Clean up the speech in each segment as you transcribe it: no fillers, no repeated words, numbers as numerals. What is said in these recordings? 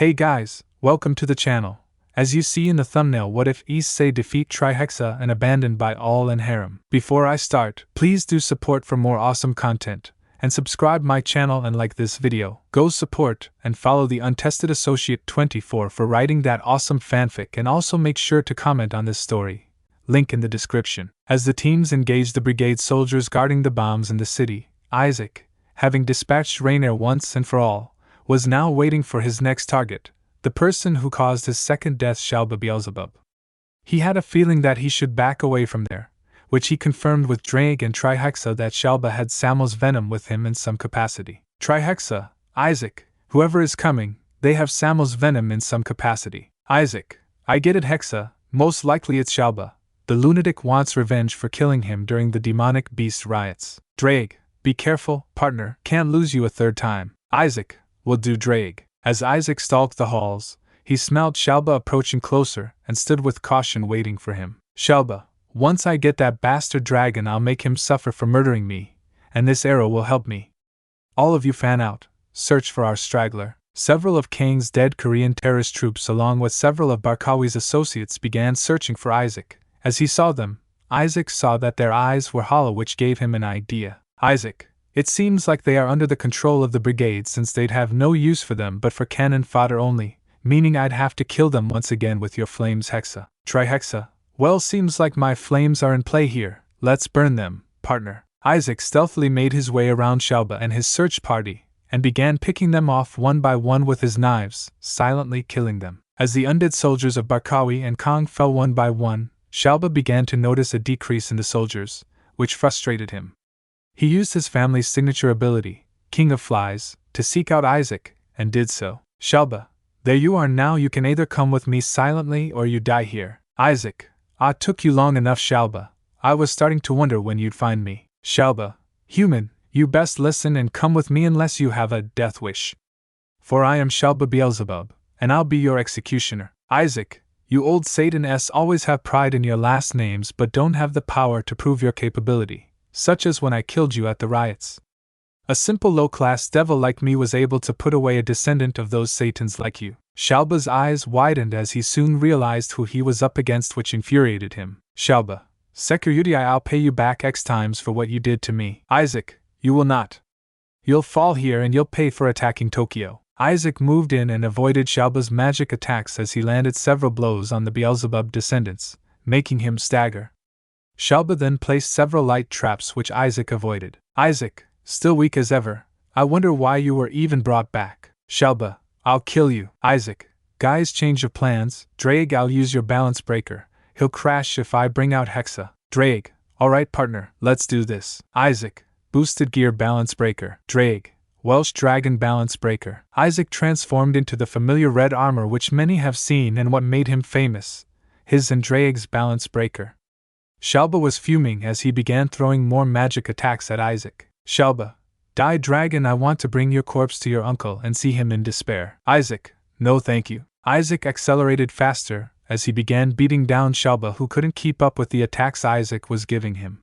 Hey guys, welcome to the channel. As you see in the thumbnail, what if Issei defeat Trihexa and abandoned by all in Harem? Before I start, please do support for more awesome content, and subscribe my channel and like this video. Go support and follow the Untested Associate 24 for writing that awesome fanfic, and also make sure to comment on this story. Link in the description. As the teams engaged the Brigade soldiers guarding the bombs in the city, Isaac, having dispatched Rainier once and for all, was now waiting for his next target, the person who caused his second death, Shelba Beelzebub. He had a feeling that he should back away from there, which he confirmed with Drake and Trihexa that Shelba had Samuel's venom with him in some capacity. Trihexa, Isaac, whoever is coming, they have Samuel's venom in some capacity. Isaac, I get it, Hexa, most likely it's Shelba. The lunatic wants revenge for killing him during the demonic beast riots. Drake, be careful, partner, can't lose you a third time. Isaac, will do. Drake. As Isaac stalked the halls, he smelled Shelba approaching closer and stood with caution waiting for him. Shelba, once I get that bastard dragon, I'll make him suffer for murdering me, and this arrow will help me. All of you fan out, search for our straggler. Several of Kang's dead Korean terrorist troops along with several of Barkawi's associates began searching for Isaac. As he saw them, Isaac saw that their eyes were hollow, which gave him an idea. Isaac, it seems like they are under the control of the Brigade, since they'd have no use for them but for cannon fodder only, meaning I'd have to kill them once again with your flames, Hexa. Trihexa, well, seems like my flames are in play here, let's burn them, partner. Isaac stealthily made his way around Shelba and his search party, and began picking them off one by one with his knives, silently killing them. As the undead soldiers of Barkawi and Kang fell one by one, Shelba began to notice a decrease in the soldiers, which frustrated him. He used his family's signature ability, King of Flies, to seek out Isaac, and did so. Shelba, there you are now. You can either come with me silently or you die here. Isaac, took you long enough, Shelba. I was starting to wonder when you'd find me. Shelba, human, you best listen and come with me unless you have a death wish. For I am Shelba Beelzebub, and I'll be your executioner. Isaac, you old Satan-s always have pride in your last names but don't have the power to prove your capability. Such as when I killed you at the riots. A simple low-class devil like me was able to put away a descendant of those Satans like you. Shelba's eyes widened as he soon realized who he was up against, which infuriated him. Shelba, security, I'll pay you back X times for what you did to me. Isaac, you will not. You'll fall here and you'll pay for attacking Tokyo. Isaac moved in and avoided Shelba's magic attacks as he landed several blows on the Beelzebub descendants, making him stagger. Shelba then placed several light traps which Isaac avoided. Isaac, still weak as ever, I wonder why you were even brought back. Shelba, I'll kill you. Isaac, guys, change of plans. Drake, I'll use your balance breaker. He'll crash if I bring out Hexa. Drake, alright partner, let's do this. Isaac, boosted gear balance breaker. Drake, Welsh dragon balance breaker. Isaac transformed into the familiar red armor which many have seen and what made him famous, his and Drake's balance breaker. Shelba was fuming as he began throwing more magic attacks at Isaac. Shelba, die dragon, I want to bring your corpse to your uncle and see him in despair. Isaac, no thank you. Isaac accelerated faster as he began beating down Shelba, who couldn't keep up with the attacks Isaac was giving him.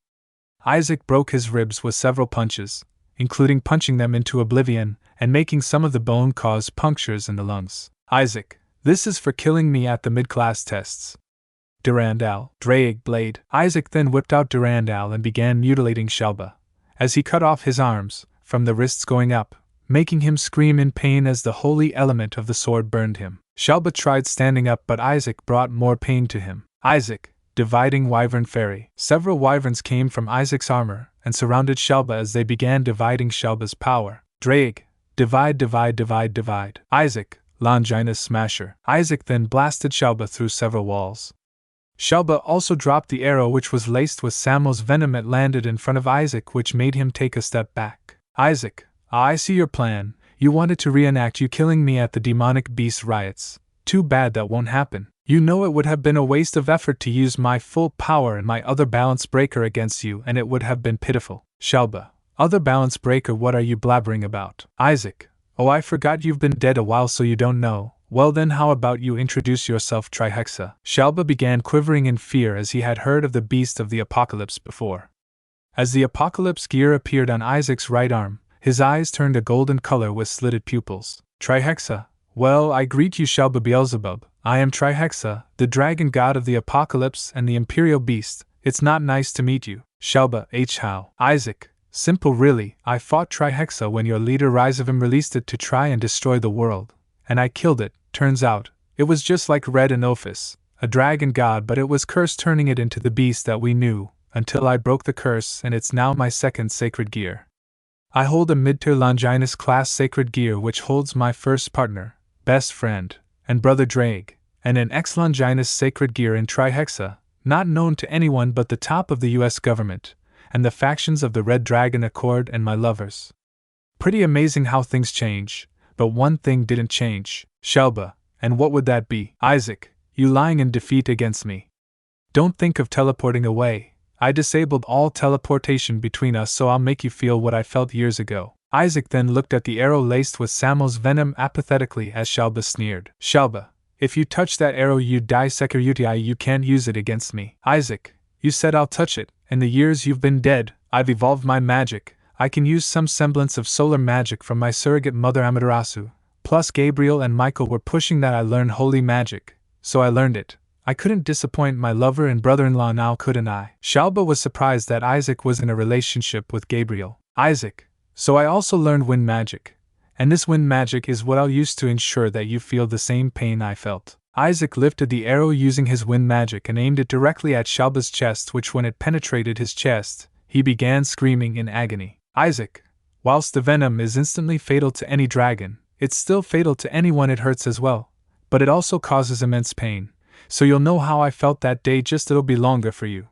Isaac broke his ribs with several punches, including punching them into oblivion and making some of the bone cause punctures in the lungs. Isaac, this is for killing me at the mid-class tests. Durandal, Drake Blade. Isaac then whipped out Durandal and began mutilating Shelba, as he cut off his arms, from the wrists going up, making him scream in pain as the holy element of the sword burned him. Shelba tried standing up, but Isaac brought more pain to him. Isaac, dividing Wyvern Fairy. Several wyverns came from Isaac's armor and surrounded Shelba as they began dividing Shelba's power. Drake, divide. Isaac, Longinus Smasher. Isaac then blasted Shelba through several walls. Shelba also dropped the arrow which was laced with Samuel's venom. It landed in front of Isaac, which made him take a step back. Isaac, I see your plan. You wanted to reenact you killing me at the demonic beast riots. Too bad that won't happen. You know it would have been a waste of effort to use my full power and my other balance breaker against you, and it would have been pitiful. Shelba, other balance breaker, what are you blabbering about? Isaac, oh, I forgot you've been dead a while so you don't know. Well then, how about you introduce yourself, Trihexa? Shelba began quivering in fear as he had heard of the beast of the apocalypse before. As the apocalypse gear appeared on Isaac's right arm, his eyes turned a golden color with slitted pupils. Trihexa, Well, I greet you, Shelba Beelzebub. I am Trihexa, the dragon god of the apocalypse and the imperial beast. It's not nice to meet you. Shelba H. How? Isaac. Simple really, I fought Trihexa when your leader Rizavim released it to try and destroy the world. And I killed it, turns out. It was just like Red and Ophis, a dragon god, but it was cursed, turning it into the beast that we knew, until I broke the curse, and it's now my second sacred gear. I hold a mid-tier Longinus class sacred gear which holds my first partner, best friend, and brother Drake, and an ex-Longinus sacred gear in Trihexa, not known to anyone but the top of the US government, and the factions of the Red Dragon Accord and my lovers. Pretty amazing how things change, but one thing didn't change, Shelba, and what would that be? Isaac, you lying in defeat against me. Don't think of teleporting away. I disabled all teleportation between us, so I'll make you feel what I felt years ago. Isaac then looked at the arrow laced with Samuel's venom apathetically as Shelba sneered. Shelba, if you touch that arrow you die security, you can't use it against me. Isaac, you said I'll touch it. In the years you've been dead, I've evolved my magic. I can use some semblance of solar magic from my surrogate mother Amidarasu. Plus Gabriel and Michael were pushing that I learn holy magic, so I learned it. I couldn't disappoint my lover and brother-in-law now, couldn't I? Shelba was surprised that Isaac was in a relationship with Gabriel. Isaac, so I also learned wind magic. And this wind magic is what I'll use to ensure that you feel the same pain I felt. Isaac lifted the arrow using his wind magic and aimed it directly at Shelba's chest, which when it penetrated his chest, he began screaming in agony. Isaac, whilst the venom is instantly fatal to any dragon, it's still fatal to anyone it hurts as well, but it also causes immense pain, so you'll know how I felt that day, just it'll be longer for you.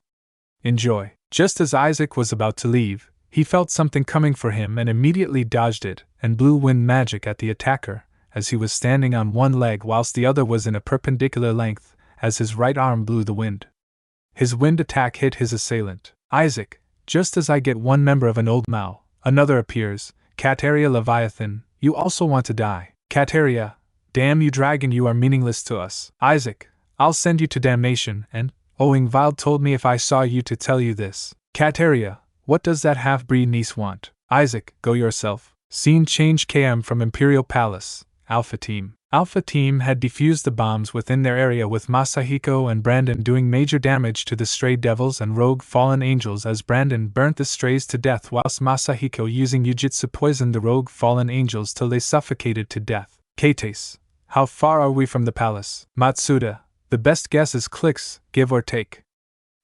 Enjoy. Just as Isaac was about to leave, he felt something coming for him and immediately dodged it and blew wind magic at the attacker, as he was standing on one leg whilst the other was in a perpendicular length, as his right arm blew the wind. His wind attack hit his assailant. Isaac, just as I get one member of an old Mao, another appears. Kateria Leviathan, you also want to die. Kateria, damn you dragon, you are meaningless to us. Isaac, I'll send you to damnation, and, Ingvild told me if I saw you to tell you this. Kateria, what does that half-breed niece want? Isaac, go yourself. Scene change KM from Imperial Palace. Alpha Team. Alpha Team had defused the bombs within their area, with Masahiko and Brandon doing major damage to the stray devils and rogue fallen angels, as Brandon burnt the strays to death whilst Masahiko using Yujitsu poisoned the rogue fallen angels till they suffocated to death. Kates, how far are we from the palace? Matsuda, the best guess is clicks, give or take.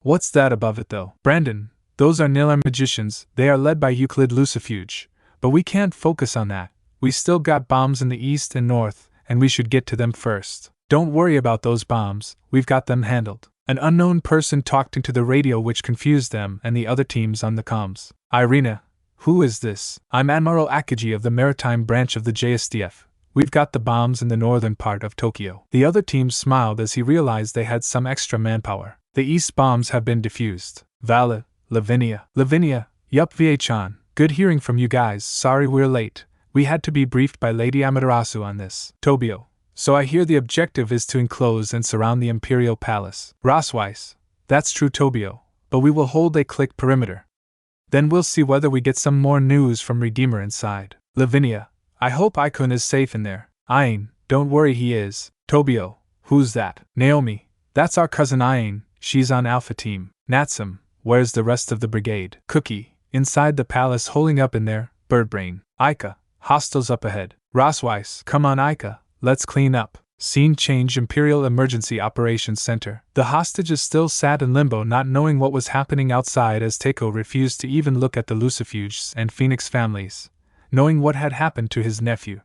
What's that above it though? Brandon, those are Nilar magicians, they are led by Euclid Lucifuge, but we can't focus on that. We still got bombs in the east and north, and we should get to them first. Don't worry about those bombs, we've got them handled. An unknown person talked into the radio, which confused them and the other teams on the comms. Irina, who is this? I'm Admiral Akagi of the Maritime Branch of the JSDF. We've got the bombs in the northern part of Tokyo. The other teams smiled as he realized they had some extra manpower. The east bombs have been defused. Vala, Lavinia. Lavinia, yup, VA-chan. Good hearing from you guys, sorry we're late. We had to be briefed by Lady Amidarasu on this. Tobio, so I hear the objective is to enclose and surround the Imperial Palace. Rossweiss, that's true Tobio, but we will hold a click perimeter. Then we'll see whether we get some more news from Redeemer inside. Lavinia, I hope Ikun is safe in there. Ain, don't worry, he is. Tobio, who's that? Naomi, that's our cousin Ain, she's on Alpha Team. Natsum, where's the rest of the brigade? Cookie, inside the palace holding up in there. Birdbrain, Ika, hostiles up ahead. Rossweiss, come on Ika, let's clean up. Scene change Imperial Emergency Operations Center. The hostages still sat in limbo, not knowing what was happening outside, as Teiko refused to even look at the Lucifuges and Phoenix families, knowing what had happened to his nephew.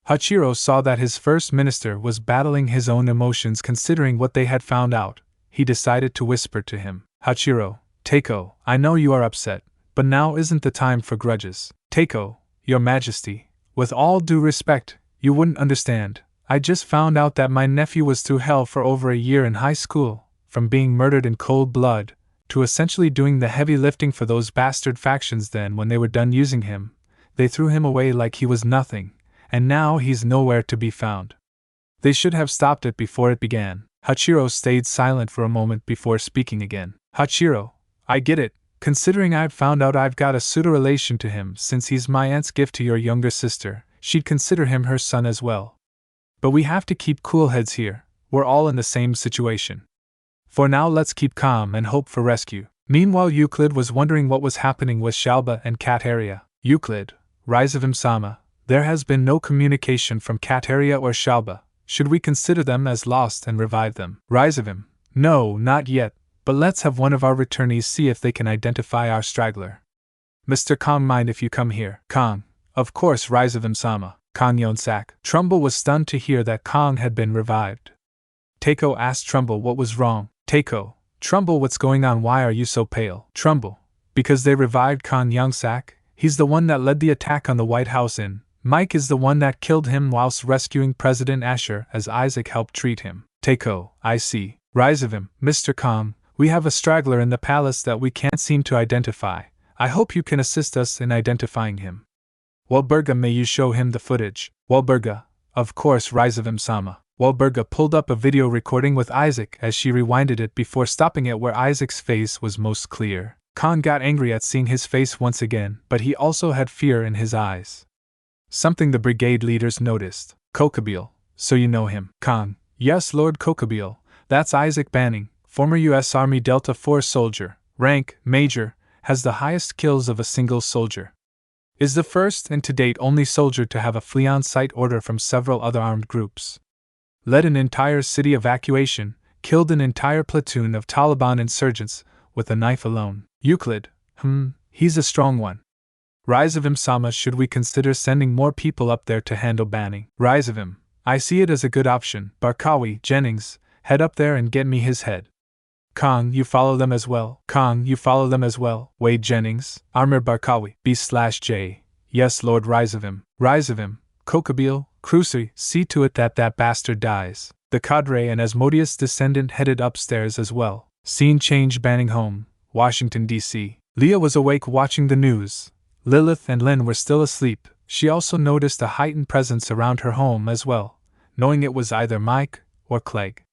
Hachiro saw that his first minister was battling his own emotions considering what they had found out. He decided to whisper to him. Hachiro, Teiko, I know you are upset, but now isn't the time for grudges. Teiko, Your Majesty, with all due respect, you wouldn't understand. I just found out that my nephew was through hell for over a year in high school, from being murdered in cold blood, to essentially doing the heavy lifting for those bastard factions. Then when they were done using him, they threw him away like he was nothing, and now he's nowhere to be found. They should have stopped it before it began. Hachiro stayed silent for a moment before speaking again. Hachiro, I get it. Considering I've found out I've got a pseudo-relation to him since he's my aunt's gift to your younger sister, she'd consider him her son as well. But we have to keep cool heads here, we're all in the same situation. For now let's keep calm and hope for rescue. Meanwhile Euclid was wondering what was happening with Shelba and Kateria. Euclid, rise of Sama, there has been no communication from Kateria or Shelba. Should we consider them as lost and revive them? Rise of him. No, not yet, but let's have one of our returnees see if they can identify our straggler. Mr. Kong, mind if you come here? Kong. Of course, rise of Sama. Kong Yonsak. Trumbull was stunned to hear that Kong had been revived. Takeo asked Trumbull what was wrong. Takeo. Trumbull, what's going on? Why are you so pale? Trumbull. Because they revived Kong Yongsak. He's the one that led the attack on the White House in. Mike is the one that killed him whilst rescuing President Asher as Isaac helped treat him. Takeo. I see. Rise of him. Mr. Kong, we have a straggler in the palace that we can't seem to identify. I hope you can assist us in identifying him. Walburga, may you show him the footage? Walburga. Of course, rise of him Sama. Walburga pulled up a video recording with Isaac as she rewinded it before stopping it where Isaac's face was most clear. Khan got angry at seeing his face once again, but he also had fear in his eyes. Something the brigade leaders noticed. Kokabeel, so you know him. Khan. Yes, Lord Kokabeel. That's Isaac Banning, former U.S. Army Delta Force soldier, rank, Major, has the highest kills of a single soldier. Is the first and to date only soldier to have a flee-on-site order from several other armed groups. Led an entire city evacuation, killed an entire platoon of Taliban insurgents with a knife alone. Euclid, he's a strong one. Rise of him Sama, should we consider sending more people up there to handle Banning? Rise of him, I see it as a good option. Barkawi, Jennings, head up there and get me his head. Kong, you follow them as well. Kong, you follow them as well. Wade Jennings, Armor Barkawi, B/J. Yes, Lord. Rise of him. Rise of him. Kokabeel, Crusoe, see to it that that bastard dies. The cadre and Asmodeus' descendant headed upstairs as well. Scene change. Banning home, Washington, D.C. Leah was awake watching the news. Lilith and Lynn were still asleep. She also noticed a heightened presence around her home as well, knowing it was either Mike or Clegg.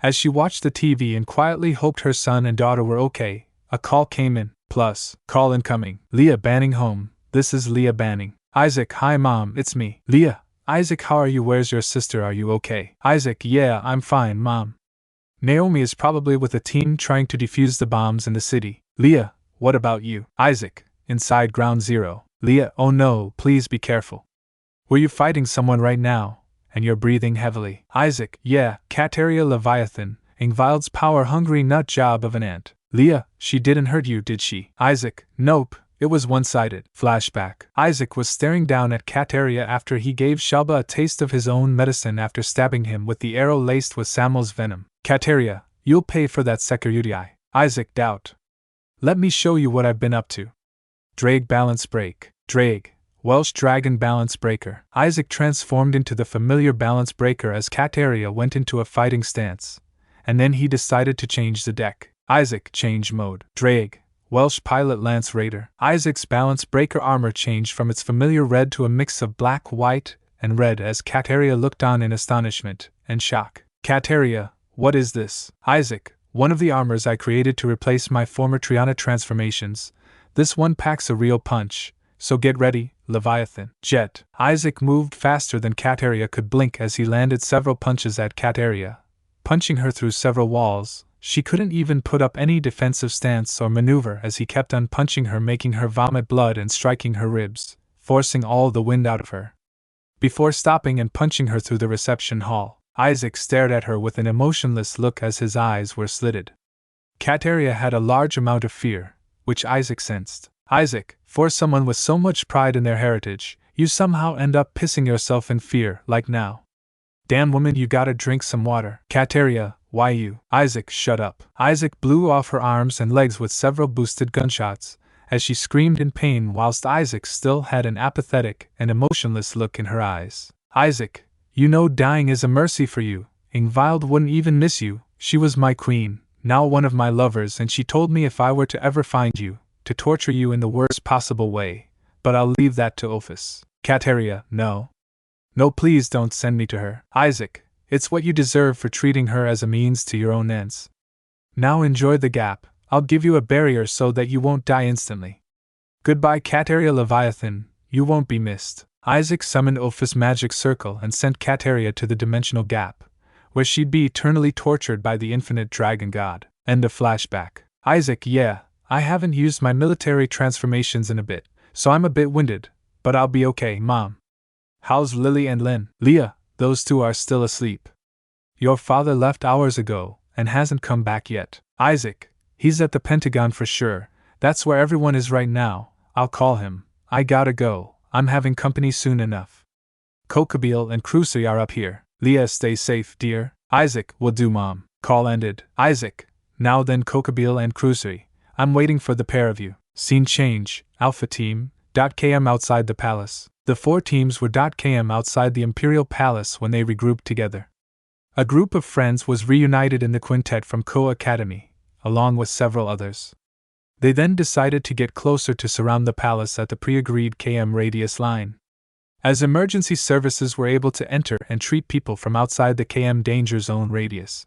As she watched the TV and quietly hoped her son and daughter were okay, a call came in. Plus, call incoming. Leah Banning home. This is Leah Banning. Isaac, hi Mom, it's me. Leah. Isaac, how are you? Where's your sister? Are you okay? Isaac, yeah, I'm fine, Mom. Naomi is probably with a team trying to defuse the bombs in the city. Leah, what about you? Isaac, inside Ground Zero. Leah, oh no, please be careful. Were you fighting someone right now? And you're breathing heavily. Isaac, yeah, Kateria Leviathan, Ingvild's power-hungry nut job of an ant. Leah, she didn't hurt you, did she? Isaac, nope, it was one-sided. Flashback. Isaac was staring down at Kateria after he gave Shelba a taste of his own medicine after stabbing him with the arrow laced with Samuel's venom. Kateria, you'll pay for that security. Isaac, doubt. Let me show you what I've been up to. Drag balance break. Drag. Welsh Dragon Balance Breaker. Isaac transformed into the familiar balance breaker as Kateria went into a fighting stance, and then he decided to change the deck. Isaac, change mode. Drag. Welsh Pilot Lance Raider. Isaac's balance breaker armor changed from its familiar red to a mix of black, white, and red as Kateria looked on in astonishment and shock. Kateria, what is this? Isaac, one of the armors I created to replace my former Triana transformations. This one packs a real punch, so get ready. Leviathan. Jet. Isaac moved faster than Kateria could blink as he landed several punches at Kateria, punching her through several walls. She couldn't even put up any defensive stance or maneuver as he kept on punching her, making her vomit blood and striking her ribs, forcing all the wind out of her. Before stopping and punching her through the reception hall, Isaac stared at her with an emotionless look as his eyes were slitted. Kateria had a large amount of fear, which Isaac sensed. Isaac, for someone with so much pride in their heritage, you somehow end up pissing yourself in fear, like now. Damn woman, you gotta drink some water. Kateria, why you? Isaac, shut up. Isaac blew off her arms and legs with several boosted gunshots, as she screamed in pain whilst Isaac still had an apathetic and emotionless look in her eyes. Isaac, you know dying is a mercy for you. Ingvild wouldn't even miss you. She was my queen, now one of my lovers, and she told me if I were to ever find you, to torture you in the worst possible way, but I'll leave that to Ophis. Kateria, no. No, please don't send me to her. Isaac, it's what you deserve for treating her as a means to your own ends. Now enjoy the gap. I'll give you a barrier so that you won't die instantly. Goodbye, Kateria Leviathan, you won't be missed. Isaac summoned Opha's magic circle and sent Kateria to the dimensional gap, where she'd be eternally tortured by the infinite dragon god. End of flashback. Isaac, yeah, I haven't used my military transformations in a bit, so I'm a bit winded, but I'll be okay, Mom. How's Lily and Lynn? Leah, those two are still asleep. Your father left hours ago, and hasn't come back yet. Isaac, he's at the Pentagon for sure, that's where everyone is right now, I'll call him. I gotta go, I'm having company soon enough. Kokabeel and Crusoe are up here. Leah, stay safe, dear. Isaac, will do, Mom. Call ended. Isaac, now then, Kokabeel and Crusoe, I'm waiting for the pair of you. Scene change, Alpha Team, .km outside the palace. The 4 teams were .km outside the Imperial Palace when they regrouped together. A group of friends was reunited in the quintet from Ko Academy, along with several others. They then decided to get closer to surround the palace at the pre-agreed KM radius line. As emergency services were able to enter and treat people from outside the KM danger zone radius.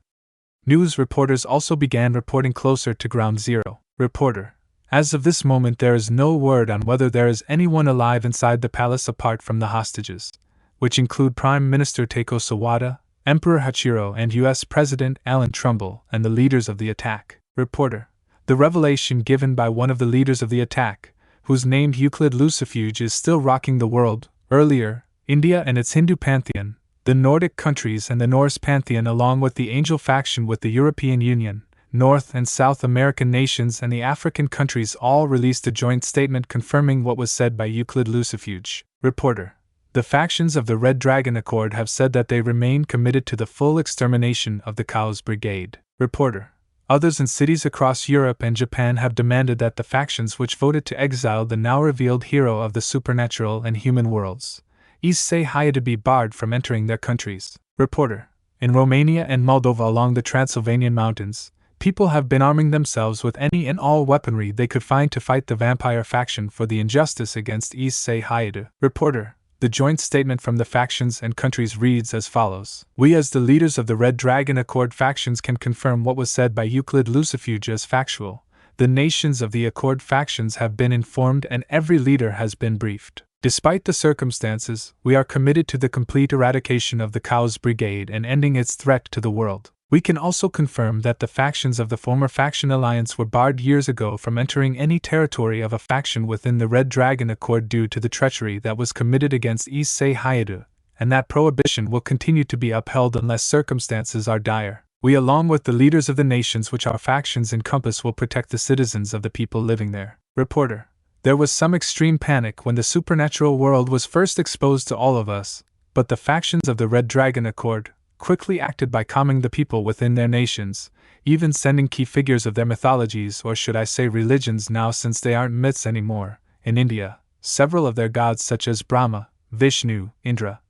News reporters also began reporting closer to Ground Zero. Reporter: as of this moment there is no word on whether there is anyone alive inside the palace apart from the hostages, which include Prime Minister Teiko Sawada, Emperor Hachiro and U.S. President Alan Trumbull and the leaders of the attack. Reporter: the revelation given by one of the leaders of the attack, whose named Euclid Lucifuge is still rocking the world. Earlier, India and its Hindu pantheon, the Nordic countries and the Norse pantheon along with the Angel faction with the European Union, North and South American nations and the African countries all released a joint statement confirming what was said by Euclid Lucifuge. Reporter: the factions of the Red Dragon Accord have said that they remain committed to the full extermination of the Chaos Brigade. Reporter: others in cities across Europe and Japan have demanded that the factions which voted to exile the now revealed hero of the supernatural and human worlds, Issei, be barred from entering their countries. Reporter: in Romania and Moldova along the Transylvanian mountains, people have been arming themselves with any and all weaponry they could find to fight the vampire faction for the injustice against Issei. Reporter: the joint statement from the factions and countries reads as follows: we as the leaders of the Red Dragon Accord factions can confirm what was said by Euclid Lucifuge as factual. The nations of the Accord factions have been informed and every leader has been briefed. Despite the circumstances, we are committed to the complete eradication of the Chaos Brigade and ending its threat to the world. We can also confirm that the factions of the former faction alliance were barred years ago from entering any territory of a faction within the Red Dragon Accord due to the treachery that was committed against Issei, and that prohibition will continue to be upheld unless circumstances are dire. We, along with the leaders of the nations which our factions encompass, will protect the citizens of the people living there. Reporter: there was some extreme panic when the supernatural world was first exposed to all of us, but the factions of the Red Dragon Accord quickly acted by calming the people within their nations, even sending key figures of their mythologies, or should I say religions now since they aren't myths anymore. In India, several of their gods such as Brahma, Vishnu, Indra,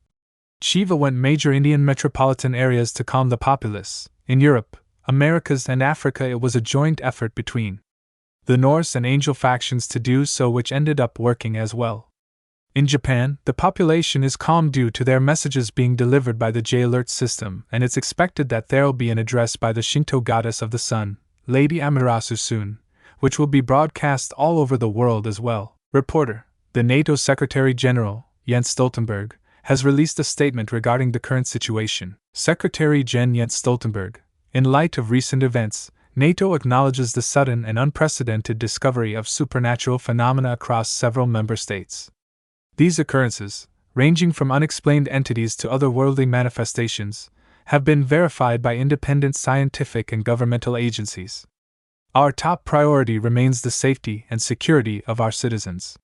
Shiva went major Indian metropolitan areas to calm the populace. In Europe, Americas and Africa it was a joint effort between the Norse and Angel factions to do so, which ended up working as well. In Japan, the population is calm due to their messages being delivered by the J-Alert system, and it's expected that there will be an address by the Shinto goddess of the sun, Lady Amidarasu, soon, which will be broadcast all over the world as well. Reporter: the NATO Secretary General, Jens Stoltenberg, has released a statement regarding the current situation. Secretary Gen Jens Stoltenberg: in light of recent events, NATO acknowledges the sudden and unprecedented discovery of supernatural phenomena across several member states. These occurrences, ranging from unexplained entities to otherworldly manifestations, have been verified by independent scientific and governmental agencies. Our top priority remains the safety and security of our citizens.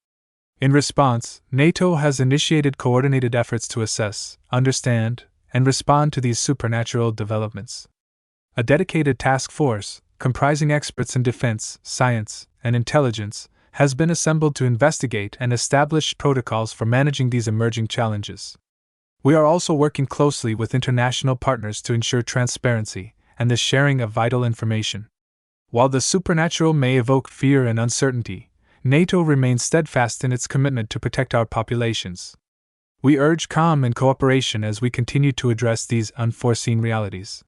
In response, NATO has initiated coordinated efforts to assess, understand, and respond to these supernatural developments. A dedicated task force, comprising experts in defense, science, and intelligence, has been assembled to investigate and establish protocols for managing these emerging challenges. We are also working closely with international partners to ensure transparency and the sharing of vital information. While the supernatural may evoke fear and uncertainty, NATO remains steadfast in its commitment to protect our populations. We urge calm and cooperation as we continue to address these unforeseen realities.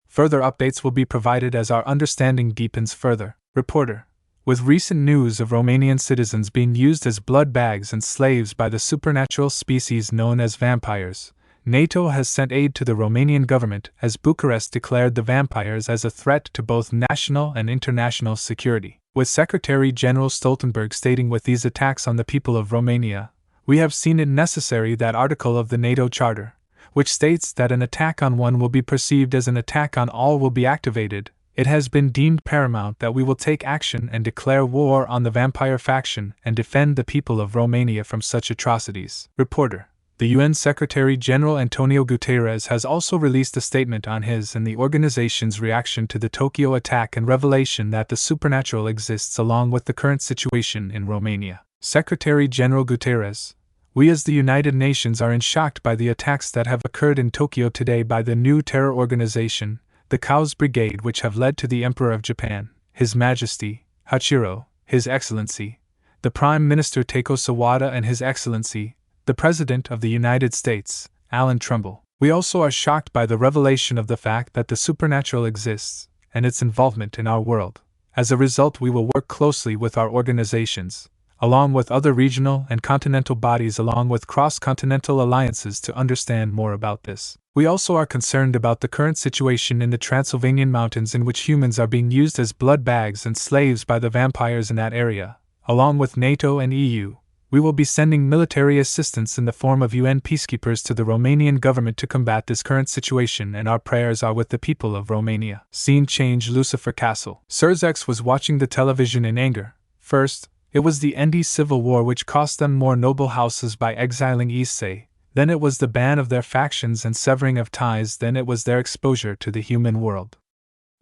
Further updates will be provided as our understanding deepens further. Reporter: With recent news of Romanian citizens being used as blood bags and slaves by the supernatural species known as vampires, NATO has sent aid to the Romanian government as Bucharest declared the vampires as a threat to both national and international security. With Secretary General Stoltenberg stating with these attacks on the people of Romania, we have seen it necessary that article of the NATO Charter, which states that an attack on one will be perceived as an attack on all will be activated. It has been deemed paramount that we will take action and declare war on the vampire faction and defend the people of Romania from such atrocities. Reporter. The UN Secretary-General Antonio Guterres has also released a statement on his and the organization's reaction to the Tokyo attack and revelation that the supernatural exists along with the current situation in Romania. Secretary-General Guterres, we as the United Nations are in shock by the attacks that have occurred in Tokyo today by the new terror organization, the Chaos Brigade, which have led to the Emperor of Japan, His Majesty, Hachiro, His Excellency, the Prime Minister Taiko Sawada and His Excellency, the President of the United States, Alan Trumbull. We also are shocked by the revelation of the fact that the supernatural exists, and its involvement in our world. As a result, we will work closely with our organizations, along with other regional and continental bodies along with cross-continental alliances to understand more about this. We also are concerned about the current situation in the Transylvanian mountains in which humans are being used as blood bags and slaves by the vampires in that area. Along with NATO and EU, we will be sending military assistance in the form of UN peacekeepers to the Romanian government to combat this current situation, and our prayers are with the people of Romania. Scene change. Lucifer Castle. Serzex was watching the television in anger. First, it was the Endi civil war which cost them more noble houses by exiling Issei, then it was the ban of their factions and severing of ties, then it was their exposure to the human world.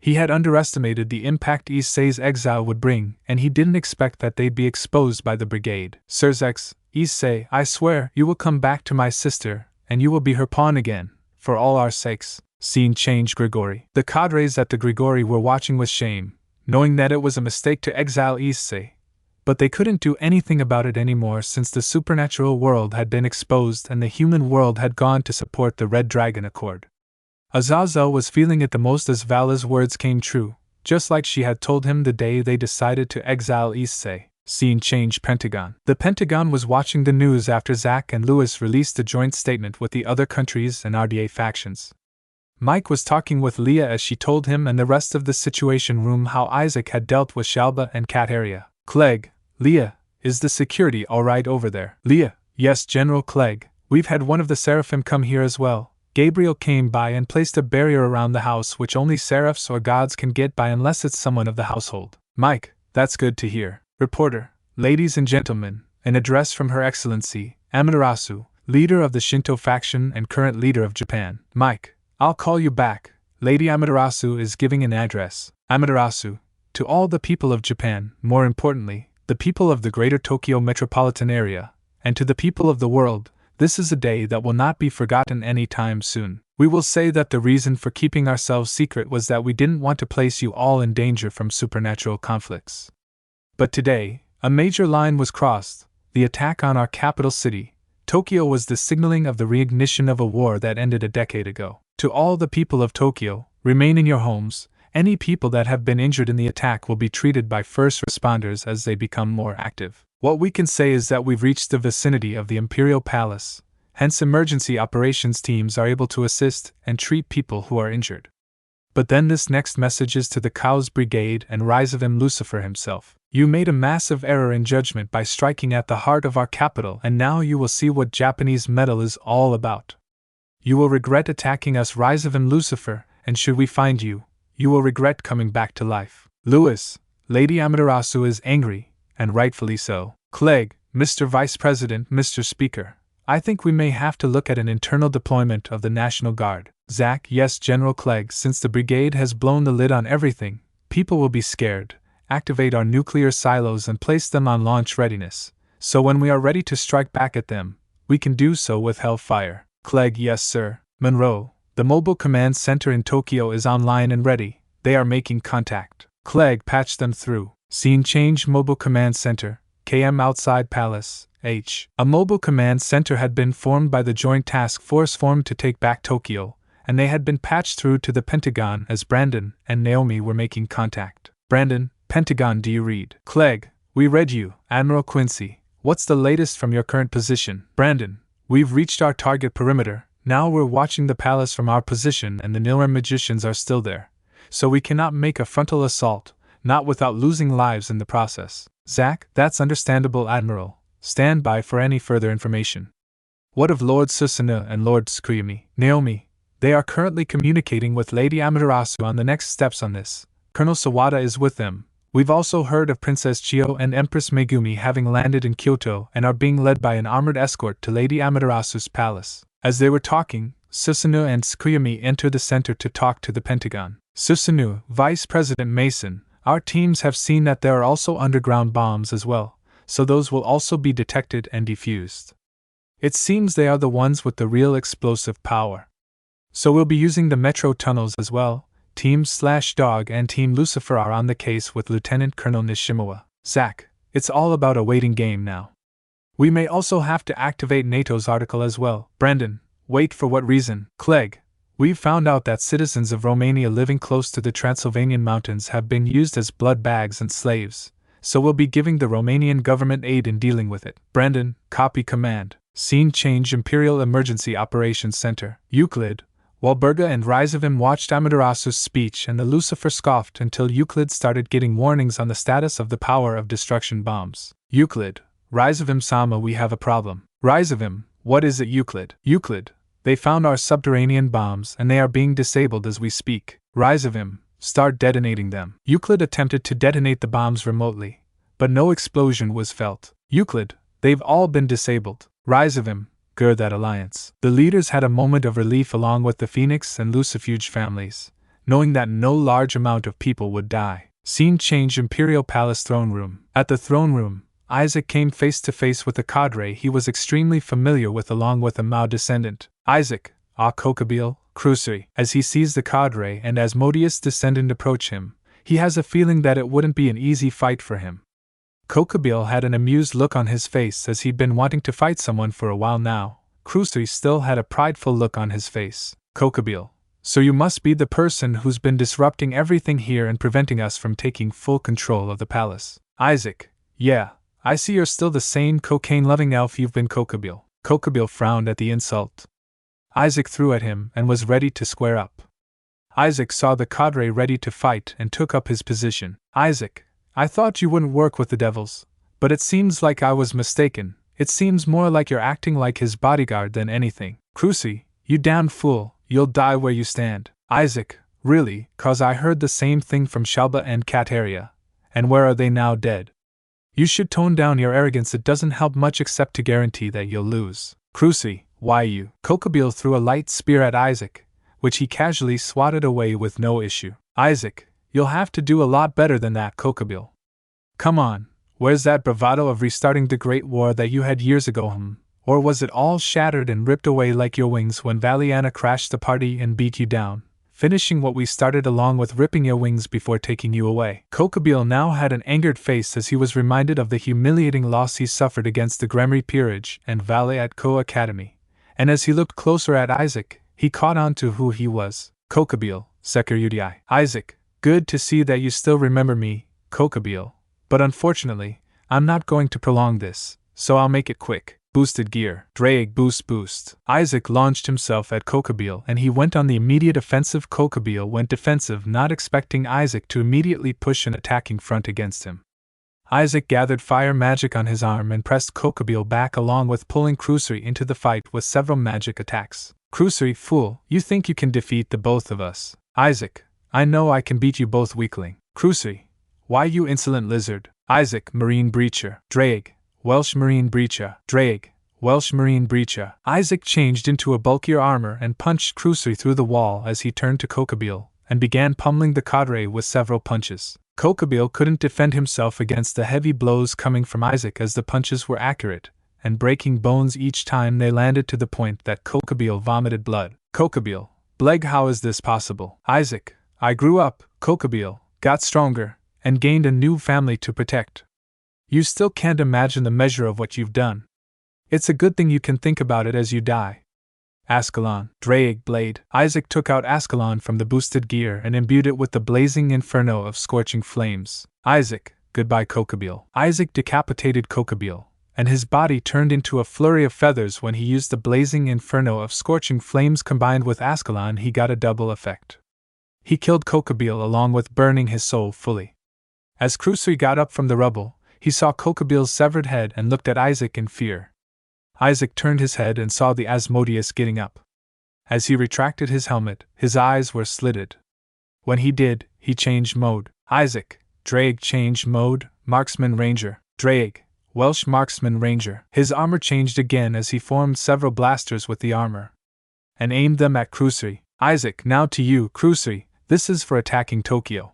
He had underestimated the impact Issei's exile would bring, and he didn't expect that they'd be exposed by the Brigade. Serzex, Issei, I swear you will come back to my sister, and you will be her pawn again, for all our sakes. Scene change. Grigori. The cadres at the Grigori were watching with shame, knowing that it was a mistake to exile Issei. But they couldn't do anything about it anymore since the supernatural world had been exposed and the human world had gone to support the Red Dragon Accord. Azazel was feeling it the most as Vala's words came true, just like she had told him the day they decided to exile Issei. Scene change. Pentagon. The Pentagon was watching the news after Zach and Lewis released a joint statement with the other countries and RDA factions. Mike was talking with Leah as she told him and the rest of the Situation Room how Isaac had dealt with Shelba and Kateria. Clegg, Leah, is the security all right over there? Leah, yes, General Clegg, we've had one of the Seraphim come here as well. Gabriel came by and placed a barrier around the house which only seraphs or gods can get by unless it's someone of the household. Mike, that's good to hear. Reporter, ladies and gentlemen, an address from Her Excellency, Amidarasu, leader of the Shinto faction and current leader of Japan. Mike, I'll call you back. Lady Amidarasu is giving an address. Amidarasu, to all the people of Japan, more importantly, the people of the greater Tokyo metropolitan area, and to the people of the world, this is a day that will not be forgotten any time soon. We will say that the reason for keeping ourselves secret was that we didn't want to place you all in danger from supernatural conflicts. But today, a major line was crossed. The attack on our capital city, Tokyo, was the signaling of the reignition of a war that ended a decade ago. To all the people of Tokyo, remain in your homes. Any people that have been injured in the attack will be treated by first responders as they become more active. What we can say is that we've reached the vicinity of the Imperial Palace, hence emergency operations teams are able to assist and treat people who are injured. But then this next message is to the Chaos Brigade and Rise of M. Lucifer himself. You made a massive error in judgment by striking at the heart of our capital, and now you will see what Japanese metal is all about. You will regret attacking us, Rise of M. Lucifer, and should we find you, you will regret coming back to life. Lewis, Lady Amidarasu is angry, and rightfully so. Clegg, Mr. Vice President, Mr. Speaker, I think we may have to look at an internal deployment of the National Guard. Zach, yes, General Clegg, since the Brigade has blown the lid on everything, people will be scared. Activate our nuclear silos and place them on launch readiness, so when we are ready to strike back at them, we can do so with hellfire. Clegg, yes, sir. Monroe, the mobile command center in Tokyo is online and ready. They are making contact. Clegg, patch them through. Scene change. Mobile command center, KM outside Palace, H. A mobile command center had been formed by the Joint Task Force formed to take back Tokyo, and they had been patched through to the Pentagon as Brandon and Naomi were making contact. Brandon, Pentagon do you read? Clegg, we read you. Admiral Quincy, what's the latest from your current position? Brandon, we've reached our target perimeter, now we're watching the palace from our position and the Nilram magicians are still there, so we cannot make a frontal assault, not without losing lives in the process. Zack, that's understandable, Admiral. Stand by for any further information. What of Lord Susanoo and Lord Screamy? Naomi, they are currently communicating with Lady Amidarasu on the next steps on this. Colonel Sawada is with them. We've also heard of Princess Chio and Empress Megumi having landed in Kyoto and are being led by an armored escort to Lady Amidarasu's palace. As they were talking, Susanoo and Screamy entered the center to talk to the Pentagon. Susanoo, Vice President Mason, our teams have seen that there are also underground bombs as well, so those will also be detected and defused. It seems they are the ones with the real explosive power. So we'll be using the metro tunnels as well. Team /Dog and Team Lucifer are on the case with Lieutenant Colonel Nishimawa. Zack, it's all about a waiting game now. We may also have to activate NATO's article as well. Brendan, wait, for what reason? Clegg, we've found out that citizens of Romania living close to the Transylvanian mountains have been used as blood bags and slaves, so we'll be giving the Romanian government aid in dealing with it. Brendan, copy command. Scene change, Imperial Emergency Operations Center. Euclid, while Berga and Rizavim watched Amidarasu's speech and the Lucifer scoffed until Euclid started getting warnings on the status of the power of destruction bombs. Euclid, Rizavim-sama, we have a problem. Rizavim, what is it? Euclid, they found our subterranean bombs and they are being disabled as we speak. Rizavim, start detonating them. Euclid attempted to detonate the bombs remotely, but no explosion was felt. Euclid, they've all been disabled. Rizavim, that alliance. The leaders had a moment of relief along with the Phoenix and Lucifuge families, knowing that no large amount of people would die. Scene change, Imperial Palace throne room. At the throne room, Isaac came face to face with a cadre he was extremely familiar with along with a Mao descendant. Isaac, Kokabil, Crusoe. As he sees the cadre and as Modius descendant approach him, he has a feeling that it wouldn't be an easy fight for him. Kokabil had an amused look on his face as he'd been wanting to fight someone for a while now. Crusoe still had a prideful look on his face. Kokabil, so you must be the person who's been disrupting everything here and preventing us from taking full control of the palace. Isaac, yeah, I see you're still the same cocaine-loving elf you've been. Kokabil. Kokabil frowned at the insult. Isaac threw at him and was ready to square up. Isaac saw the cadre ready to fight and took up his position. Isaac, I thought you wouldn't work with the devils, but it seems like I was mistaken. It seems more like you're acting like his bodyguard than anything. Crusoe, you damned fool, you'll die where you stand. Isaac, really, 'cause I heard the same thing from Shelba and Kateria. And where are they now? Dead. You should tone down your arrogance, it doesn't help much except to guarantee that you'll lose. Crusoe, why you? Kokabil threw a light spear at Isaac, which he casually swatted away with no issue. Isaac, you'll have to do a lot better than that. Kokabil. Come on, where's that bravado of restarting the Great War that you had years ago? Or was it all shattered and ripped away like your wings when Valiana crashed the party and beat you down, finishing what we started along with ripping your wings before taking you away? Kokabil now had an angered face as he was reminded of the humiliating loss he suffered against the Gremry Peerage and Valet at Ko Academy, and as he looked closer at Isaac, he caught on to who he was. Kokabil, Seker Udi. Isaac, good to see that you still remember me, Kokabil, but unfortunately, I'm not going to prolong this, so I'll make it quick. Boosted gear. Drake boost. Isaac launched himself at Kokabil and he went on the immediate offensive. Kokabil went defensive, not expecting Isaac to immediately push an attacking front against him. Isaac gathered fire magic on his arm and pressed Kokabil back along with pulling Crusoe into the fight with several magic attacks. Crusoe, fool, you think you can defeat the both of us? Isaac, I know I can beat you both, weakling. Crusoe, why you insolent lizard? Isaac, Marine Breacher. Drake, Welsh Marine Breacher. Drake, Welsh Marine Breacher. Isaac changed into a bulkier armor and punched Crusoe through the wall as he turned to Kokabil and began pummeling the cadre with several punches. Kokabil couldn't defend himself against the heavy blows coming from Isaac as the punches were accurate and breaking bones each time they landed, to the point that Kokabil vomited blood. Kokabil, Bleg, how is this possible? Isaac, I grew up, Kokabil, got stronger, and gained a new family to protect. You still can't imagine the measure of what you've done. It's a good thing you can think about it as you die. Ascalon, Drake Blade. Isaac took out Ascalon from the boosted gear and imbued it with the blazing inferno of scorching flames. Isaac, goodbye Kokabeel. Isaac decapitated Kokabeel, and his body turned into a flurry of feathers. When he used the blazing inferno of scorching flames combined with Ascalon, he got a double effect. He killed Kokabeel along with burning his soul fully. As Krusri got up from the rubble, he saw Kokabeel's severed head and looked at Isaac in fear. Isaac turned his head and saw the Asmodeus getting up. As he retracted his helmet, his eyes were slitted. When he did, he changed mode. Isaac, Drake changed mode, Marksman Ranger, Drake, Welsh Marksman Ranger. His armor changed again as he formed several blasters with the armor and aimed them at Krusri. Isaac, now to you, Krusri, this is for attacking Tokyo.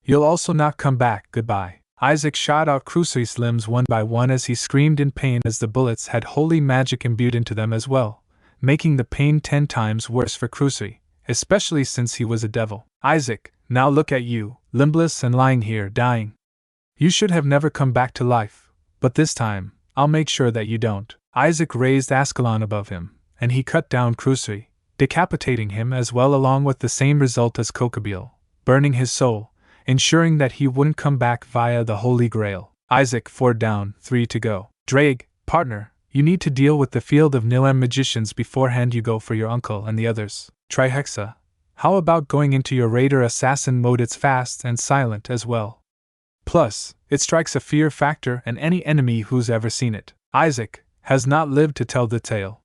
You'll also not come back, goodbye. Isaac shot out Krusri's limbs one by one as he screamed in pain as the bullets had holy magic imbued into them as well, making the pain 10 times worse for Krusri, especially since he was a devil. Isaac, now look at you, limbless and lying here dying. You should have never come back to life, but this time, I'll make sure that you don't. Isaac raised Ascalon above him, and he cut down Krusri, decapitating him as well along with the same result as Kokabeel, burning his soul, ensuring that he wouldn't come back via the Holy Grail. Isaac, 4 down, 3 to go. Drake, partner, you need to deal with the field of Nilem magicians beforehand you go for your uncle and the others. Trihexa, how about going into your raider assassin mode? It's fast and silent as well. Plus, it strikes a fear factor and any enemy who's ever seen it, Isaac, has not lived to tell the tale.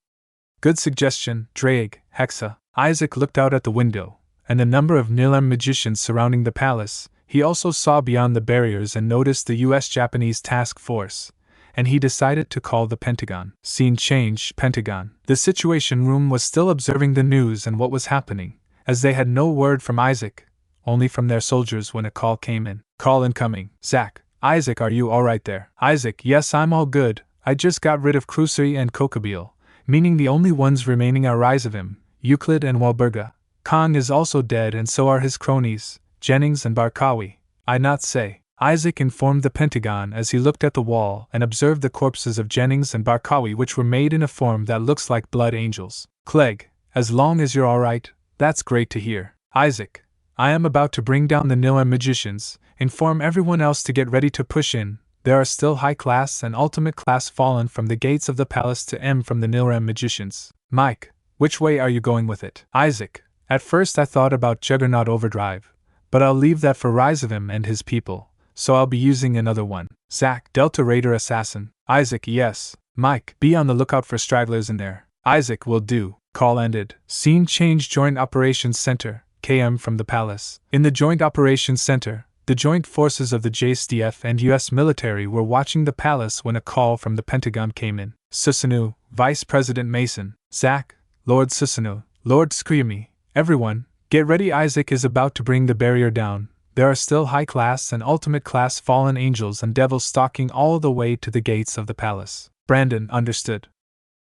Good suggestion, Drake, Hexa. Isaac looked out at the window, and the number of Nilem magicians surrounding the palace. He also saw beyond the barriers and noticed the US-Japanese task force, and he decided to call the Pentagon. Scene change, Pentagon. The Situation Room was still observing the news and what was happening, as they had no word from Isaac, only from their soldiers when a call came in. Call incoming. Zach, Isaac, are you alright there? Isaac, yes, I'm all good. I just got rid of Krusri and Kokabeel, meaning the only ones remaining are Rizavim, Euclid and Walburga. Khan is also dead and so are his cronies, Jennings and Barkawi. I not say. Isaac informed the Pentagon as he looked at the wall and observed the corpses of Jennings and Barkawi, which were made in a form that looks like blood angels. Clegg, as long as you're alright, that's great to hear. Isaac, I am about to bring down the Nilem magicians. Inform everyone else to get ready to push in. There are still high class and ultimate class fallen from the gates of the palace to M from the Nilem magicians. Mike, which way are you going with it? Isaac, at first I thought about Juggernaut Overdrive, but I'll leave that for Rizavim and his people, so I'll be using another one. Zach, Delta Raider Assassin. Isaac, yes. Mike, be on the lookout for stragglers in there. Isaac, will do. Call ended. Scene change. Joint Operations Center, KM from the palace. In the Joint Operations Center, the joint forces of the JSDF and US military were watching the palace when a call from the Pentagon came in. Susanu, Vice President Mason, Zach, Lord Susanu, Lord Skriami, everyone, get ready. Isaac is about to bring the barrier down. There are still high class and ultimate class fallen angels and devils stalking all the way to the gates of the palace. Brandon, understood.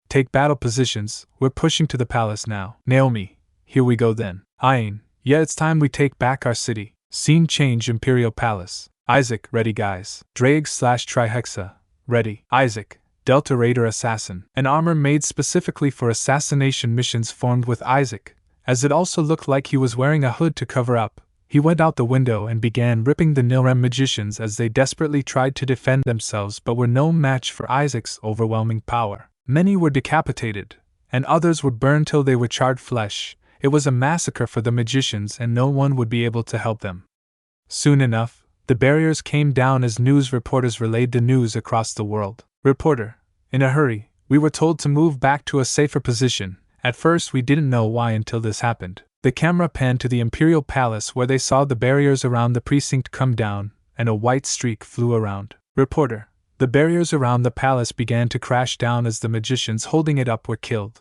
Take battle positions, we're pushing to the palace now. Naomi, here we go then. Ayn, yeah, it's time we take back our city. Scene change. Imperial Palace. Isaac, ready guys. Drake/Trihexa, ready. Isaac, Delta Raider Assassin. An armor made specifically for assassination missions formed with Isaac, as it also looked like he was wearing a hood to cover up. He went out the window and began ripping the Nilem magicians as they desperately tried to defend themselves but were no match for Isaac's overwhelming power. Many were decapitated, and others were burned till they were charred flesh. It was a massacre for the magicians and no one would be able to help them. Soon enough, the barriers came down as news reporters relayed the news across the world. Reporter, in a hurry, we were told to move back to a safer position. At first we didn't know why until this happened. The camera panned to the Imperial Palace where they saw the barriers around the precinct come down, and a white streak flew around. Reporter, the barriers around the palace began to crash down as the magicians holding it up were killed.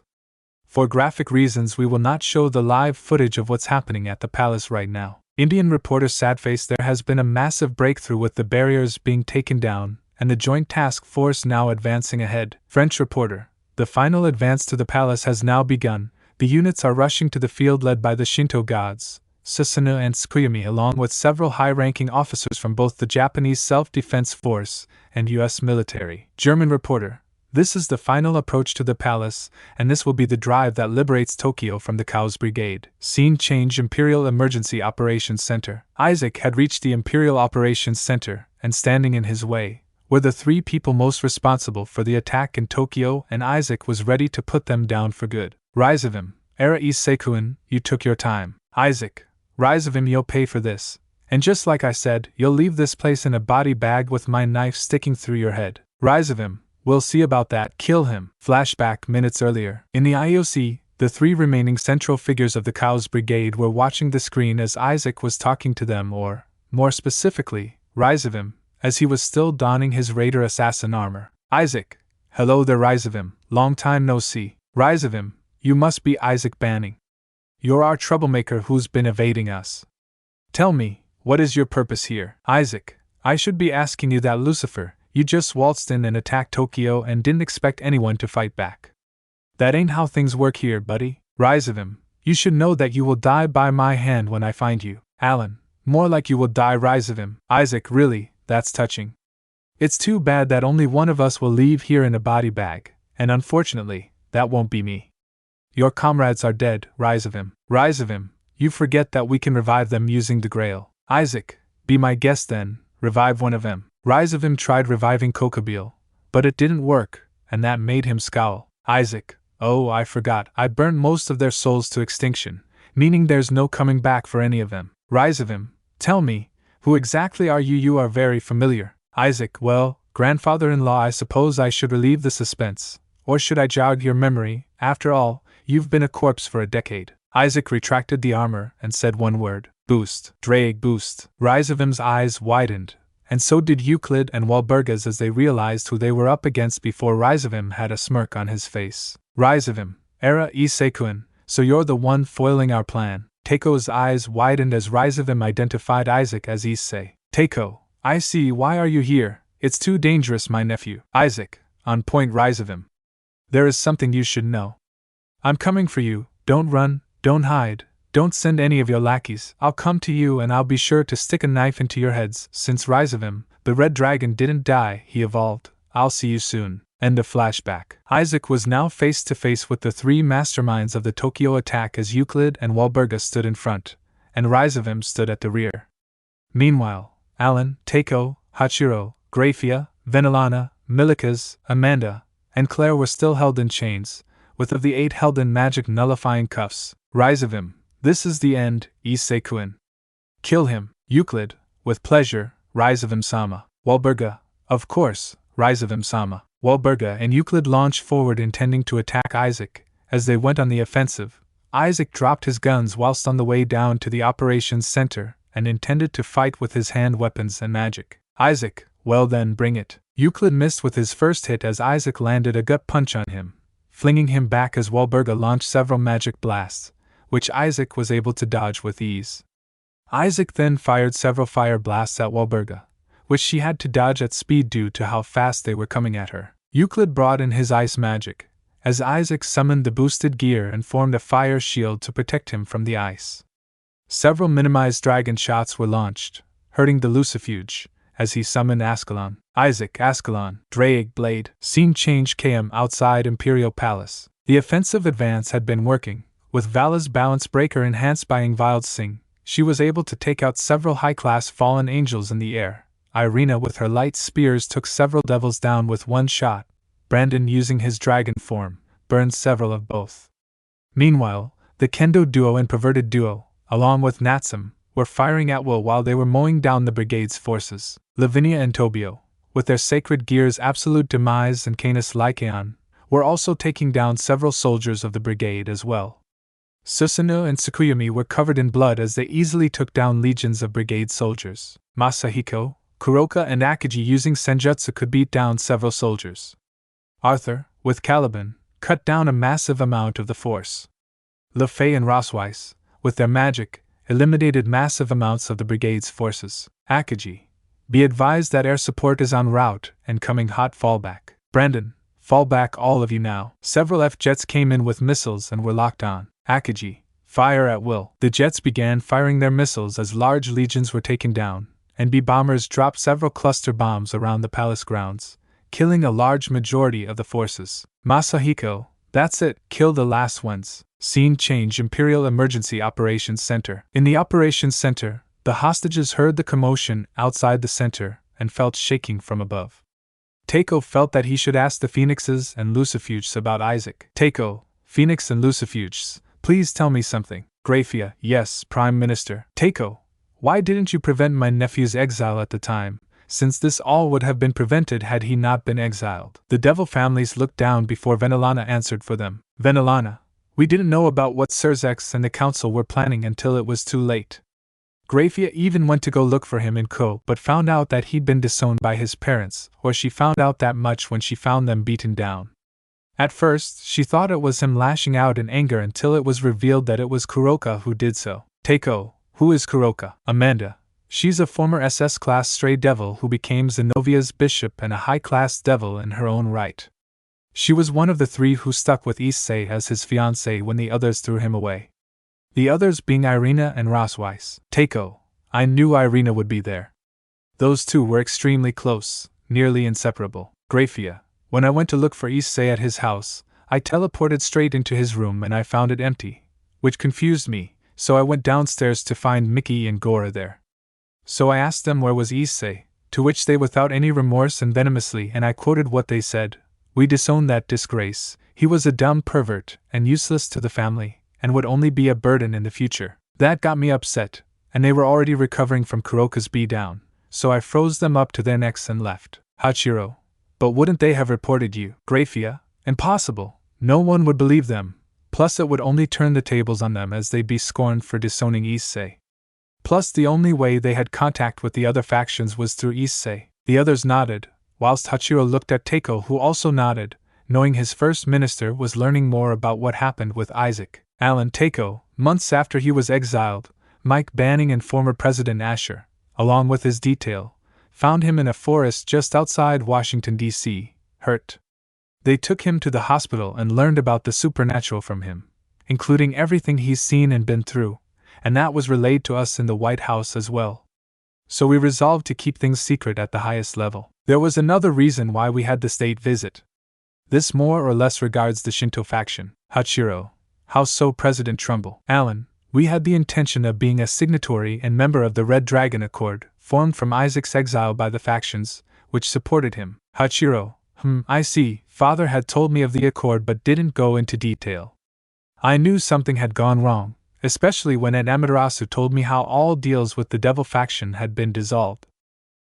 For graphic reasons we will not show the live footage of what's happening at the palace right now. Indian reporter Sadface, there has been a massive breakthrough with the barriers being taken down, and the joint task force now advancing ahead. French reporter, the final advance to the palace has now begun. The units are rushing to the field led by the Shinto gods, Susanoo and Tsukuyami, along with several high-ranking officers from both the Japanese Self-Defense Force and US military. German reporter, This is the final approach to the palace, and this will be the drive that liberates Tokyo from the Cow's Brigade. Scene change. Imperial Emergency Operations Center. Isaac had reached the Imperial Operations Center, and standing in his way were the three people most responsible for the attack in Tokyo, and Isaac was ready to put them down for good. Rise of him, Era Issei-kun, you took your time. Isaac, rise of him, you'll pay for this. And just like I said, you'll leave this place in a body bag with my knife sticking through your head. Rise of him, we'll see about that. Kill him. Flashback minutes earlier. In the IOC, the three remaining central figures of the Cow's Brigade were watching the screen as Isaac was talking to them, or, more specifically, Rise of him, as he was still donning his Raider assassin armor. Isaac, hello there, Rise of him, long time no see. Rise of him, you must be Isaac Banning. You're our troublemaker who's been evading us. Tell me, what is your purpose here? Isaac, I should be asking you that, Lucifer. You just waltzed in and attacked Tokyo and didn't expect anyone to fight back. That ain't how things work here, buddy. Rise of him, you should know that you will die by my hand when I find you. Alan, more like you will die. Rise of him. Isaac, really, that's touching. It's too bad that only one of us will leave here in a body bag, and unfortunately, that won't be me. Your comrades are dead. Rise of him. Rise of him, you forget that we can revive them using the Grail. Isaac, be my guest then, revive one of them. Rise of him tried reviving Kokabeel, but it didn't work, and that made him scowl. Isaac, oh, I forgot, I burned most of their souls to extinction, meaning there's no coming back for any of them. Rise of him, tell me, who exactly are you? You are very familiar. Isaac, well, grandfather-in-law, I suppose I should relieve the suspense, or should I jog your memory? After all, you've been a corpse for a decade. Isaac retracted the armor and said one word. Boost. Drake boost. Rise of him's eyes widened, and so did Euclid and Walburga's as they realized who they were up against before Rise of him had a smirk on his face. Rise of him, Era Issei-kun, so you're the one foiling our plan. Teiko's eyes widened as Rise of him identified Isaac as Issei. Teiko, I see, why are you here? It's too dangerous, my nephew. Isaac, on point. Rise of him. There is something you should know. I'm coming for you, don't run, don't hide. Don't send any of your lackeys. I'll come to you and I'll be sure to stick a knife into your heads. Since Rise of him, the Red Dragon didn't die, he evolved. I'll see you soon. End of flashback. Isaac was now face to face with the three masterminds of the Tokyo attack as Euclid and Walburga stood in front, and Rise of him stood at the rear. Meanwhile, Alan, Teiko, Hachiro, Gracia, Venelana, Milikas, Amanda, and Claire were still held in chains, with of the 8 held in magic nullifying cuffs. Rise of him. This is the end, Issei-kun. Kill him. Euclid, with pleasure. Rise of him sama. Walburga, of course. Rise of him sama. Walburga and Euclid launched forward intending to attack Isaac. As they went on the offensive, Isaac dropped his guns whilst on the way down to the operations center and intended to fight with his hand weapons and magic. Isaac, well then, bring it. Euclid missed with his first hit as Isaac landed a gut punch on him, flinging him back as Walburga launched several magic blasts, which Isaac was able to dodge with ease. Isaac then fired several fire blasts at Walburga, which she had to dodge at speed due to how fast they were coming at her. Euclid brought in his ice magic, as Isaac summoned the boosted gear and formed a fire shield to protect him from the ice. Several minimized dragon shots were launched, hurting the Lucifuge, as he summoned Ascalon. Isaac, Ascalon, Drake Blade. Scene change. KM outside Imperial Palace. The offensive advance had been working. With Vala's balance breaker enhanced by Ingvild's Sing, she was able to take out several high-class fallen angels in the air. Irina with her light spears took several devils down with one shot. Brandon, using his dragon form, burned several of both. Meanwhile, the Kendo duo and Perverted duo, along with Natsum, were firing at will while they were mowing down the Brigade's forces. Lavinia and Tobio, with their sacred gears Absolute Demise and Canis Lycaon, were also taking down several soldiers of the Brigade as well. Susanoo and Tsukuyomi were covered in blood as they easily took down legions of Brigade soldiers. Masahiko, Kuroka and Akiji using Senjutsu could beat down several soldiers. Arthur, with Caliban, cut down a massive amount of the force. Lefay and Rosweiss, with their magic, eliminated massive amounts of the Brigade's forces. Akiji, be advised that air support is en route and coming hot. Fallback. Brandon, fall back all of you now. Several F-jets came in with missiles and were locked on. Akiji, fire at will. The jets began firing their missiles as large legions were taken down, and B-bombers dropped several cluster bombs around the palace grounds, killing a large majority of the forces. Masahiko, that's it, kill the last ones. Scene change. Imperial Emergency Operations Center. In the Operations Center, the hostages heard the commotion outside the center and felt shaking from above. Takeo felt that he should ask the Phoenixes and Lucifuges about Isaac. Takeo, Phoenix and Lucifuges, please tell me something. Graia, yes, Prime Minister. Takeo, why didn't you prevent my nephew's exile at the time, since this all would have been prevented had he not been exiled? The devil families looked down before Venelana answered for them. Venelana, we didn't know about what Serzex and the council were planning until it was too late. Graia even went to go look for him in Ko, but found out that he'd been disowned by his parents, or she found out that much when she found them beaten down. At first, she thought it was him lashing out in anger until it was revealed that it was Kuroka who did so. Takeo, who is Kuroka? Amanda. She's a former SS-class stray devil who became Zenovia's bishop and a high-class devil in her own right. She was one of the 3 who stuck with Issei as his fiancé when the others threw him away. The others being Irina and Rosweiss. Takeo, I knew Irina would be there. Those 2 were extremely close, nearly inseparable. Graia, when I went to look for Issei at his house, I teleported straight into his room and I found it empty, which confused me, so I went downstairs to find Mickey and Gora there. So I asked them where was Issei, to which they without any remorse and venomously, and I quoted what they said, we disown that disgrace, he was a dumb pervert and useless to the family, and would only be a burden in the future. That got me upset, and they were already recovering from Kuroka's beatdown, so I froze them up to their necks and left. Hachiro, but wouldn't they have reported you? Graia, impossible, no one would believe them, plus it would only turn the tables on them as they'd be scorned for disowning Issei. Plus the only way they had contact with the other factions was through Issei. The others nodded, whilst Hachiro looked at Takeo, who also nodded, knowing his first minister was learning more about what happened with Isaac. Alan Takeo, months after he was exiled, Mike Banning and former President Asher, along with his detail, found him in a forest just outside Washington, D.C., hurt. They took him to the hospital and learned about the supernatural from him, including everything he's seen and been through, and that was relayed to us in the White House as well. So we resolved to keep things secret at the highest level. There was another reason why we had the state visit. This more or less regards the Shinto faction. Hachiro, how so? President Trumbull. Alan, we had the intention of being a signatory and member of the Red Dragon Accord, formed from Isaac's exile by the factions, which supported him. Hachiro, I see, Father had told me of the accord but didn't go into detail. I knew something had gone wrong, especially when Amidarasu told me how all deals with the Devil faction had been dissolved.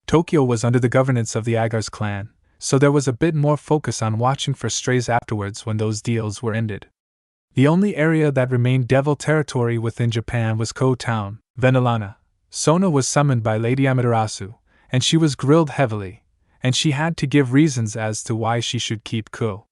Tokyo was under the governance of the Agars clan, so there was a bit more focus on watching for strays afterwards when those deals were ended. The only area that remained Devil territory within Japan was Ko Town. Venelana, Sona was summoned by Lady Amidarasu, and she was grilled heavily, and she had to give reasons as to why she should keep Ko.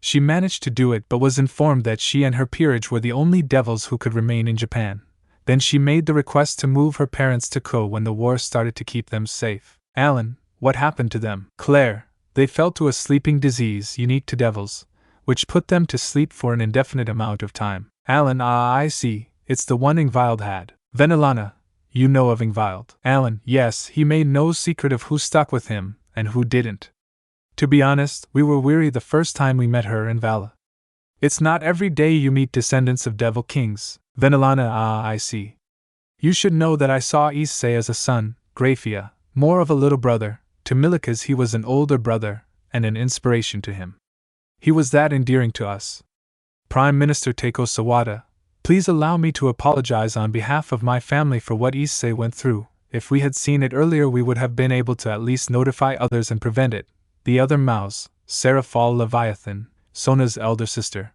She managed to do it but was informed that she and her peerage were the only devils who could remain in Japan. Then she made the request to move her parents to Ko when the war started to keep them safe. Alan, what happened to them? Claire, they fell to a sleeping disease unique to devils, which put them to sleep for an indefinite amount of time. Alan, I see, it's the one Ingvild had. Venelana, you know of Ingvild. Alan, yes, he made no secret of who stuck with him, and who didn't. To be honest, we were weary the first time we met her in Vala. It's not every day you meet descendants of devil kings. Venelana, I see. You should know that I saw Issei as a son, Graia, more of a little brother, to Milikas he was an older brother, and an inspiration to him. He was that endearing to us. Prime Minister Takeo Sawada, please allow me to apologize on behalf of my family for what Issei went through. If we had seen it earlier we would have been able to at least notify others and prevent it. The other mouse, Seraphal Leviathan, Sona's elder sister,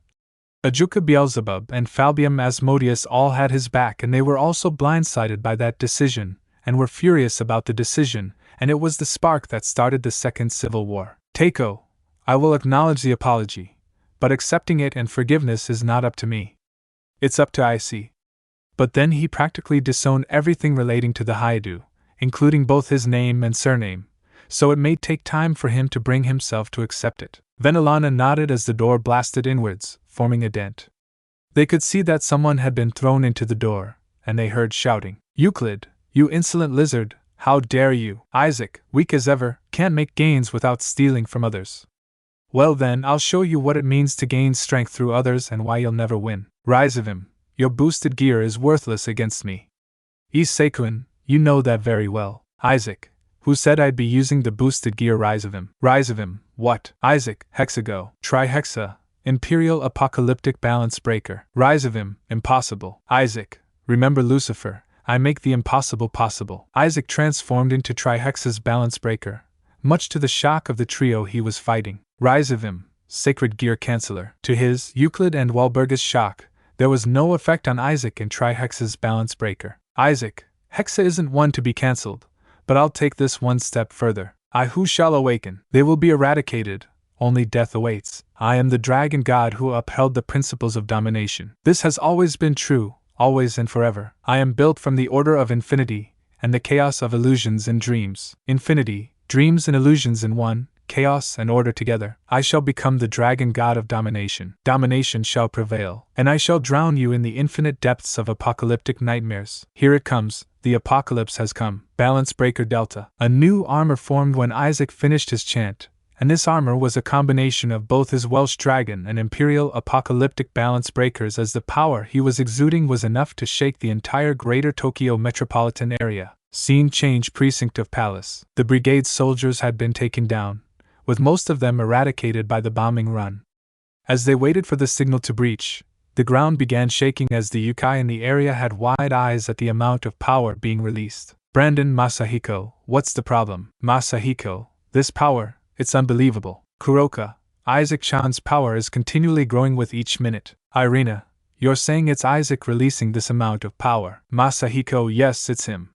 Ajuka Beelzebub and Falbium Asmodeus all had his back, and they were also blindsided by that decision, and were furious about the decision, and it was the spark that started the Second Civil War. Takeo, I will acknowledge the apology, but accepting it and forgiveness is not up to me. It's up to Issei. But then he practically disowned everything relating to the Haidu, including both his name and surname, so it may take time for him to bring himself to accept it. Venelana nodded as the door blasted inwards, forming a dent. They could see that someone had been thrown into the door, and they heard shouting. Euclid, you insolent lizard, How dare you? Isaac, weak as ever, can't make gains without stealing from others. Well then, I'll show you what it means to gain strength through others and why you'll never win. Rise of him. Your boosted gear is worthless against me. Issei-kun, you know that very well. Isaac, who said I'd be using the boosted gear? Rise of him. Rise of him, what? Isaac, Hexago. Trihexa. Imperial Apocalyptic Balance Breaker. Rise of him, impossible. Isaac, remember Lucifer, I make the impossible possible. Isaac transformed into Trihexa's balance breaker, much to the shock of the trio he was fighting. Rise of him, Sacred Gear Canceller. To his, Euclid and Wahlberg's shock, there was no effect on Isaac and Trihexa's balance breaker. Isaac, Hexa isn't one to be cancelled, but I'll take this one step further. I who shall awaken, they will be eradicated. Only death awaits. I am the dragon god who upheld the principles of domination. This has always been true, always and forever. I am built from the order of infinity, and the chaos of illusions and dreams. Infinity, dreams and illusions in one, chaos and order together. I shall become the dragon god of domination. Domination shall prevail, and I shall drown you in the infinite depths of apocalyptic nightmares. Here it comes. The apocalypse has come. Balance Breaker Delta. A new armor formed when Isaac finished his chant, and this armor was a combination of both his Welsh dragon and imperial apocalyptic balance breakers, as the power he was exuding was enough to shake the entire greater Tokyo metropolitan area. Scene change. Precinct of Palace. The Brigade soldiers had been taken down, with most of them eradicated by the bombing run. As they waited for the signal to breach, the ground began shaking as the yokai in the area had wide eyes at the amount of power being released. Brandon Masahiko, what's the problem? Masahiko, this power, it's unbelievable. Kuroka, Isaac-chan's power is continually growing with each minute. Irina, you're saying it's Isaac releasing this amount of power? Masahiko, yes, it's him.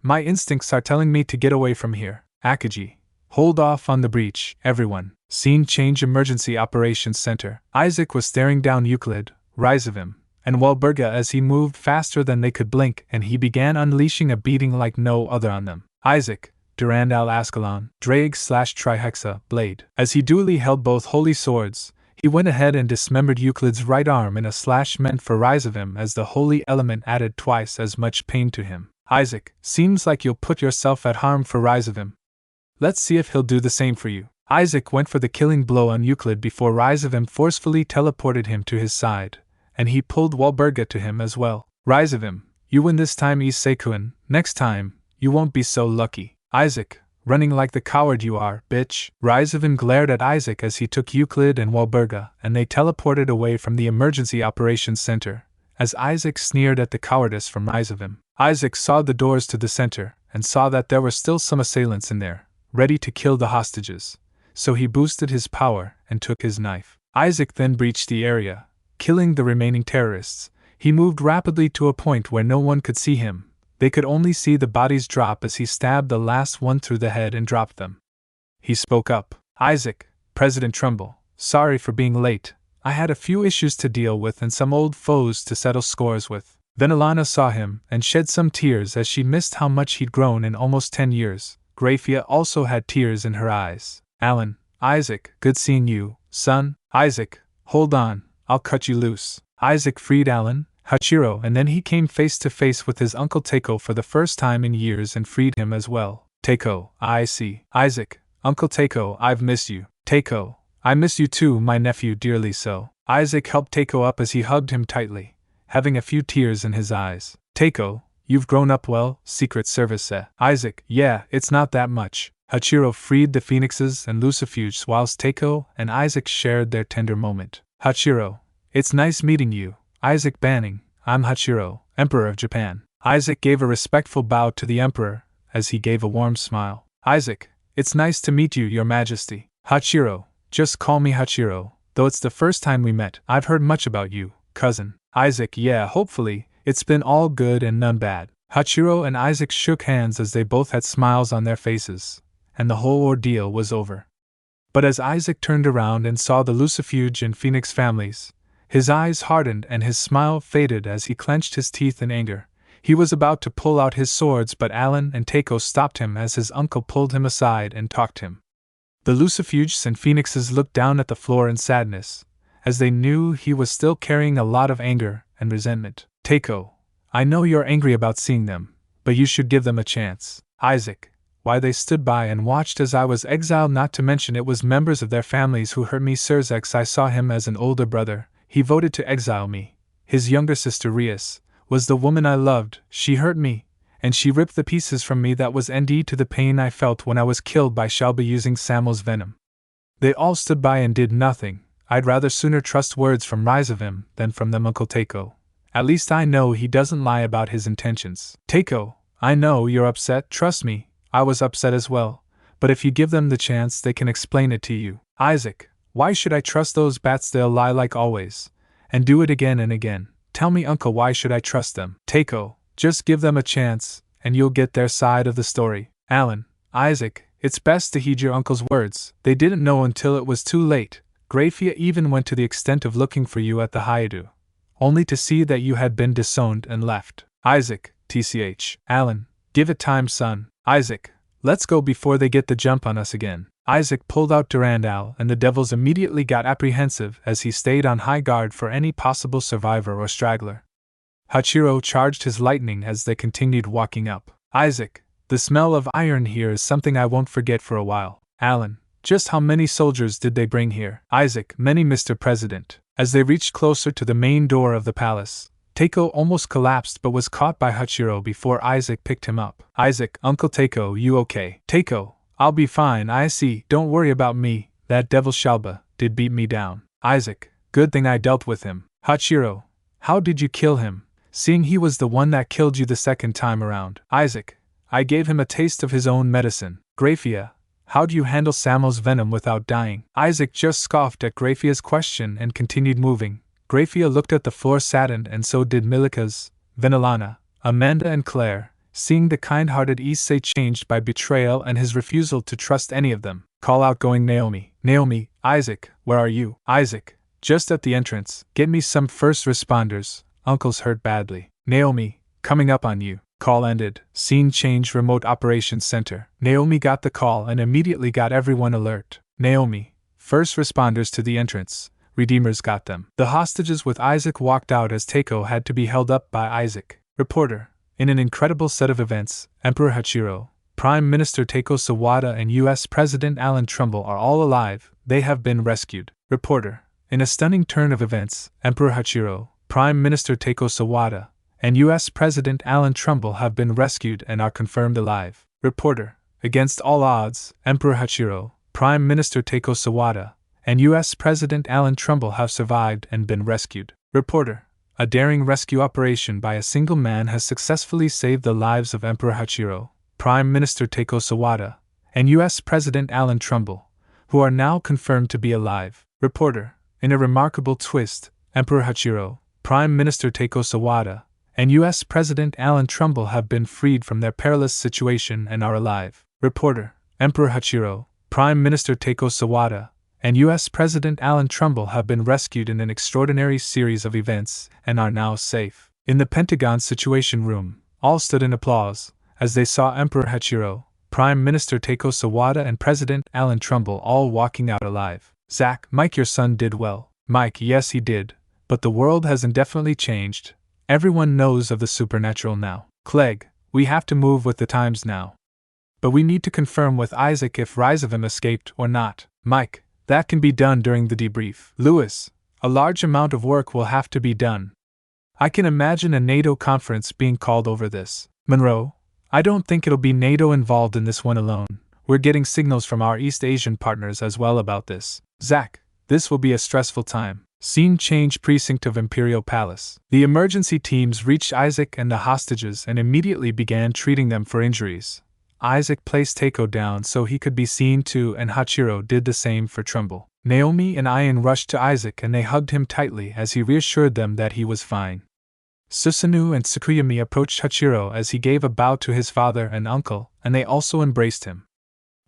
My instincts are telling me to get away from here. Akagi, hold off on the breach, everyone. Scene change. Emergency Operations Center. Isaac was staring down Euclid, Rise of him, and Wahlberga as he moved faster than they could blink, and he began unleashing a beating like no other on them. Isaac, Durand al Ascalon, Draig/Trihexa, Blade. As he dually held both holy swords, he went ahead and dismembered Euclid's right arm in a slash meant for Rise of him, as the holy element added twice as much pain to him. Isaac, seems like you'll put yourself at harm for Rise of him. Let's see if he'll do the same for you. Isaac went for the killing blow on Euclid before Rise of him forcefully teleported him to his side, and he pulled Wahlberga to him as well. Rise of him, you win this time, Issei-kun. Next time, you won't be so lucky. Isaac, running like the coward you are, bitch. Rise of him glared at Isaac as he took Euclid and Wahlberga, and they teleported away from the Emergency Operations Center, as Isaac sneered at the cowardice from Rise of him. Isaac saw the doors to the center, and saw that there were still some assailants in there, ready to kill the hostages, so he boosted his power and took his knife. Isaac then breached the area, killing the remaining terrorists. He moved rapidly to a point where no one could see him. They could only see the bodies drop as he stabbed the last one through the head and dropped them. He spoke up. Isaac, President Trumbull, sorry for being late. I had a few issues to deal with and some old foes to settle scores with. Then Alana saw him and shed some tears as she missed how much he'd grown in almost 10 years. Graia also had tears in her eyes. Alan, Isaac, good seeing you, son. Isaac, hold on, I'll cut you loose. Isaac freed Alan, Hachiro, and then he came face to face with his uncle Teiko for the first time in years and freed him as well. Teiko, I see. Isaac, Uncle Teiko, I've missed you. Teiko, I miss you too, my nephew, dearly so. Isaac helped Teiko up as he hugged him tightly, having a few tears in his eyes. Teiko, you've grown up well, Secret Service said. Isaac, yeah, it's not that much. Hachiro freed the phoenixes and lucifuges whilst Teiko and Isaac shared their tender moment. Hachiro, it's nice meeting you. Isaac Banning, I'm Hachiro, Emperor of Japan. Isaac gave a respectful bow to the Emperor, as he gave a warm smile. Isaac, it's nice to meet you, Your Majesty. Hachiro, just call me Hachiro, though it's the first time we met. I've heard much about you, cousin. Isaac, yeah, hopefully, it's been all good and none bad. Hachiro and Isaac shook hands as they both had smiles on their faces, and the whole ordeal was over. But as Isaac turned around and saw the Lucifuge and Phoenix families, his eyes hardened and his smile faded as he clenched his teeth in anger. He was about to pull out his swords, but Alan and Teiko stopped him as his uncle pulled him aside and talked him. The Lucifuges and Phoenixes looked down at the floor in sadness, as they knew he was still carrying a lot of anger and resentment. Teiko, I know you're angry about seeing them. but you should give them a chance. Isaac, why they stood by and watched as I was exiled, not to mention it was members of their families who hurt me. Serzex, I saw him as an older brother, he voted to exile me. His younger sister Rias was the woman I loved, she hurt me, and she ripped the pieces from me that was ND to the pain I felt when I was killed by Shelba using Samuel's venom. They all stood by and did nothing. I'd rather sooner trust words from Rizavim than from them Uncle Takeo. At least I know he doesn't lie about his intentions. Takeo, I know you're upset, trust me, I was upset as well, but if you give them the chance they can explain it to you. Isaac, why should I trust those bats? They'll lie like always, and do it again and again. Tell me, Uncle, why should I trust them? Takeo, just give them a chance, and you'll get their side of the story. Alan, Isaac, it's best to heed your uncle's words. They didn't know until it was too late. Graia even went to the extent of looking for you at the Haidu, only to see that you had been disowned and left. Isaac, tch. Alan, give it time, son. Isaac, let's go before they get the jump on us again. Isaac pulled out Durandal, and the devils immediately got apprehensive as he stayed on high guard for any possible survivor or straggler. Hachiro charged his lightning as they continued walking up. Isaac, the smell of iron here is something I won't forget for a while. Alan, just how many soldiers did they bring here? Isaac, many, Mr. President. As they reached closer to the main door of the palace, Takeo almost collapsed but was caught by Hachiro before Isaac picked him up. Isaac, Uncle Takeo, you okay? Takeo, I'll be fine, I see, don't worry about me, that devil Shelba did beat me down. Isaac, good thing I dealt with him. Hachiro, how did you kill him, seeing he was the one that killed you the second time around? Isaac, I gave him a taste of his own medicine. Graia, how do you handle Samuel's venom without dying? Isaac just scoffed at Graia's question and continued moving. Graia looked at the floor saddened, and so did Milica's, Venelana, Amanda and Claire, seeing the kind-hearted Issei changed by betrayal and his refusal to trust any of them. Call outgoing Naomi. Naomi, Isaac, where are you? Isaac, just at the entrance. Get me some first responders. Uncle's hurt badly. Naomi, coming up on you. Call ended. Scene change. Remote Operations Center. Naomi got the call and immediately got everyone alert. Naomi, first responders to the entrance. Redeemers got them. The hostages with Isaac walked out as Takeo had to be held up by Isaac. Reporter, in an incredible set of events, Emperor Hachiro, Prime Minister Takeo Sawada and U.S. President Alan Trumbull are all alive. They have been rescued. Reporter, in a stunning turn of events, Emperor Hachiro, Prime Minister Takeo Sawada, and U.S. President Alan Trumbull have been rescued and are confirmed alive. Reporter, against all odds, Emperor Hachiro, Prime Minister Takeo Sawada, and U.S. President Alan Trumbull have survived and been rescued. Reporter, a daring rescue operation by a single man has successfully saved the lives of Emperor Hachiro, Prime Minister Takeo Sawada, and U.S. President Alan Trumbull, who are now confirmed to be alive. Reporter, in a remarkable twist, Emperor Hachiro, Prime Minister Takeo Sawada, and U.S. President Alan Trumbull have been freed from their perilous situation and are alive. Reporter, Emperor Hachiro, Prime Minister Takeo Sawada, and U.S. President Alan Trumbull have been rescued in an extraordinary series of events and are now safe. In the Pentagon Situation Room, all stood in applause as they saw Emperor Hachiro, Prime Minister Takeo Sawada and President Alan Trumbull all walking out alive. Zach, Mike, your son did well. Mike, yes he did, but the world has indefinitely changed. Everyone knows of the supernatural now. Clegg, we have to move with the times now. But we need to confirm with Isaac if Rizavim escaped or not. Mike, that can be done during the debrief. Lewis, a large amount of work will have to be done. I can imagine a NATO conference being called over this. Monroe, I don't think it'll be NATO involved in this one alone. We're getting signals from our East Asian partners as well about this. Zach, this will be a stressful time. Scene change. Precinct of Imperial Palace. The emergency teams reached Isaac and the hostages and immediately began treating them for injuries. Isaac placed Takeo down so he could be seen to, and Hachiro did the same for Trumbull. Naomi and Ian rushed to Isaac and they hugged him tightly as he reassured them that he was fine. Susanu and Tsukuyami approached Hachiro as he gave a bow to his father and uncle, and they also embraced him.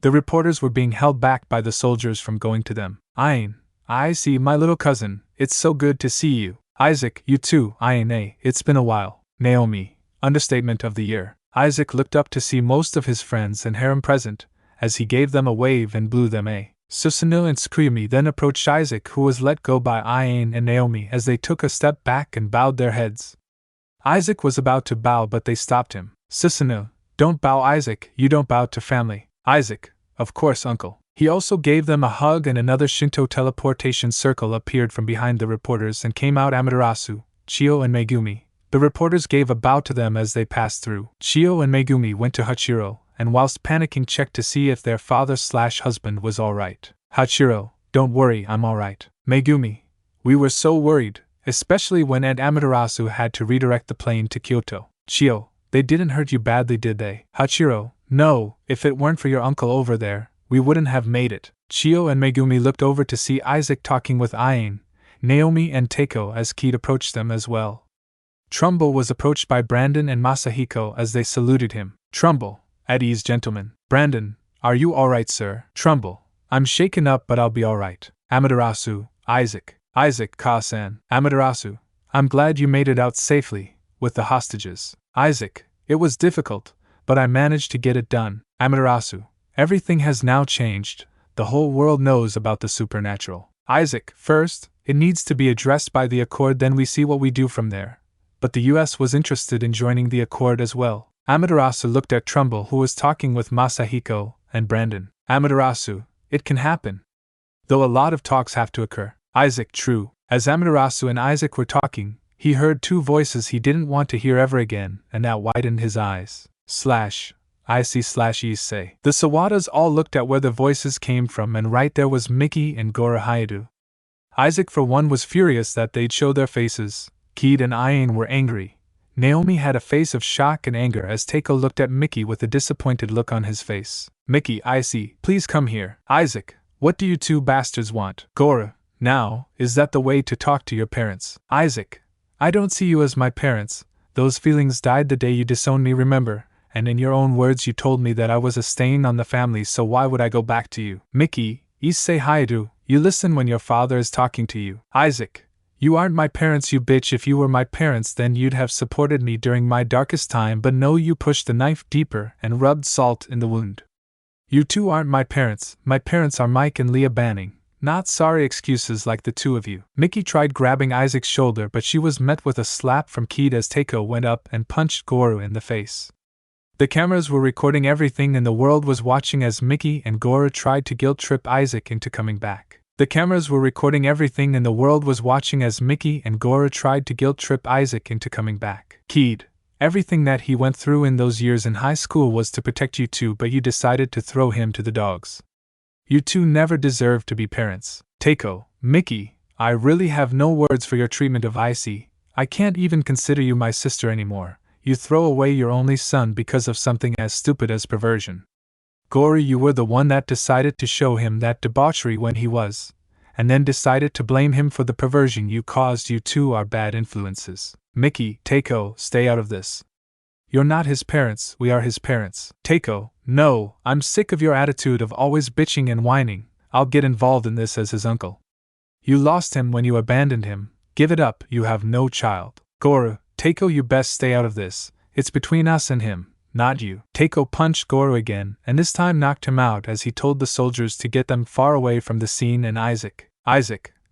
The reporters were being held back by the soldiers from going to them. Ian, I see my little cousin, it's so good to see you. Isaac, you too, Ian, it's been a while. Naomi, understatement of the year. Isaac looked up to see most of his friends and harem present, as he gave them a wave and blew them a. Susanu and Tsukuyami then approached Isaac, who was let go by Ian and Naomi as they took a step back and bowed their heads. Isaac was about to bow, but they stopped him. Susanoo, don't bow, Isaac, you don't bow to family. Isaac, of course, uncle. He also gave them a hug, and another Shinto teleportation circle appeared from behind the reporters and came out Amidarasu, Chio and Megumi. The reporters gave a bow to them as they passed through. Chio and Megumi went to Hachiro, and whilst panicking checked to see if their father/husband was alright. Hachiro, don't worry, I'm alright. Megumi, we were so worried, especially when Aunt Amidarasu had to redirect the plane to Kyoto. Chio, they didn't hurt you badly, did they? Hachiro, no, if it weren't for your uncle over there, we wouldn't have made it. Chio and Megumi looked over to see Isaac talking with Aine, Naomi and Teiko as Keed approached them as well. Trumbull was approached by Brandon and Masahiko as they saluted him. Trumbull, at ease, gentlemen. Brandon, are you alright, sir? Trumbull, I'm shaken up, but I'll be alright. Amidarasu, Isaac, Ka-san. Amidarasu, I'm glad you made it out safely, with the hostages. Isaac, it was difficult, but I managed to get it done. Amidarasu, everything has now changed. The whole world knows about the supernatural. Isaac, first, it needs to be addressed by the Accord, then we see what we do from there. But the US was interested in joining the Accord as well. Amidarasu looked at Trumbull, who was talking with Masahiko and Brandon. Amidarasu, it can happen, though a lot of talks have to occur. Isaac, true. As Amidarasu and Isaac were talking, he heard two voices he didn't want to hear ever again, and that widened his eyes. Issei. The Sawadas all looked at where the voices came from, and right there was Mickey and Gora Hayato. Isaac for one was furious that they'd show their faces. Keed and Aine were angry. Naomi had a face of shock and anger as Teiko looked at Mickey with a disappointed look on his face. Mickey, Issei, please come here. Isaac, what do you two bastards want? Gora, now, is that the way to talk to your parents? Isaac, I don't see you as my parents. Those feelings died the day you disowned me, remember? And in your own words you told me that I was a stain on the family, so why would I go back to you? Mickey, Issei Hayato, you listen when your father is talking to you. Isaac, you aren't my parents, you bitch. If you were my parents, then you'd have supported me during my darkest time, but no, you pushed the knife deeper and rubbed salt in the wound. You two aren't my parents are Mike and Leah Banning. Not sorry excuses like the two of you. Mickey tried grabbing Isaac's shoulder, but she was met with a slap from Keed as Teiko went up and punched Goro in the face. The cameras were recording everything, and the world was watching as Mickey and Goro tried to guilt-trip Isaac into coming back. The cameras were recording everything, and the world was watching as Mickey and Goro tried to guilt-trip Isaac into coming back. Keed, everything that he went through in those years in high school was to protect you two, but you decided to throw him to the dogs. You two never deserved to be parents. Teiko, Mickey, I really have no words for your treatment of Issei. I can't even consider you my sister anymore. You throw away your only son because of something as stupid as perversion. Gori, you were the one that decided to show him that debauchery when he was, and then decided to blame him for the perversion you caused. You two are bad influences. Mickey, Teiko, stay out of this. You're not his parents, we are his parents. Teiko, no, I'm sick of your attitude of always bitching and whining. I'll get involved in this as his uncle. You lost him when you abandoned him. Give it up, you have no child. Goro, Teiko, you best stay out of this. It's between us and him, not you. Teiko punched Goro again, and this time knocked him out as he told the soldiers to get them far away from the scene. And Isaac,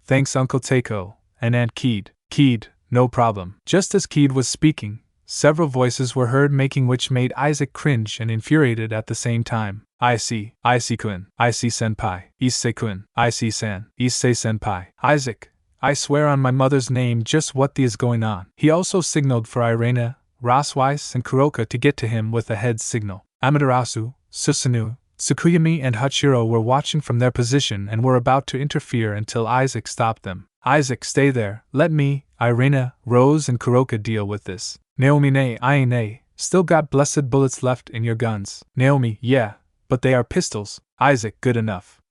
thanks Uncle Teiko, and Aunt Keed. Keed, no problem. Just as Keed was speaking, several voices were heard making, which made Isaac cringe and infuriated at the same time. Issei-kun, Issei-senpai, Issei-kun, Issei-san, Issei-senpai. Isaac, I swear on my mother's name, just what the is going on? He also signaled for Irena, Rosweiss, and Kuroka to get to him with a head signal. Amidarasu, Susanoo, Tsukuyami, and Hachiro were watching from their position and were about to interfere until Isaac stopped them. Isaac, stay there. Let me, Irena, Rose, and Kuroka deal with this. Naomi, nay, Aine, still got blessed bullets left in your guns. Naomi, yeah, but they are pistols. Isaac, good enough.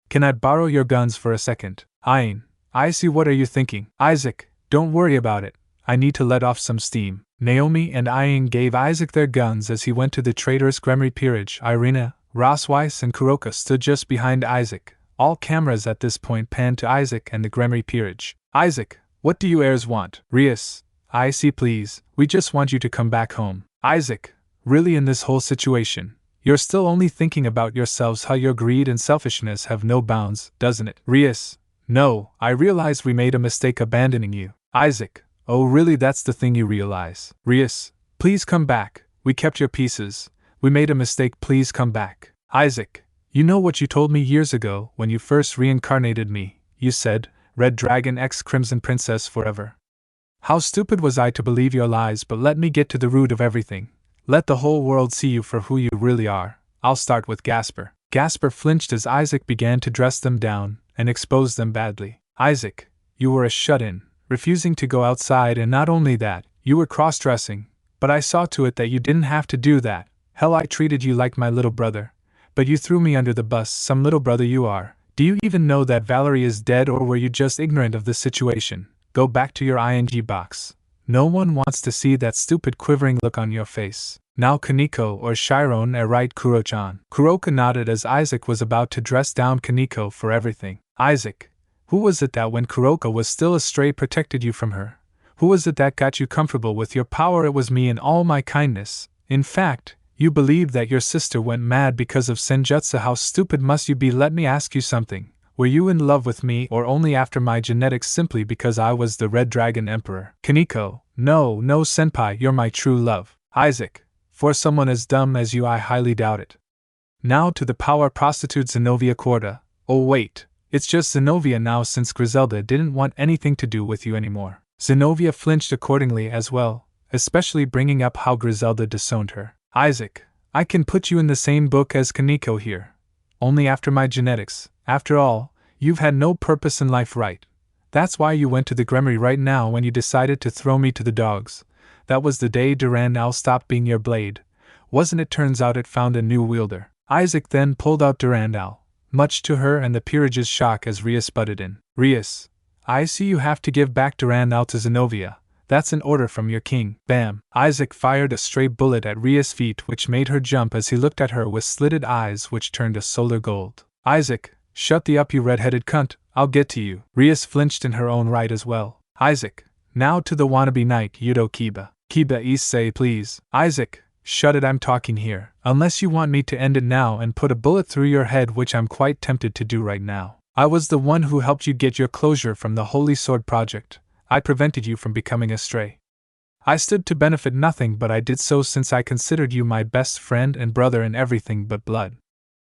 Can I borrow your guns for a second? Aine, Issei, what are you thinking? Isaac, don't worry about it. I need to let off some steam. Naomi and Aine gave Isaac their guns as he went to the traitor's Gremry Peerage. Irena, Rosweiss, and Kuroka stood just behind Isaac. All cameras at this point panned to Isaac and the Gremry Peerage. Isaac, what do you heirs want? Rias, Issei, please, we just want you to come back home. Isaac, really, in this whole situation, you're still only thinking about yourselves, how your greed and selfishness have no bounds, doesn't it? Rias, no, I realize we made a mistake abandoning you. Isaac, Oh really, that's the thing you realize. Rias, please come back. We kept your pieces. We made a mistake, please come back. Isaac, you know what you told me years ago when you first reincarnated me. You said, Red Dragon X Crimson Princess forever. How stupid was I to believe your lies, but let me get to the root of everything. Let the whole world see you for who you really are. I'll start with Gasper. Gasper flinched as Isaac began to dress them down and expose them badly. Isaac, you were a shut-in, refusing to go outside, and not only that, you were cross-dressing, but I saw to it that you didn't have to do that. Hell, I treated you like my little brother. But you threw me under the bus, some little brother you are. Do you even know that Valerie is dead, or were you just ignorant of the situation? Go back to your ING box. No one wants to see that stupid quivering look on your face. Now Kaneko or Chiron are right, Kuro-chan. Kuroka nodded as Isaac was about to dress down Kaneko for everything. Isaac, who was it that when Kuroka was still astray protected you from her? Who was it that got you comfortable with your power? It was me in all my kindness. In fact, you believed that your sister went mad because of Senjutsu. How stupid must you be? Let me ask you something. Were you in love with me or only after my genetics simply because I was the Red Dragon Emperor? Kaneko, no, senpai, you're my true love. Isaac, for someone as dumb as you I highly doubt it. Now to the power prostitute Zenobia Corda. Oh wait, it's just Zenobia now since Griselda didn't want anything to do with you anymore. Zenobia flinched accordingly as well, especially bringing up how Griselda disowned her. Isaac, I can put you in the same book as Kaneko here. Only after my genetics. After all, you've had no purpose in life, right? That's why you went to the Gremry right now when you decided to throw me to the dogs. That was the day Durandal stopped being your blade, wasn't it? Turns out it found a new wielder. Isaac then pulled out Durandal, much to her and the peerage's shock as Rias butted in. Rias, I see you have to give back Durandal to Zenobia. That's an order from your king. Bam! Isaac fired a stray bullet at Ria's feet, which made her jump as he looked at her with slitted eyes which turned a solar gold. Isaac, shut the up, you red-headed cunt, I'll get to you. Rias flinched in her own right as well. Isaac, now to the wannabe knight, Yudo Kiba. Kiba, Issei, please. Isaac, shut it, I'm talking here. Unless you want me to end it now and put a bullet through your head, which I'm quite tempted to do right now. I was the one who helped you get your closure from the Holy Sword Project. I prevented you from becoming a stray. I stood to benefit nothing, but I did so since I considered you my best friend and brother in everything but blood.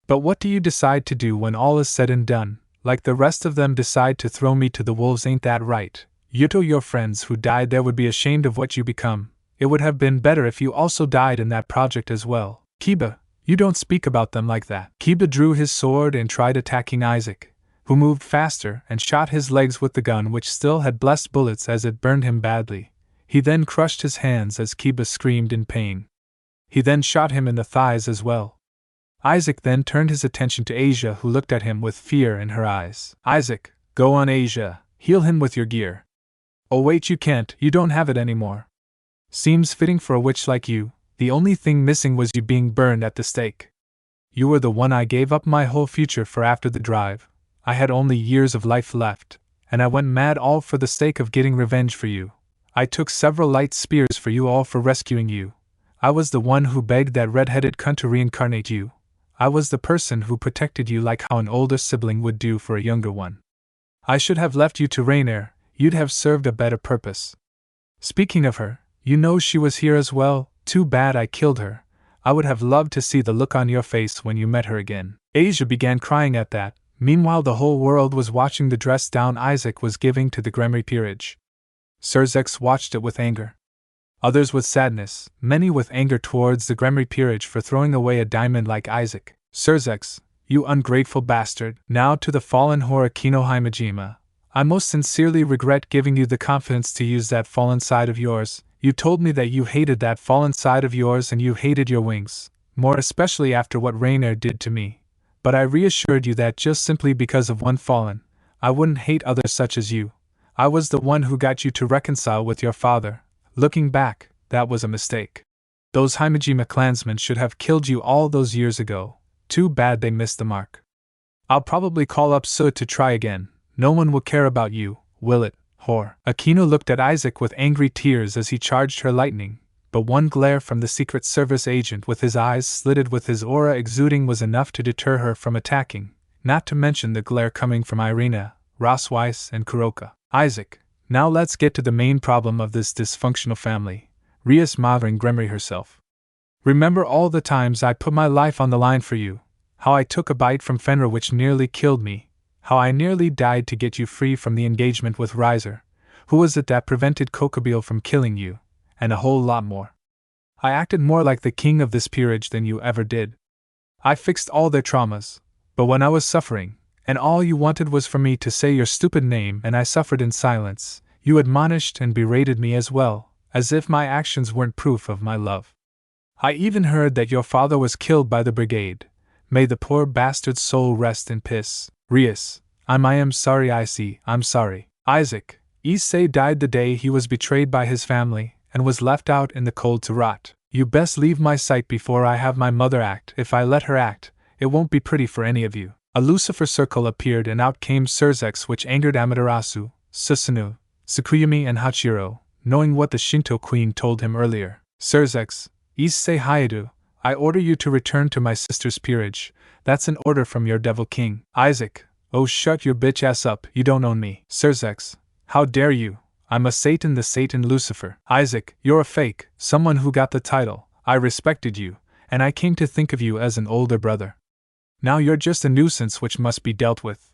But what do you decide to do when all is said and done? Like the rest of them, decide to throw me to the wolves, ain't that right? Yuto, your friends who died there would be ashamed of what you become. It would have been better if you also died in that project as well. Kiba, you don't speak about them like that. Kiba drew his sword and tried attacking Isaac, who moved faster and shot his legs with the gun, which still had blessed bullets as it burned him badly. He then crushed his hands as Kiba screamed in pain. He then shot him in the thighs as well. Isaac then turned his attention to Asia, who looked at him with fear in her eyes. Isaac, go on, Asia, heal him with your gear. Oh wait, you can't, you don't have it anymore. Seems fitting for a witch like you. The only thing missing was you being burned at the stake. You were the one I gave up my whole future for after the drive. I had only years of life left, and I went mad all for the sake of getting revenge for you. I took several light spears for you, all for rescuing you. I was the one who begged that red-headed cunt to reincarnate you. I was the person who protected you like how an older sibling would do for a younger one. I should have left you to Rainier, you'd have served a better purpose. Speaking of her, you know she was here as well. Too bad I killed her. I would have loved to see the look on your face when you met her again. Asia began crying at that. Meanwhile, the whole world was watching the dress down Isaac was giving to the Gremry peerage. Serzex watched it with anger. Others with sadness, many with anger towards the Gremry peerage for throwing away a diamond like Isaac. Serzex, you ungrateful bastard. Now to the fallen Horakino Himejima. I most sincerely regret giving you the confidence to use that fallen side of yours. You told me that you hated that fallen side of yours and you hated your wings, more especially after what Rainier did to me. But I reassured you that just simply because of one fallen, I wouldn't hate others such as you. I was the one who got you to reconcile with your father. Looking back, that was a mistake. Those Himejima clansmen should have killed you all those years ago. Too bad they missed the mark. I'll probably call up Sud to try again. No one will care about you, will it, whore? Aquino looked at Isaac with angry tears as he charged her lightning, but one glare from the Secret Service agent with his eyes slitted with his aura exuding was enough to deter her from attacking, not to mention the glare coming from Irina, Rossweiss, and Kuroka. Isaac, Now let's get to the main problem of this dysfunctional family, Rias mothering Gremory herself. Remember all the times I put my life on the line for you, how I took a bite from Fenrir which nearly killed me, how I nearly died to get you free from the engagement with Riser, who was it that prevented Kokobeel from killing you, and a whole lot more. I acted more like the king of this peerage than you ever did. I fixed all their traumas, but when I was suffering, and all you wanted was for me to say your stupid name and I suffered in silence, you admonished and berated me as well, as if my actions weren't proof of my love. I even heard that your father was killed by the Brigade. May the poor bastard's soul rest in peace. Rias, I am sorry Issei, I'm sorry. Isaac, Issei died the day he was betrayed by his family, and was left out in the cold to rot. You best leave my sight before I have my mother act. If I let her act, it won't be pretty for any of you. A Lucifer circle appeared and out came Serzex, which angered Amidarasu, Susanoo, Tsukuyomi and Hachiro, knowing what the Shinto queen told him earlier. Serzex, Issei Hayato, I order you to return to my sister's peerage. That's an order from your devil king. Isaac, oh shut your bitch ass up, you don't own me. Serzex, how dare you? I'm a Satan, the Satan Lucifer. Isaac, you're a fake, someone who got the title. I respected you, and I came to think of you as an older brother. Now you're just a nuisance which must be dealt with.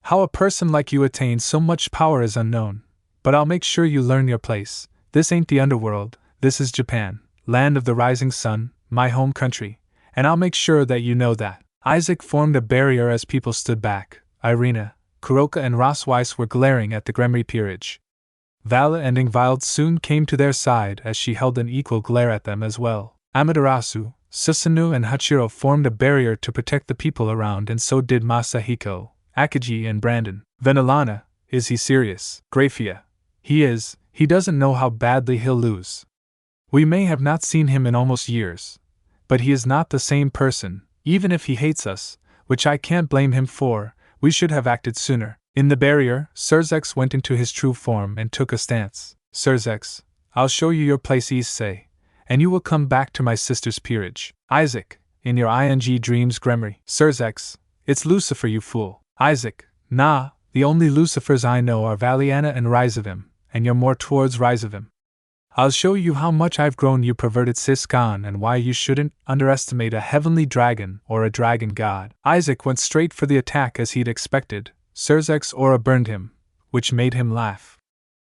How a person like you attains so much power is unknown, but I'll make sure you learn your place. This ain't the underworld, this is Japan, land of the rising sun, my home country, and I'll make sure that you know that. Isaac formed a barrier as people stood back. Irina, Kuroka and Rossweiss were glaring at the Gremory peerage. Vala and Ingvild soon came to their side as she held an equal glare at them as well. Amidarasu, Susanoo and Hachiro formed a barrier to protect the people around, and so did Masahiko, Akiji and Brandon. Venelana, is he serious? Graia, he is, he doesn't know how badly he'll lose. We may have not seen him in almost years, but he is not the same person, even if he hates us, which I can't blame him for. We should have acted sooner. In the barrier, Serzex went into his true form and took a stance. Serzex, I'll show you your place, Issei, and you will come back to my sister's peerage. Isaac, in your ing dreams, Gremory. Serzex, it's Lucifer, you fool. Isaac, nah, the only Lucifers I know are Valiana and Rizavim, and you're more towards Rizavim. I'll show you how much I've grown, you perverted Siskan, and why you shouldn't underestimate a heavenly dragon or a dragon god. Isaac went straight for the attack as he'd expected. Serzex aura burned him, which made him laugh.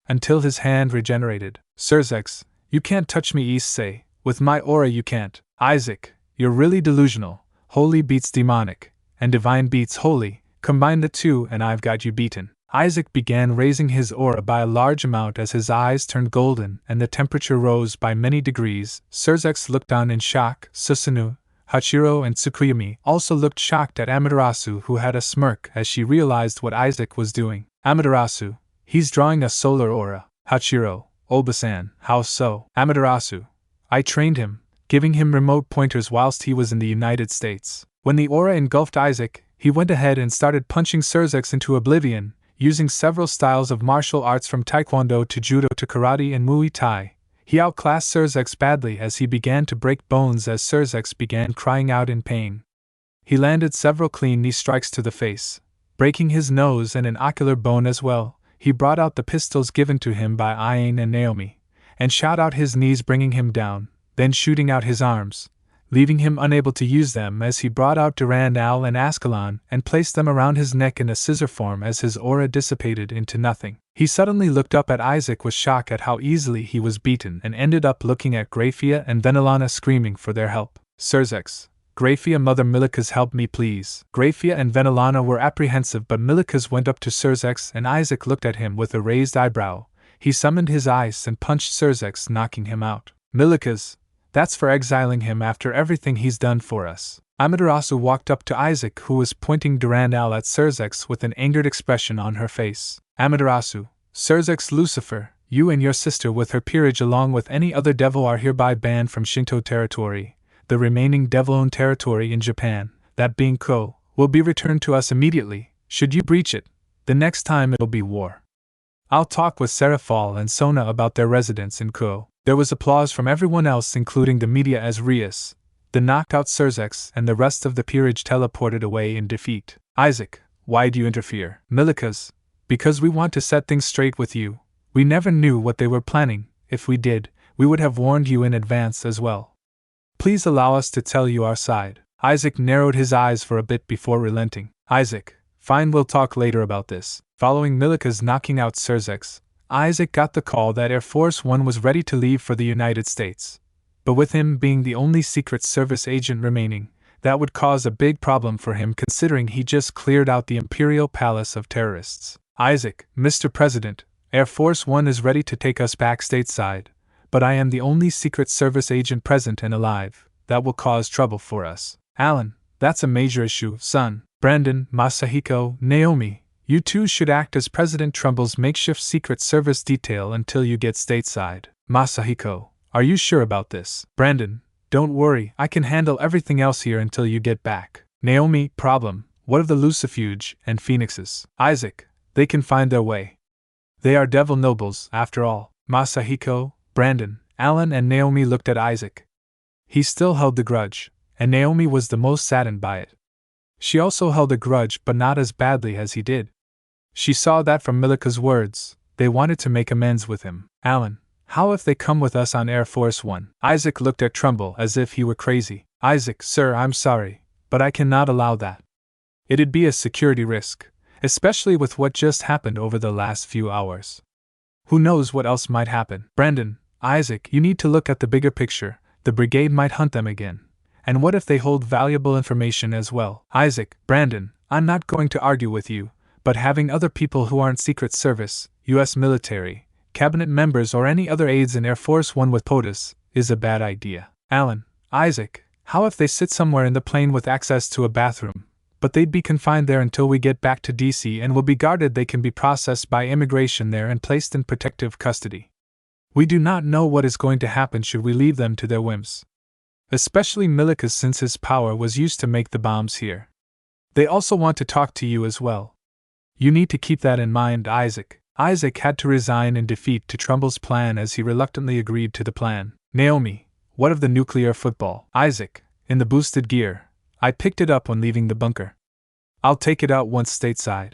Until his hand regenerated. Serzex, you can't touch me, Issei. With my aura you can't. Isaac, you're really delusional. Holy beats demonic, and divine beats holy. Combine the two and I've got you beaten. Isaac began raising his aura by a large amount as his eyes turned golden and the temperature rose by many degrees. Serzex looked on in shock. Susanoo, Hachiro and Tsukuyomi also looked shocked at Amidarasu, who had a smirk as she realized what Isaac was doing. Amidarasu, he's drawing a solar aura. Hachiro, Olbasan, how so? Amidarasu, I trained him, giving him remote pointers whilst he was in the United States. When the aura engulfed Isaac, he went ahead and started punching Serzex into oblivion, using several styles of martial arts from Taekwondo to Judo to Karate and Muay Thai. He outclassed Serzex badly as he began to break bones as Serzex began crying out in pain. He landed several clean knee strikes to the face, breaking his nose and an ocular bone as well. He brought out the pistols given to him by Iane and Naomi, and shot out his knees, bringing him down, then shooting out his arms, leaving him unable to use them as he brought out Durandal and Ascalon and placed them around his neck in a scissor form as his aura dissipated into nothing. He suddenly looked up at Isaac with shock at how easily he was beaten and ended up looking at Graia and Venelana screaming for their help. Serzex, Graia, Mother Milikas, help me please. Graia and Venelana were apprehensive, but Milikas went up to Serzex and Isaac looked at him with a raised eyebrow. He summoned his ice and punched Serzex, knocking him out. Milikas, that's for exiling him after everything he's done for us. Amidarasu walked up to Isaac, who was pointing Durandal at Serzex with an angered expression on her face. Amidarasu, Serzex Lucifer, you and your sister with her peerage along with any other devil are hereby banned from Shinto territory. The remaining devil-owned territory in Japan, that being Ko, will be returned to us immediately. Should you breach it, the next time it'll be war. I'll talk with Serafal and Sona about their residence in Ko. There was applause from everyone else, including the media, as Rias, the knocked out Serzex, and the rest of the peerage teleported away in defeat. Isaac, why do you interfere? Milikas, because we want to set things straight with you. We never knew what they were planning. If we did, we would have warned you in advance as well. Please allow us to tell you our side. Isaac narrowed his eyes for a bit before relenting. Isaac, fine, we'll talk later about this. Following Milika's knocking out Serzex, Isaac got the call that Air Force One was ready to leave for the United States. But with him being the only Secret Service agent remaining, that would cause a big problem for him considering he just cleared out the Imperial Palace of terrorists. Isaac, Mr. President, Air Force One is ready to take us back stateside, but I am the only Secret Service agent present and alive. That will cause trouble for us. Alan, that's a major issue, son. Brandon, Masahiko, Naomi, you two should act as President Trumbull's makeshift Secret Service detail until you get stateside. Masahiko, are you sure about this? Brandon, don't worry, I can handle everything else here until you get back. Naomi, problem, what of the Lucifuge and Phoenixes? Isaac, they can find their way. They are devil nobles, after all. Masahiko, Brandon, Alan and Naomi looked at Isaac. He still held the grudge, and Naomi was the most saddened by it. She also held a grudge, but not as badly as he did. She saw that from Milika's words, they wanted to make amends with him. Alan, how if they come with us on Air Force One? Isaac looked at Trumbull as if he were crazy. Isaac, sir, I'm sorry, but I cannot allow that. It'd be a security risk, especially with what just happened over the last few hours. Who knows what else might happen? Brandon, Isaac, you need to look at the bigger picture. The Brigade might hunt them again. And what if they hold valuable information as well? Isaac, Brandon, I'm not going to argue with you, but having other people who aren't Secret Service, U.S. military, cabinet members or any other aides in Air Force One with POTUS is a bad idea. Alan, Isaac, how if they sit somewhere in the plane with access to a bathroom, but they'd be confined there until we get back to DC and will be guarded. They can be processed by immigration there and placed in protective custody. We do not know what is going to happen should we leave them to their whims. Especially Milika, since his power was used to make the bombs here. They also want to talk to you as well. You need to keep that in mind, Isaac. Isaac had to resign in defeat to Trumbull's plan as he reluctantly agreed to the plan. Naomi, what of the nuclear football? Isaac, in the boosted gear. I picked it up when leaving the bunker. I'll take it out once stateside.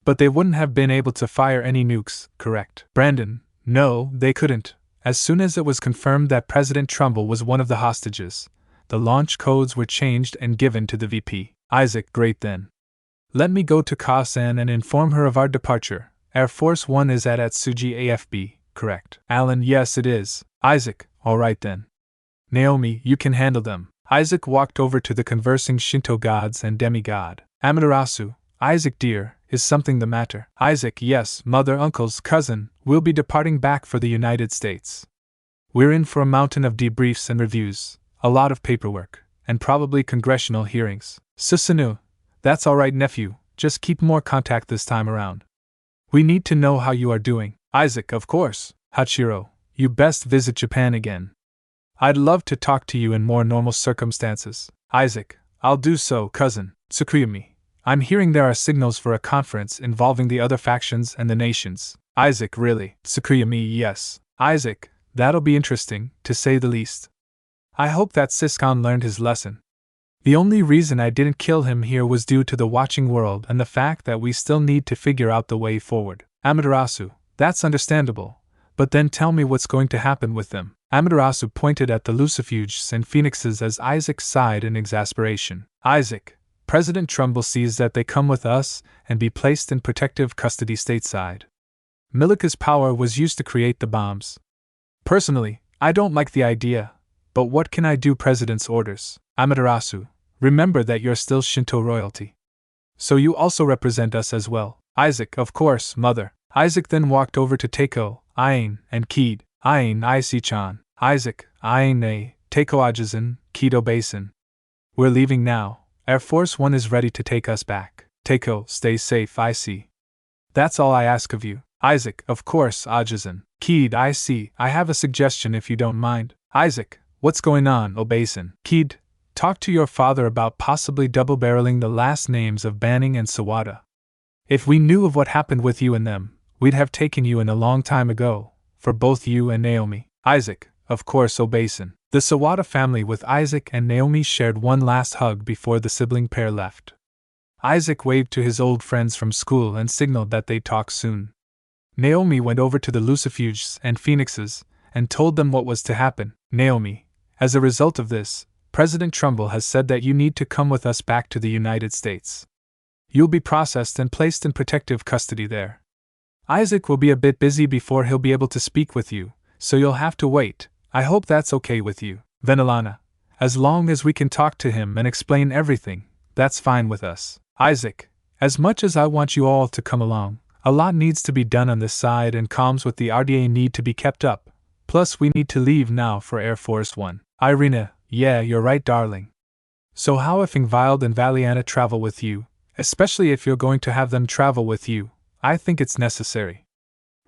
But they wouldn't have been able to fire any nukes, correct? Brandon, no, they couldn't. As soon as it was confirmed that President Trumbull was one of the hostages, the launch codes were changed and given to the VP. Isaac, great then. Let me go to Kasan and inform her of our departure. Air Force One is at Atsugi AFB, correct? Alan, yes it is. Isaac, alright then. Naomi, you can handle them. Isaac walked over to the conversing Shinto gods and demigod. Amidarasu, Isaac dear, is something the matter? Isaac, yes, mother, uncles, cousin, we'll be departing back for the United States. We're in for a mountain of debriefs and reviews, a lot of paperwork, and probably congressional hearings. Susanu, that's alright nephew, just keep more contact this time around. We need to know how you are doing. Isaac, of course. Hachiro, you best visit Japan again. I'd love to talk to you in more normal circumstances. Isaac, I'll do so, cousin. Tsukuyumi, I'm hearing there are signals for a conference involving the other factions and the nations. Isaac, really? Tsukuyumi, yes. Isaac, that'll be interesting, to say the least. I hope that Siscon learned his lesson. The only reason I didn't kill him here was due to the watching world and the fact that we still need to figure out the way forward. Amidarasu, that's understandable, but then tell me what's going to happen with them. Amidarasu pointed at the Lucifuges and Phoenixes as Isaac sighed in exasperation. Isaac, President Trumbull sees that they come with us and be placed in protective custody stateside. Milika's power was used to create the bombs. Personally, I don't like the idea, but what can I do? President's orders. Amidarasu, remember that you're still Shinto royalty. So you also represent us as well. Isaac, of course, mother. Isaac then walked over to Teiko, Ain, and Keed. Ain, Issei-chan. Isaac, Ain, Teiko Ajizan, Kido Basin. We're leaving now. Air Force One is ready to take us back. Teiko, stay safe, Issei. That's all I ask of you. Isaac, of course, Ajizan. Keed, Issei, I have a suggestion if you don't mind. Isaac, what's going on, Obasin? Keed, talk to your father about possibly double-barreling the last names of Banning and Sawada. If we knew of what happened with you and them, we'd have taken you in a long time ago, for both you and Naomi. Isaac, of course, Obasin. The Sawada family with Isaac and Naomi shared one last hug before the sibling pair left. Isaac waved to his old friends from school and signaled that they'd talk soon. Naomi went over to the Lucifuges and Phoenixes and told them what was to happen. Naomi, as a result of this, President Trumbull has said that you need to come with us back to the United States. You'll be processed and placed in protective custody there. Isaac will be a bit busy before he'll be able to speak with you, so you'll have to wait. I hope that's okay with you. Venelana, as long as we can talk to him and explain everything, that's fine with us. Isaac, as much as I want you all to come along, a lot needs to be done on this side and comms with the RDA need to be kept up. Plus we need to leave now for Air Force One. Irina, yeah, you're right, darling. So how if Ingvild and Valiana travel with you, especially if you're going to have them travel with you? I think it's necessary.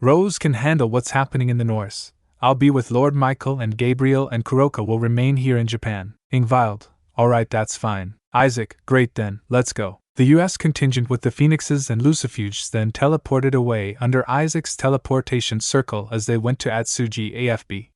Rose can handle what's happening in the North. I'll be with Lord Michael, and Gabriel and Kuroka will remain here in Japan. Ingvild, alright, that's fine. Isaac, great then, let's go. The US contingent with the Phoenixes and Lucifuges then teleported away under Isaac's teleportation circle as they went to Atsugi AFB.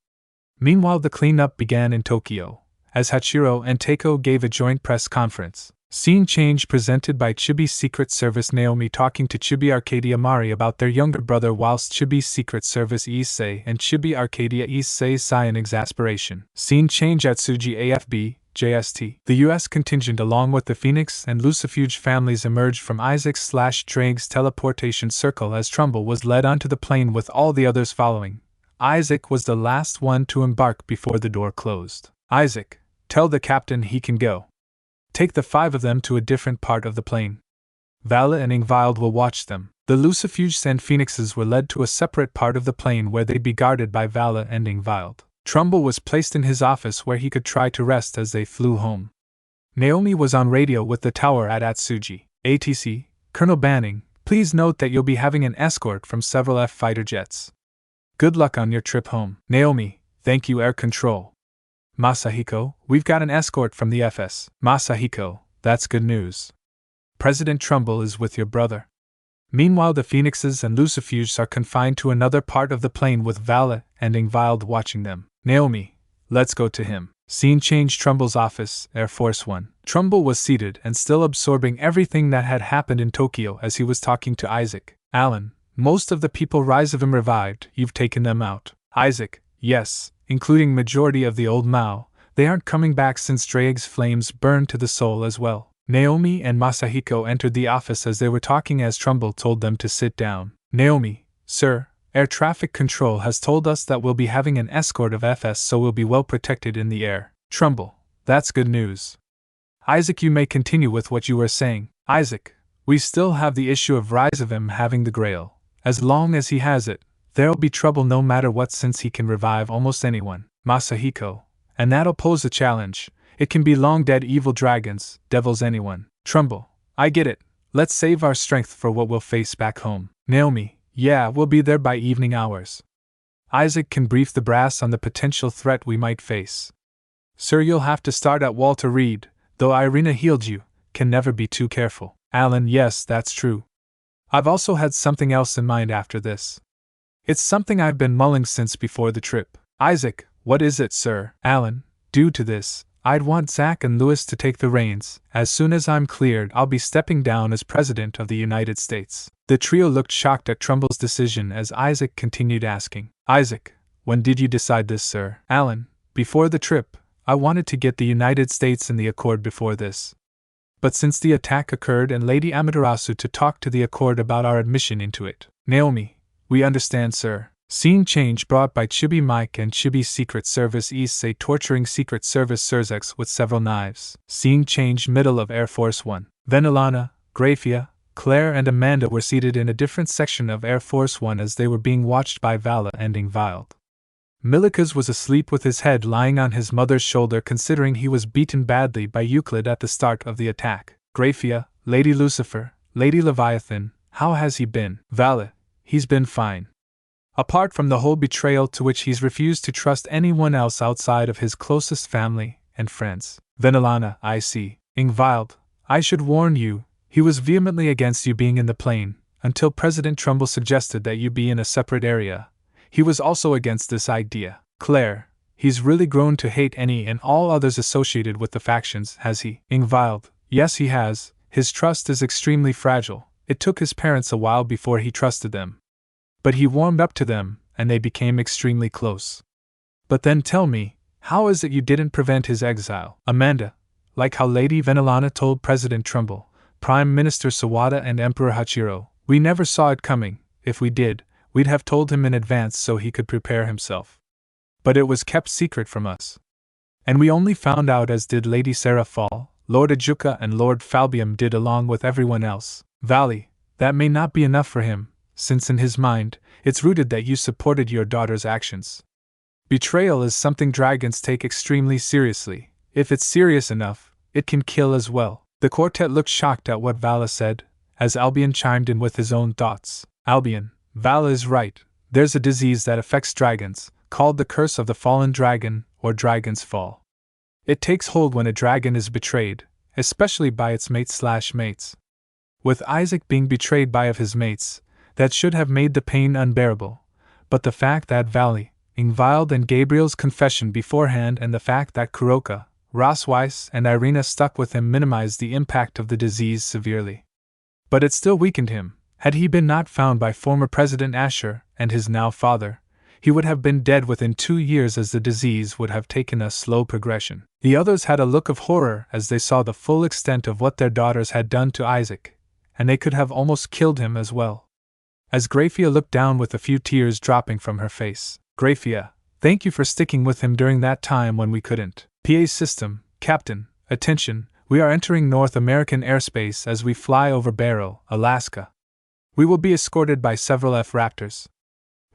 Meanwhile, the cleanup began in Tokyo, as Hachiro and Teiko gave a joint press conference. Scene change presented by Chibi's Secret Service Naomi talking to Chibi Arcadia Mari about their younger brother, whilst Chibi's Secret Service Issei and Chibi Arcadia Issei sigh in exasperation. Scene change at Atsugi AFB, JST. The US contingent along with the Phoenix and Lucifuge families emerged from Isaac/Drake's teleportation circle as Trumbull was led onto the plane with all the others following. Isaac was the last one to embark before the door closed. Isaac, tell the captain he can go. Take the 5 of them to a different part of the plane. Vala and Ingvild will watch them. The Lucifuges and Phoenixes were led to a separate part of the plane where they'd be guarded by Vala and Ingvild. Trumbull was placed in his office where he could try to rest as they flew home. Naomi was on radio with the tower at Atsugi. ATC, Colonel Banning, please note that you'll be having an escort from several F-fighter jets. Good luck on your trip home. Naomi, thank you, Air Control. Masahiko, we've got an escort from the FS. Masahiko, that's good news. President Trumbull is with your brother. Meanwhile, the Phoenixes and Lucifuges are confined to another part of the plane with Vala and Ingvild watching them. Naomi, let's go to him. Scene change Trumbull's office, Air Force One. Trumbull was seated and still absorbing everything that had happened in Tokyo as he was talking to Isaac. Alan, most of the people rise of him revived, you've taken them out. Isaac, yes, including majority of the old Mao. They aren't coming back since Drake's flames burned to the soul as well. Naomi and Masahiko entered the office as they were talking as Trumbull told them to sit down. Naomi, sir, Air Traffic Control has told us that we'll be having an escort of FS, so we'll be well protected in the air. Trumbull, that's good news. Isaac, you may continue with what you were saying. Isaac, we still have the issue of Rise of him having the Grail. As long as he has it, there'll be trouble no matter what since he can revive almost anyone. Masahiko, and that'll pose a challenge. It can be long dead evil dragons, devils, anyone. Trumbull, I get it. Let's save our strength for what we'll face back home. Naomi, yeah, we'll be there by evening hours. Isaac can brief the brass on the potential threat we might face. Sir, you'll have to start at Walter Reed, though Irina healed you, can never be too careful. Alan, yes, that's true. I've also had something else in mind after this. It's something I've been mulling since before the trip. Isaac, what is it, sir? Alan, due to this, I'd want Zach and Lewis to take the reins. As soon as I'm cleared, I'll be stepping down as President of the United States. The trio looked shocked at Trumbull's decision as Isaac continued asking. Isaac, when did you decide this, sir? Alan, before the trip, I wanted to get the United States in the Accord before this. But since the attack occurred and Lady Amidarasu to talk to the Accord about our admission into it. Naomi, we understand, sir. Scene change brought by Chibi Mike and Chibi's Secret Service Issei torturing Secret Service Serzex with several knives. Scene change middle of Air Force One. Venelana, Graia, Claire and Amanda were seated in a different section of Air Force One as they were being watched by Vala and Ingvild. Milikas was asleep with his head lying on his mother's shoulder considering he was beaten badly by Euclid at the start of the attack. Graia, Lady Lucifer, Lady Leviathan, how has he been? Vala, he's been fine. Apart from the whole betrayal to which he's refused to trust anyone else outside of his closest family and friends. Venelana, I see. Ingvild, I should warn you, he was vehemently against you being in the plane, until President Trumbull suggested that you be in a separate area. He was also against this idea. Claire, he's really grown to hate any and all others associated with the factions, has he? Ingvild, yes he has. His trust is extremely fragile. It took his parents a while before he trusted them. But he warmed up to them, and they became extremely close. But then tell me, how is it you didn't prevent his exile, Amanda? Like how Lady Venelana told President Trumbull, Prime Minister Sawada and Emperor Hachiro, we never saw it coming. If we did, we'd have told him in advance so he could prepare himself. But it was kept secret from us. And we only found out as did Lady Sarah Fall, Lord Ajuka and Lord Falbium did along with everyone else. Valley, that may not be enough for him, since in his mind, it's rooted that you supported your daughter's actions. Betrayal is something dragons take extremely seriously. If it's serious enough, it can kill as well. The quartet looked shocked at what Vala said, as Albion chimed in with his own thoughts. Albion, Vala is right. There's a disease that affects dragons, called the Curse of the Fallen Dragon, or Dragon's Fall. It takes hold when a dragon is betrayed, especially by its mates. With Isaac being betrayed by of his mates, that should have made the pain unbearable. But the fact that Valley, Ingvild and Gabriel's confession beforehand and the fact that Kuroka, Rossweiss and Irina stuck with him minimized the impact of the disease severely. But it still weakened him. Had he been not found by former President Asher and his now father, he would have been dead within 2 years as the disease would have taken a slow progression. The others had a look of horror as they saw the full extent of what their daughters had done to Isaac, and they could have almost killed him as well. As Graia looked down with a few tears dropping from her face, Graia, thank you for sticking with him during that time when we couldn't. PA system, Captain, attention, we are entering North American airspace as we fly over Barrow, Alaska. We will be escorted by several F-Raptors.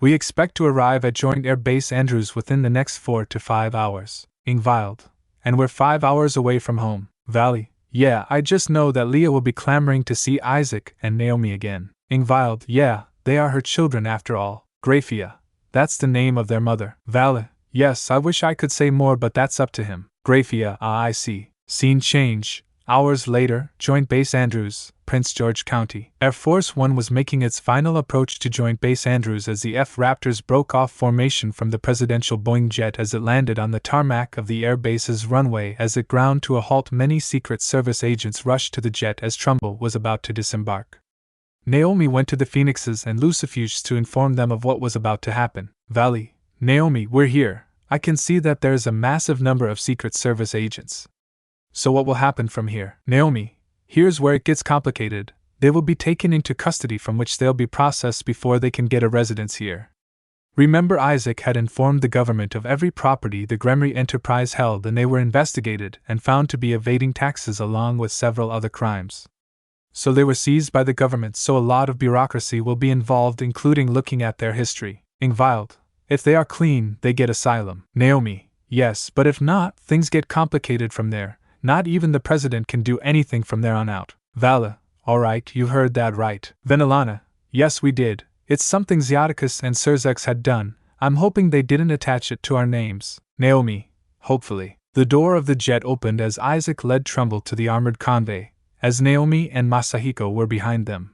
We expect to arrive at Joint Air Base Andrews within the next 4 to 5 hours. Ingvild. And we're 5 hours away from home. Valley. Yeah, I just know that Leah will be clamoring to see Isaac and Naomi again. Ingvild. Yeah, they are her children after all. Graia. That's the name of their mother. Valley. Yes, I wish I could say more, but that's up to him. Graia. I see. Scene change. Hours later, Joint Base Andrews, Prince George County. Air Force One was making its final approach to Joint Base Andrews as the F-Raptors broke off formation from the presidential Boeing jet as it landed on the tarmac of the air base's runway. As it ground to a halt, many Secret Service agents rushed to the jet as Trumbull was about to disembark. Naomi went to the Phoenixes and Lucifuges to inform them of what was about to happen. Valley. Naomi, we're here. I can see that there's a massive number of Secret Service agents. So what will happen from here? Naomi, here's where it gets complicated. They will be taken into custody from which they'll be processed before they can get a residence here. Remember, Isaac had informed the government of every property the Gremry enterprise held, and they were investigated and found to be evading taxes along with several other crimes. So they were seized by the government, so a lot of bureaucracy will be involved, including looking at their history. Ingvild, if they are clean, they get asylum. Naomi, yes, but if not, things get complicated from there. Not even the president can do anything from there on out. Vala, alright, you heard that right. Venelana, yes we did. It's something Zeoticus and Serzex had done. I'm hoping they didn't attach it to our names. Naomi, hopefully. The door of the jet opened as Isaac led Trumbull to the armored convey, as Naomi and Masahiko were behind them.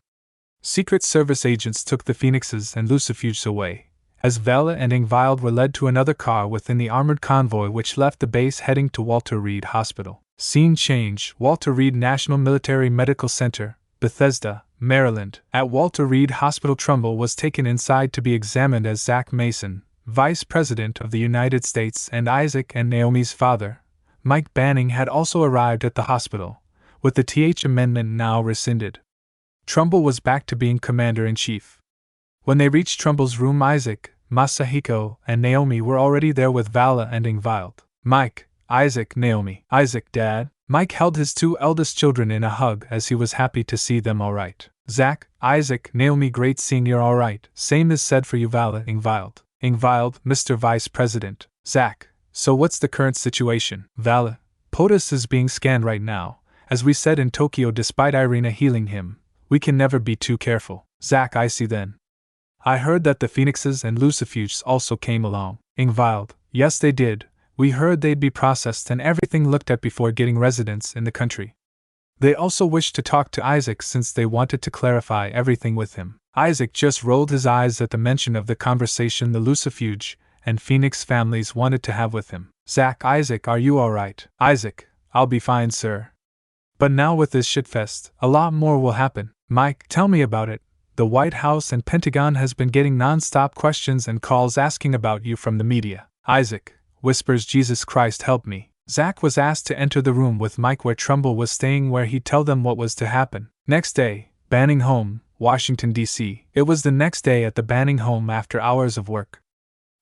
Secret Service agents took the Phoenixes and Lucifuges away, as Vala and Ingvild were led to another car within the armored convoy which left the base heading to Walter Reed Hospital. Scene change. Walter Reed National Military Medical Center, Bethesda, Maryland. At Walter Reed Hospital, Trumbull was taken inside to be examined as Zach Mason, Vice President of the United States, and Isaac and Naomi's father, Mike Banning, had also arrived at the hospital, with the TH amendment now rescinded. Trumbull was back to being Commander-in-Chief. When they reached Trumbull's room, Isaac, Masahiko, and Naomi were already there with Vala and Ingvild. Mike, Isaac, Naomi. Isaac, Dad. Mike held his 2 eldest children in a hug as he was happy to see them alright. Zach, Isaac, Naomi, great seeing you're alright. Same is said for you, Vala. Ingvild. Ingvild, Mr. Vice President. Zach, so what's the current situation? Vala, POTUS is being scanned right now. As we said in Tokyo, despite Irina healing him, we can never be too careful. Zach, I see then. I heard that the Phoenixes and Lucifuges also came along. Ingvild, yes they did. We heard they'd be processed and everything looked at before getting residence in the country. They also wished to talk to Isaac since they wanted to clarify everything with him. Isaac just rolled his eyes at the mention of the conversation the Lucifuge and Phoenix families wanted to have with him. Zach, Isaac, are you alright? Isaac, I'll be fine, sir. But now with this shitfest, a lot more will happen. Mike, tell me about it. the White House and Pentagon has been getting non-stop questions and calls asking about you from the media. Isaac whispers, Jesus Christ help me. Zach was asked to enter the room with Mike where Trumbull was staying where he'd tell them what was to happen. Next day, Banning home, Washington, D.C. It was the next day at the Banning home after hours of work.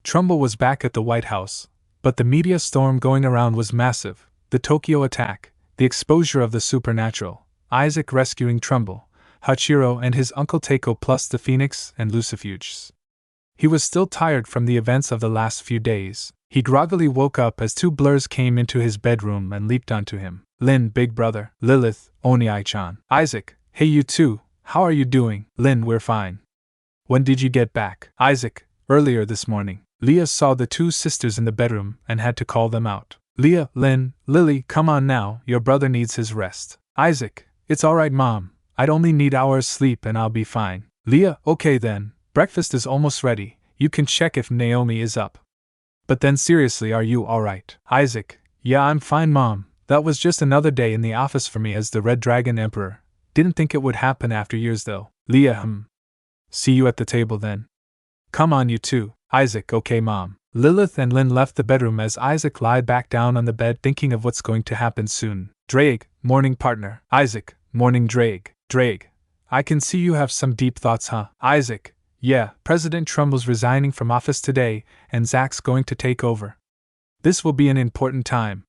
Trumbull was back at the White House, but the media storm going around was massive. The Tokyo attack, the exposure of the supernatural, Isaac rescuing Trumbull, Hachiro and his uncle Takeo plus the Phoenix and Lucifuges. He was still tired from the events of the last few days. He groggily woke up as two blurs came into his bedroom and leaped onto him. Lin, big brother. Lilith, Oniai-chan. Isaac, hey you two, how are you doing? Lin, we're fine. When did you get back? Isaac, earlier this morning. Leah saw the two sisters in the bedroom and had to call them out. Leah, Lin, Lily, come on now, your brother needs his rest. Isaac, it's alright mom, I'd only need hours sleep and I'll be fine. Leah, okay then, breakfast is almost ready, you can check if Naomi is up. But then seriously, are you alright? Isaac, yeah I'm fine mom, that was just another day in the office for me as the Red Dragon Emperor. Didn't think it would happen after years though. Leah, See you at the table then. Come on you two. Isaac, okay mom. Lilith and Lin left the bedroom as Isaac lied back down on the bed thinking of what's going to happen soon. Drake, morning partner. Isaac, morning Drake. Drake, I can see you have some deep thoughts, huh? Isaac, yeah, President Trumbull's resigning from office today and Zach's going to take over. This will be an important time.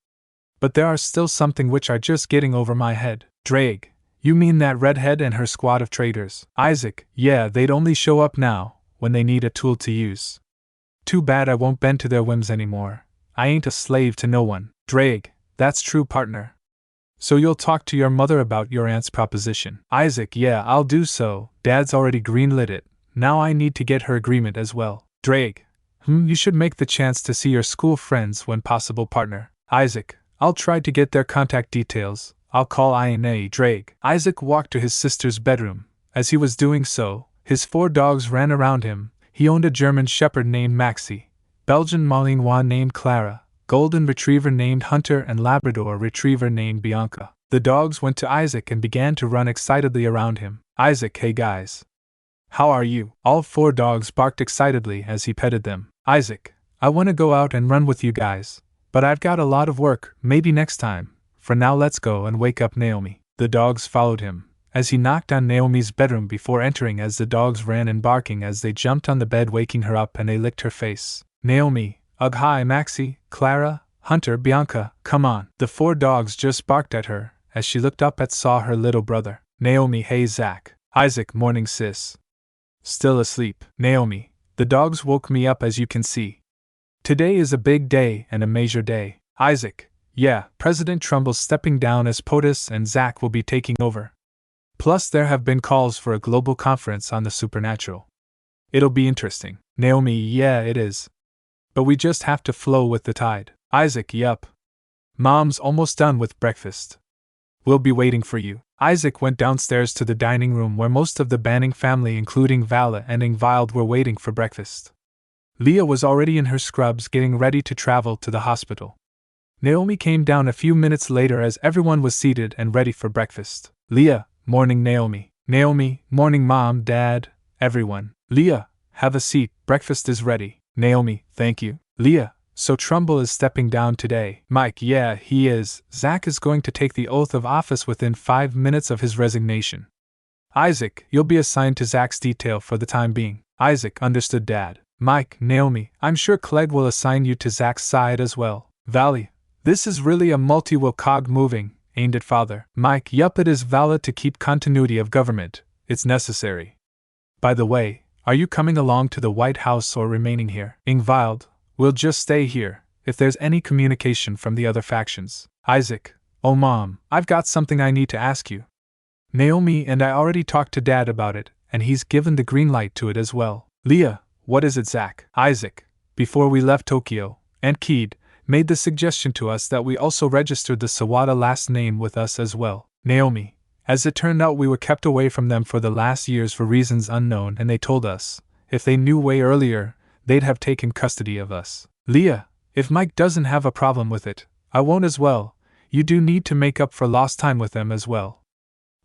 But there are still something which are just getting over my head. Drake, you mean that redhead and her squad of traitors? Isaac, yeah, they'd only show up now, when they need a tool to use. Too bad I won't bend to their whims anymore. I ain't a slave to no one. Drake, that's true partner. So you'll talk to your mother about your aunt's proposition. Isaac, yeah, I'll do so. Dad's already greenlit it. Now I need to get her agreement as well. Drake, you should make the chance to see your school friends when possible partner. Isaac, I'll try to get their contact details. I'll call Ina. Drake. Isaac walked to his sister's bedroom. As he was doing so, his 4 dogs ran around him. He owned a German Shepherd named Maxie, Belgian Malinois named Clara, Golden Retriever named Hunter and Labrador Retriever named Bianca. The dogs went to Isaac and began to run excitedly around him. Isaac, hey guys. How are you? All 4 dogs barked excitedly as he petted them. Isaac, I want to go out and run with you guys, but I've got a lot of work, maybe next time. For now let's go and wake up Naomi. The dogs followed him, as he knocked on Naomi's bedroom before entering as the dogs ran and barking as they jumped on the bed waking her up and they licked her face. Naomi, ugh hi Maxie, Clara, Hunter, Bianca, come on. The 4 dogs just barked at her, as she looked up and saw her little brother. Naomi, hey Zach. Isaac, morning sis. Still asleep. Naomi, the dogs woke me up as you can see. Today is a big day and a major day. Isaac, yeah, President Trumbull's stepping down as POTUS and Zach will be taking over. Plus there have been calls for a global conference on the supernatural. It'll be interesting. Naomi, yeah it is. But we just have to flow with the tide. Isaac, yup. Mom's almost done with breakfast. We'll be waiting for you. Isaac went downstairs to the dining room where most of the Banning family including Vala and Ingvild were waiting for breakfast. Leah was already in her scrubs getting ready to travel to the hospital. Naomi came down a few minutes later as everyone was seated and ready for breakfast. Leah, morning Naomi. Naomi, morning mom, dad, everyone. Leah, have a seat, breakfast is ready. Naomi, thank you. Leah, so Trumbull is stepping down today. Mike, yeah, he is. Zach is going to take the oath of office within 5 minutes of his resignation. Isaac, you'll be assigned to Zach's detail for the time being. Isaac, understood dad. Mike, Naomi, I'm sure Clegg will assign you to Zach's side as well. Valley, this is really a multi-will cog moving, aimed at father. Mike, yup it is valid to keep continuity of government, it's necessary. By the way, are you coming along to the White House or remaining here? Ingvild, we'll just stay here, if there's any communication from the other factions. Isaac, oh mom, I've got something I need to ask you. Naomi and I already talked to dad about it, and he's given the green light to it as well. Leah, what is it Zach? Isaac, before we left Tokyo, Aunt Keed made the suggestion to us that we also registered the Sawada last name with us as well. Naomi, as it turned out we were kept away from them for the last years for reasons unknown and they told us, if they knew way earlier, they'd have taken custody of us. Leah, if Mike doesn't have a problem with it, I won't as well. You do need to make up for lost time with them as well.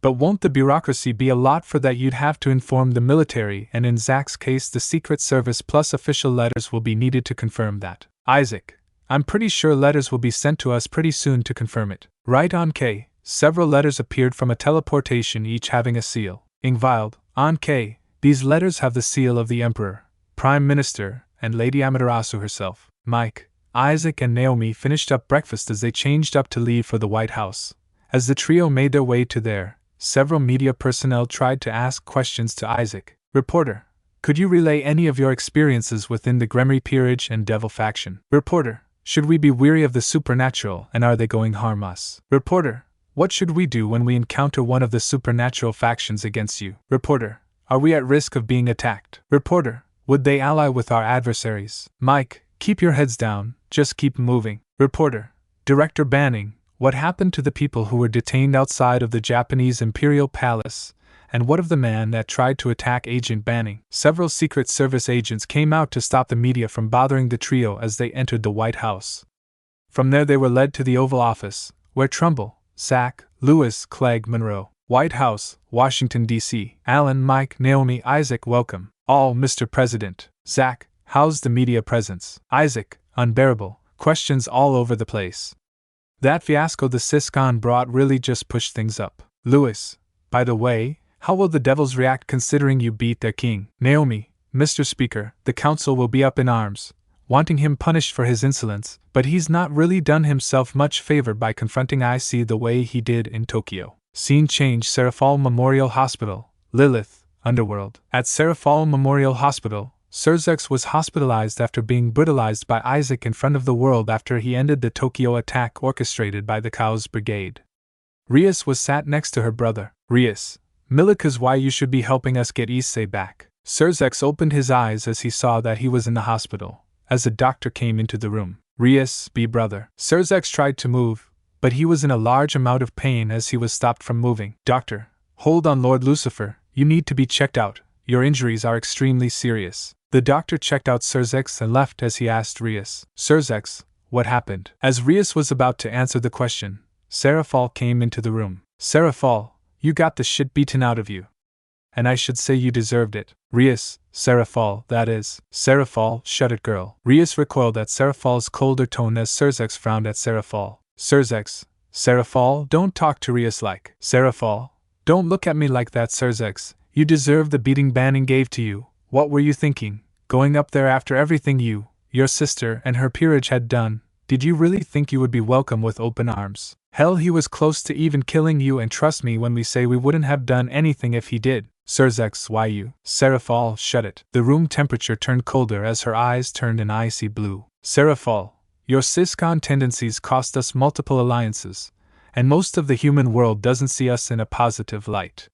But won't the bureaucracy be a lot for that? You'd have to inform the military, and in Zach's case the Secret Service plus official letters will be needed to confirm that. Isaac, I'm pretty sure letters will be sent to us pretty soon to confirm it. Right on K. Several letters appeared from a teleportation, each having a seal. Ingvild, on K. These letters have the seal of the Emperor, Prime Minister, and Lady Amidarasu herself. Mike, Isaac, and Naomi finished up breakfast as they changed up to leave for the White House. As the trio made their way to there, several media personnel tried to ask questions to Isaac. Reporter, could you relay any of your experiences within the Gremry peerage and Devil faction? Reporter, should we be weary of the supernatural, and are they going harm us? Reporter, what should we do when we encounter one of the supernatural factions against you? Reporter, are we at risk of being attacked? Reporter, would they ally with our adversaries? Mike, keep your heads down, just keep moving. Reporter, Director Banning, what happened to the people who were detained outside of the Japanese Imperial Palace, and what of the man that tried to attack Agent Banning? Several Secret Service agents came out to stop the media from bothering the trio as they entered the White House. From there they were led to the Oval Office, where Trumbull, Zach, Lewis, Clegg, Monroe, White House, Washington, D.C., Alan, Mike, Naomi, Isaac, welcome. All, Mr. President. Zach, how's the media presence? Isaac, unbearable, questions all over the place. That fiasco the Siscon brought really just pushed things up. Lewis, by the way, how will the devils react considering you beat their king? Naomi, Mr. Speaker, the council will be up in arms, wanting him punished for his insolence, but he's not really done himself much favor by confronting Issei the way he did in Tokyo. Scene change. Serafal Memorial Hospital, Lilith, Underworld. At Serafal Memorial Hospital, Serzex was hospitalized after being brutalized by Isaac in front of the world after he ended the Tokyo attack orchestrated by the Cow's Brigade. Rias was sat next to her brother. Rias, Milika's why you should be helping us get Issei back. Serzex opened his eyes as he saw that he was in the hospital, as a doctor came into the room. Rias, be brother. Serzex tried to move, but he was in a large amount of pain as he was stopped from moving. Doctor, hold on Lord Lucifer, you need to be checked out, your injuries are extremely serious. The doctor checked out Serzex and left as he asked Rias, Serzex, what happened? As Rias was about to answer the question, Serafal came into the room. Serafal, you got the shit beaten out of you. And I should say you deserved it. Rias, Serafal, that is. Serafal, shut it girl. Rias recoiled at Serafal's colder tone as Serzex frowned at Serafal. Serzex, Serafal, don't talk to Rias like. Serafal, don't look at me like that Serzex, you deserve the beating Banning gave to you. What were you thinking, going up there after everything you, your sister, and her peerage had done? Did you really think you would be welcome with open arms? Hell, he was close to even killing you, and trust me when we say we wouldn't have done anything if he did. Serzex, why you? Serafal, shut it. The room temperature turned colder as her eyes turned an icy blue. Serafal, your Siscon tendencies cost us multiple alliances, and most of the human world doesn't see us in a positive light.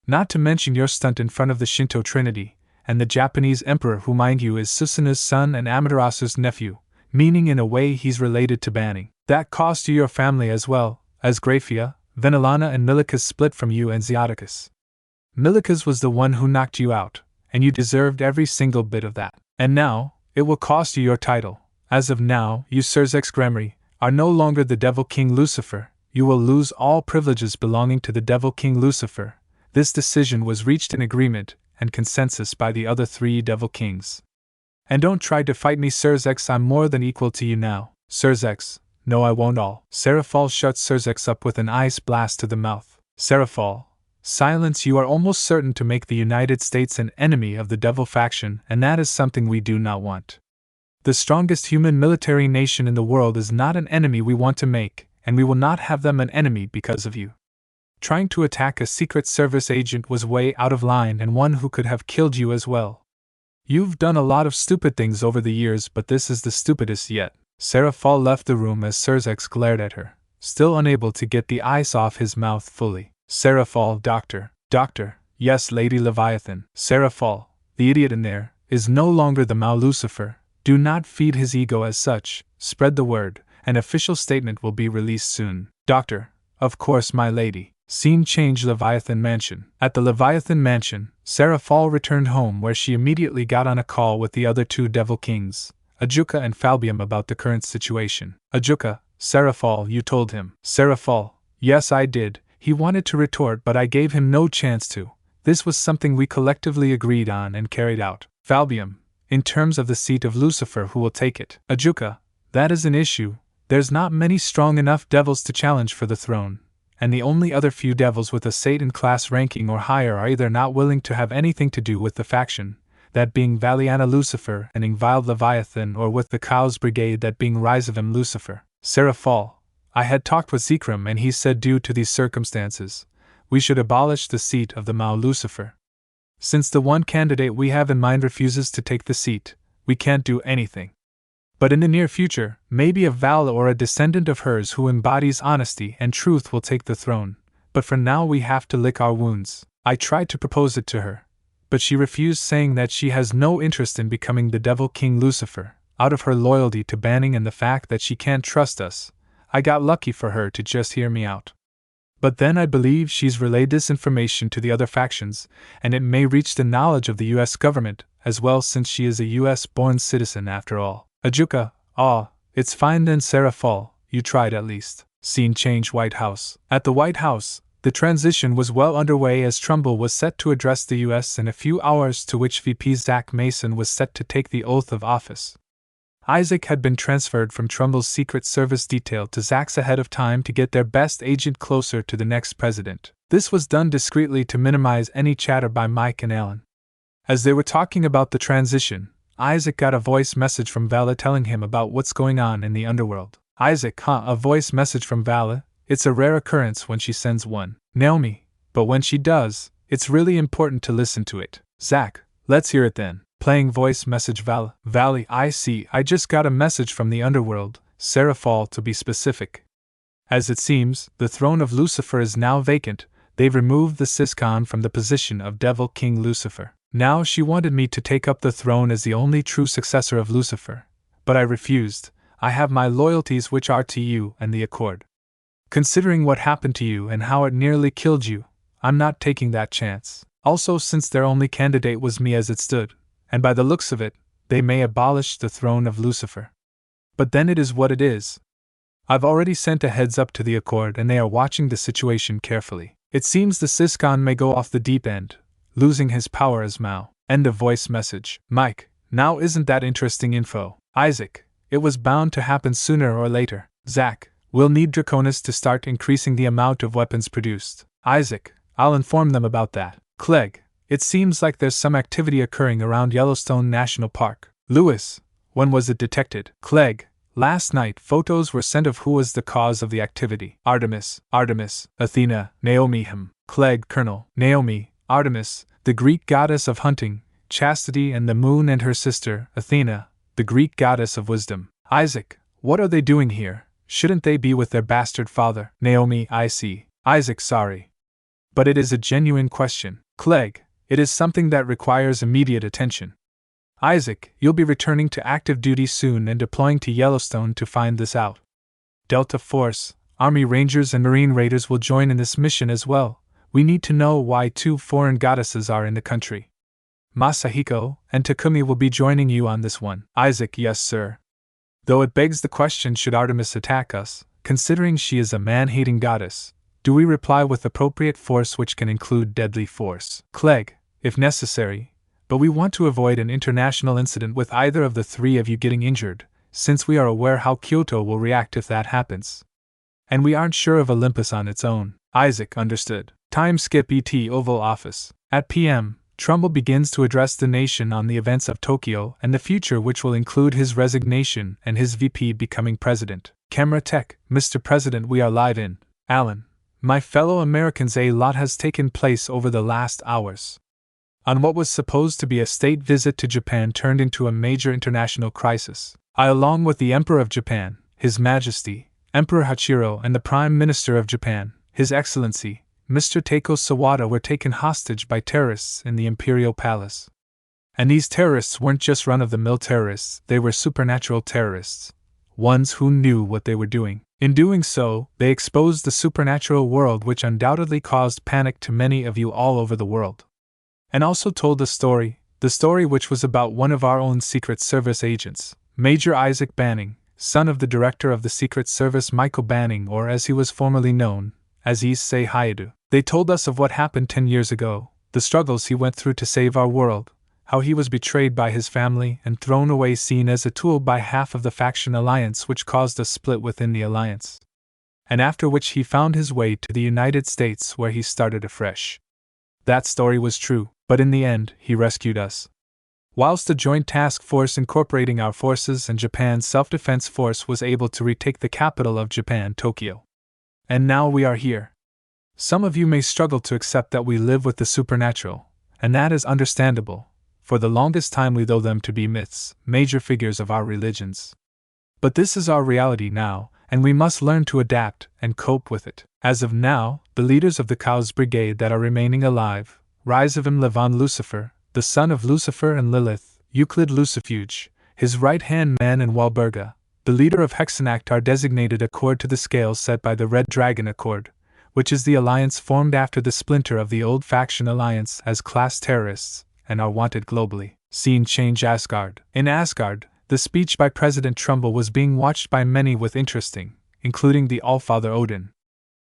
Not to mention your stunt in front of the Shinto Trinity, and the Japanese emperor who, mind you, is Susanoo's son and Amaterasu's nephew, meaning in a way he's related to Banning. That cost you your family as well, as Graia, Venelana and Milika's split from you and Zeoticus. Milika's was the one who knocked you out, and you deserved every single bit of that. And now, it will cost you your title. As of now, you Serzex Gremry are no longer the Devil King Lucifer, you will lose all privileges belonging to the Devil King Lucifer. This decision was reached in agreement and consensus by the other 3 Devil Kings. And don't try to fight me Serzex, I'm more than equal to you now. Serzex, no I won't all. Serafal shut Serzex up with an ice blast to the mouth. Serafal, silence, you are almost certain to make the United States an enemy of the Devil faction, and that is something we do not want. The strongest human military nation in the world is not an enemy we want to make, and we will not have them an enemy because of you. Trying to attack a Secret Service agent was way out of line and one who could have killed you as well. You've done a lot of stupid things over the years, but this is the stupidest yet. Serafal left the room as Serzex glared at her, still unable to get the ice off his mouth fully. Serafal, doctor, yes Lady Leviathan. Serafal, the idiot in there, is no longer the Mao Lucifer. Do not feed his ego as such, spread the word, an official statement will be released soon. Doctor, of course my lady. Scene change. Leviathan Mansion. At the Leviathan Mansion, Serafal returned home where she immediately got on a call with the other 2 Devil Kings, Ajuka and Falbium, about the current situation. Ajuka, Serafal, you told him. Serafal, yes I did, He wanted to retort, but I gave him no chance to. This was something we collectively agreed on and carried out. Falbium, in terms of the seat of Lucifer, who will take it? Ajuka, that is an issue. There's not many strong enough devils to challenge for the throne, and the only other few devils with a Satan class ranking or higher are either not willing to have anything to do with the faction, that being Valiana Lucifer and Ingviled Leviathan, or with the Cow's Brigade, that being Risavim Lucifer. Seraphal, I had talked with Zekrom and he said due to these circumstances, we should abolish the seat of the Mao Lucifer. Since the one candidate we have in mind refuses to take the seat, we can't do anything. But in the near future, maybe a Val or a descendant of hers who embodies honesty and truth will take the throne, but for now we have to lick our wounds. I tried to propose it to her, but she refused, saying that she has no interest in becoming the Devil King Lucifer, out of her loyalty to Banning and the fact that she can't trust us. I got lucky for her to just hear me out. But then I believe she's relayed this information to the other factions, and it may reach the knowledge of the US government as well, since she is a US-born citizen after all. Ajuka, it's fine then, Seraphal, you tried at least. Scene change. White House. At the White House, the transition was well underway as Trumbull was set to address the US in a few hours, to which VP Zach Mason was set to take the oath of office. Isaac had been transferred from Trumbull's Secret Service detail to Zach's ahead of time to get their best agent closer to the next president. This was done discreetly to minimize any chatter by Mike and Alan. As they were talking about the transition, Isaac got a voice message from Vala telling him about what's going on in the underworld. Isaac, a voice message from Vala? It's a rare occurrence when she sends one. Naomi, but when she does, it's really important to listen to it. Zach, let's hear it then. Playing voice message. Vala. Valley, I see, I just got a message from the underworld, Seraphal to be specific. As it seems, the throne of Lucifer is now vacant. They've removed the Siscon from the position of Devil King Lucifer. Now she wanted me to take up the throne as the only true successor of Lucifer, but I refused. I have my loyalties, which are to you and the Accord. Considering what happened to you and how it nearly killed you, I'm not taking that chance. Also, since their only candidate was me as it stood, and by the looks of it, they may abolish the throne of Lucifer. But then it is what it is. I've already sent a heads up to the Accord and they are watching the situation carefully. It seems the Siscon may go off the deep end, losing his power as Mao. End of voice message. Mike, now isn't that interesting info? Isaac, it was bound to happen sooner or later. Zach, we'll need Draconis to start increasing the amount of weapons produced. Isaac, I'll inform them about that. Clegg, it seems like there's some activity occurring around Yellowstone National Park. Lewis, when was it detected? Clegg, last night photos were sent of who was the cause of the activity. Artemis, Athena, Naomi. Clegg, Colonel, Naomi, Artemis, the Greek goddess of hunting, chastity, and the moon, and her sister, Athena, the Greek goddess of wisdom. Isaac, what are they doing here? Shouldn't they be with their bastard father? Naomi, I see. Isaac, sorry. But it is a genuine question. Clegg, it is something that requires immediate attention. Isaac, you'll be returning to active duty soon and deploying to Yellowstone to find this out. Delta Force, Army Rangers and Marine Raiders will join in this mission as well. We need to know why 2 foreign goddesses are in the country. Masahiko and Takumi will be joining you on this one. Isaac, yes sir. Though it begs the question, should Artemis attack us, considering she is a man-hating goddess? Do we reply with appropriate force, which can include deadly force? Clegg, if necessary, but we want to avoid an international incident with either of the 3 of you getting injured, since we are aware how Kyoto will react if that happens. And we aren't sure of Olympus on its own. Isaac, understood. Time skip. ET Oval Office. At PM, Trumbull begins to address the nation on the events of Tokyo and the future, which will include his resignation and his VP becoming president. Camera Tech, Mr. President, we are live in. Alan, my fellow Americans, a lot has taken place over the last hours. On what was supposed to be a state visit to Japan turned into a major international crisis. I, along with the Emperor of Japan, His Majesty, Emperor Hachiro, and the Prime Minister of Japan, His Excellency, Mr. Teiko Sawada, were taken hostage by terrorists in the Imperial Palace. And these terrorists weren't just run-of-the-mill terrorists, they were supernatural terrorists. Ones who knew what they were doing. In doing so, they exposed the supernatural world, which undoubtedly caused panic to many of you all over the world. And also told the story which was about one of our own Secret Service agents, Major Isaac Banning, son of the director of the Secret Service Michael Banning, or as he was formerly known, as Issei Hayabu. They told us of what happened 10 years ago, the struggles he went through to save our world, how he was betrayed by his family and thrown away, seen as a tool by half of the faction alliance, which caused a split within the alliance. And after which he found his way to the United States, where he started afresh. That story was true, but in the end, he rescued us. Whilst the joint task force incorporating our forces and Japan's self-defense force was able to retake the capital of Japan, Tokyo. And now we are here. Some of you may struggle to accept that we live with the supernatural, and that is understandable. For the longest time we know them to be myths, major figures of our religions. But this is our reality now, and we must learn to adapt and cope with it. As of now, the leaders of the Chaos Brigade that are remaining alive, rise of him Levon Lucifer, the son of Lucifer and Lilith, Euclid Lucifuge, his right-hand man and Walburga, the leader of Hexenact, are designated accord to the scales set by the Red Dragon Accord, which is the alliance formed after the splinter of the old faction alliance as class terrorists, and are wanted globally. Scene change Asgard. In Asgard, the speech by President Trumbull was being watched by many with interesting, including the Allfather Odin.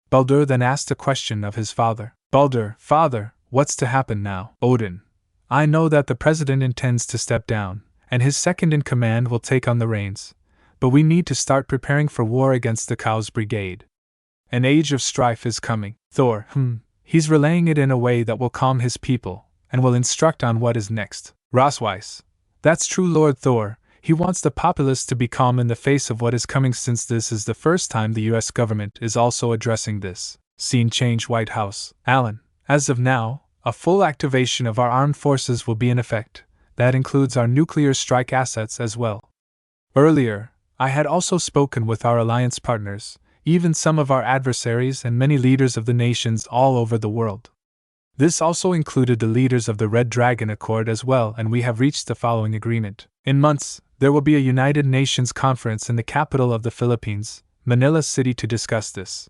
Baldur then asked a question of his father. Baldur, father, what's to happen now? Odin, I know that the president intends to step down, and his second in command will take on the reins, but we need to start preparing for war against the Chaos Brigade. An age of strife is coming. Thor, he's relaying it in a way that will calm his people, and will instruct on what is next. Rosweiss, that's true, Lord Thor. He wants the populace to be calm in the face of what is coming, since this is the first time the US government is also addressing this. Scene change White House. Alan, as of now, a full activation of our armed forces will be in effect. That includes our nuclear strike assets as well. Earlier, I had also spoken with our alliance partners, even some of our adversaries and many leaders of the nations all over the world. This also included the leaders of the Red Dragon Accord as well, and we have reached the following agreement. In months, there will be a United Nations conference in the capital of the Philippines, Manila City, to discuss this.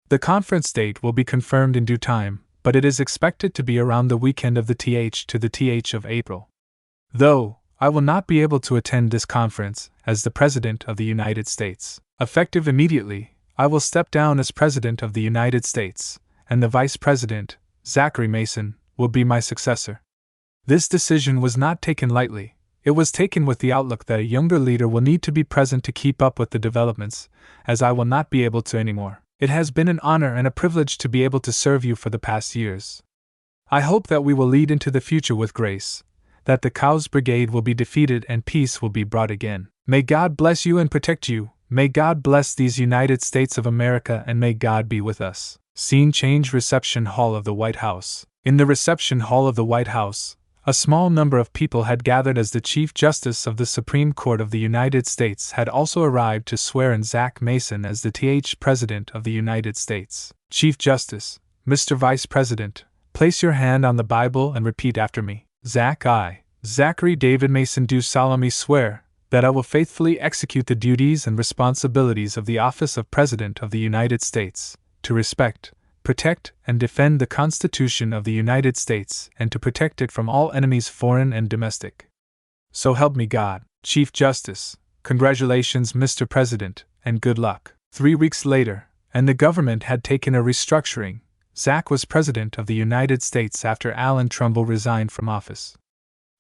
The conference date will be confirmed in due time, but it is expected to be around the weekend of the th to the th of April. Though, I will not be able to attend this conference as the President of the United States. Effective immediately, I will step down as President of the United States, and the Vice President, Zachary Mason, will be my successor. This decision was not taken lightly. It was taken with the outlook that a younger leader will need to be present to keep up with the developments, as I will not be able to anymore. It has been an honor and a privilege to be able to serve you for the past years. I hope that we will lead into the future with grace, that the Chaos Brigade will be defeated and peace will be brought again. May God bless you and protect you. May God bless these United States of America, and may God be with us. Scene change Reception Hall of the White House. In the reception hall of the White House, a small number of people had gathered as the Chief Justice of the Supreme Court of the United States had also arrived to swear in Zach Mason as the President of the United States. Chief Justice, Mr. Vice President, place your hand on the Bible and repeat after me. Zach, I, Zachary David Mason, do solemnly swear that I will faithfully execute the duties and responsibilities of the office of President of the United States, to respect, protect, and defend the Constitution of the United States, and to protect it from all enemies, foreign and domestic. So help me God. Chief Justice, congratulations, Mr. President, and good luck. 3 weeks later, and the government had taken a restructuring. Zach was President of the United States after Alan Trumbull resigned from office.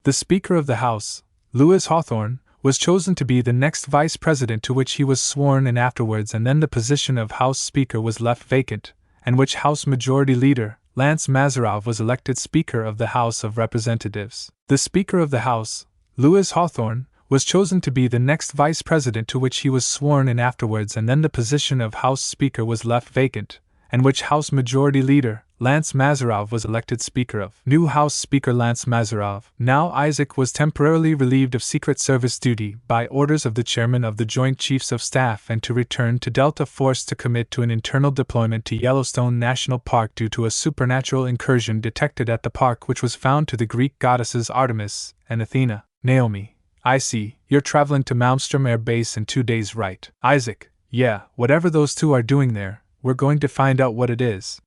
The Speaker of the House, Lewis Hawthorne, was chosen to be the next Vice President, to which he was sworn in afterwards, and then the position of House Speaker was left vacant, and which House Majority Leader, Lance Mazarov, was elected Speaker of the House of Representatives. The Speaker of the House, Lewis Hawthorne, was chosen to be the next Vice President, to which he was sworn in afterwards, and then the position of House Speaker was left vacant, and which House Majority Leader, Lance Mazarov, was elected Speaker of. New House Speaker Lance Mazarov. Now Isaac was temporarily relieved of Secret Service duty by orders of the Chairman of the Joint Chiefs of Staff, and to return to Delta Force to commit to an internal deployment to Yellowstone National Park due to a supernatural incursion detected at the park, which was found to the Greek goddesses Artemis and Athena. Naomi, I see, you're traveling to Malmstrom Air Base in 2 days, right? Isaac, yeah, whatever those two are doing there, we're going to find out what it is.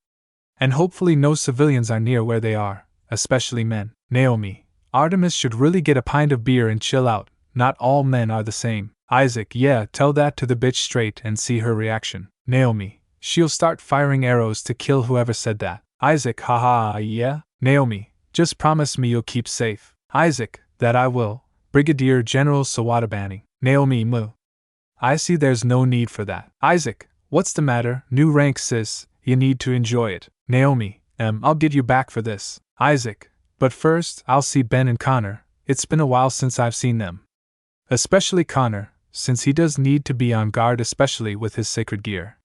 And hopefully no civilians are near where they are, especially men. Naomi, Artemis should really get a pint of beer and chill out, not all men are the same. Isaac, yeah, tell that to the bitch straight and see her reaction. Naomi, she'll start firing arrows to kill whoever said that. Isaac, haha, yeah? Naomi, just promise me you'll keep safe. Isaac, that I will. Brigadier General Sawatabani. Naomi, moo. I see there's no need for that. Isaac, what's the matter? New rank, sis, you need to enjoy it. Naomi, I'll get you back for this. Isaac, but first, I'll see Ben and Connor. It's been a while since I've seen them. Especially Connor, since he does need to be on guard, especially with his sacred gear.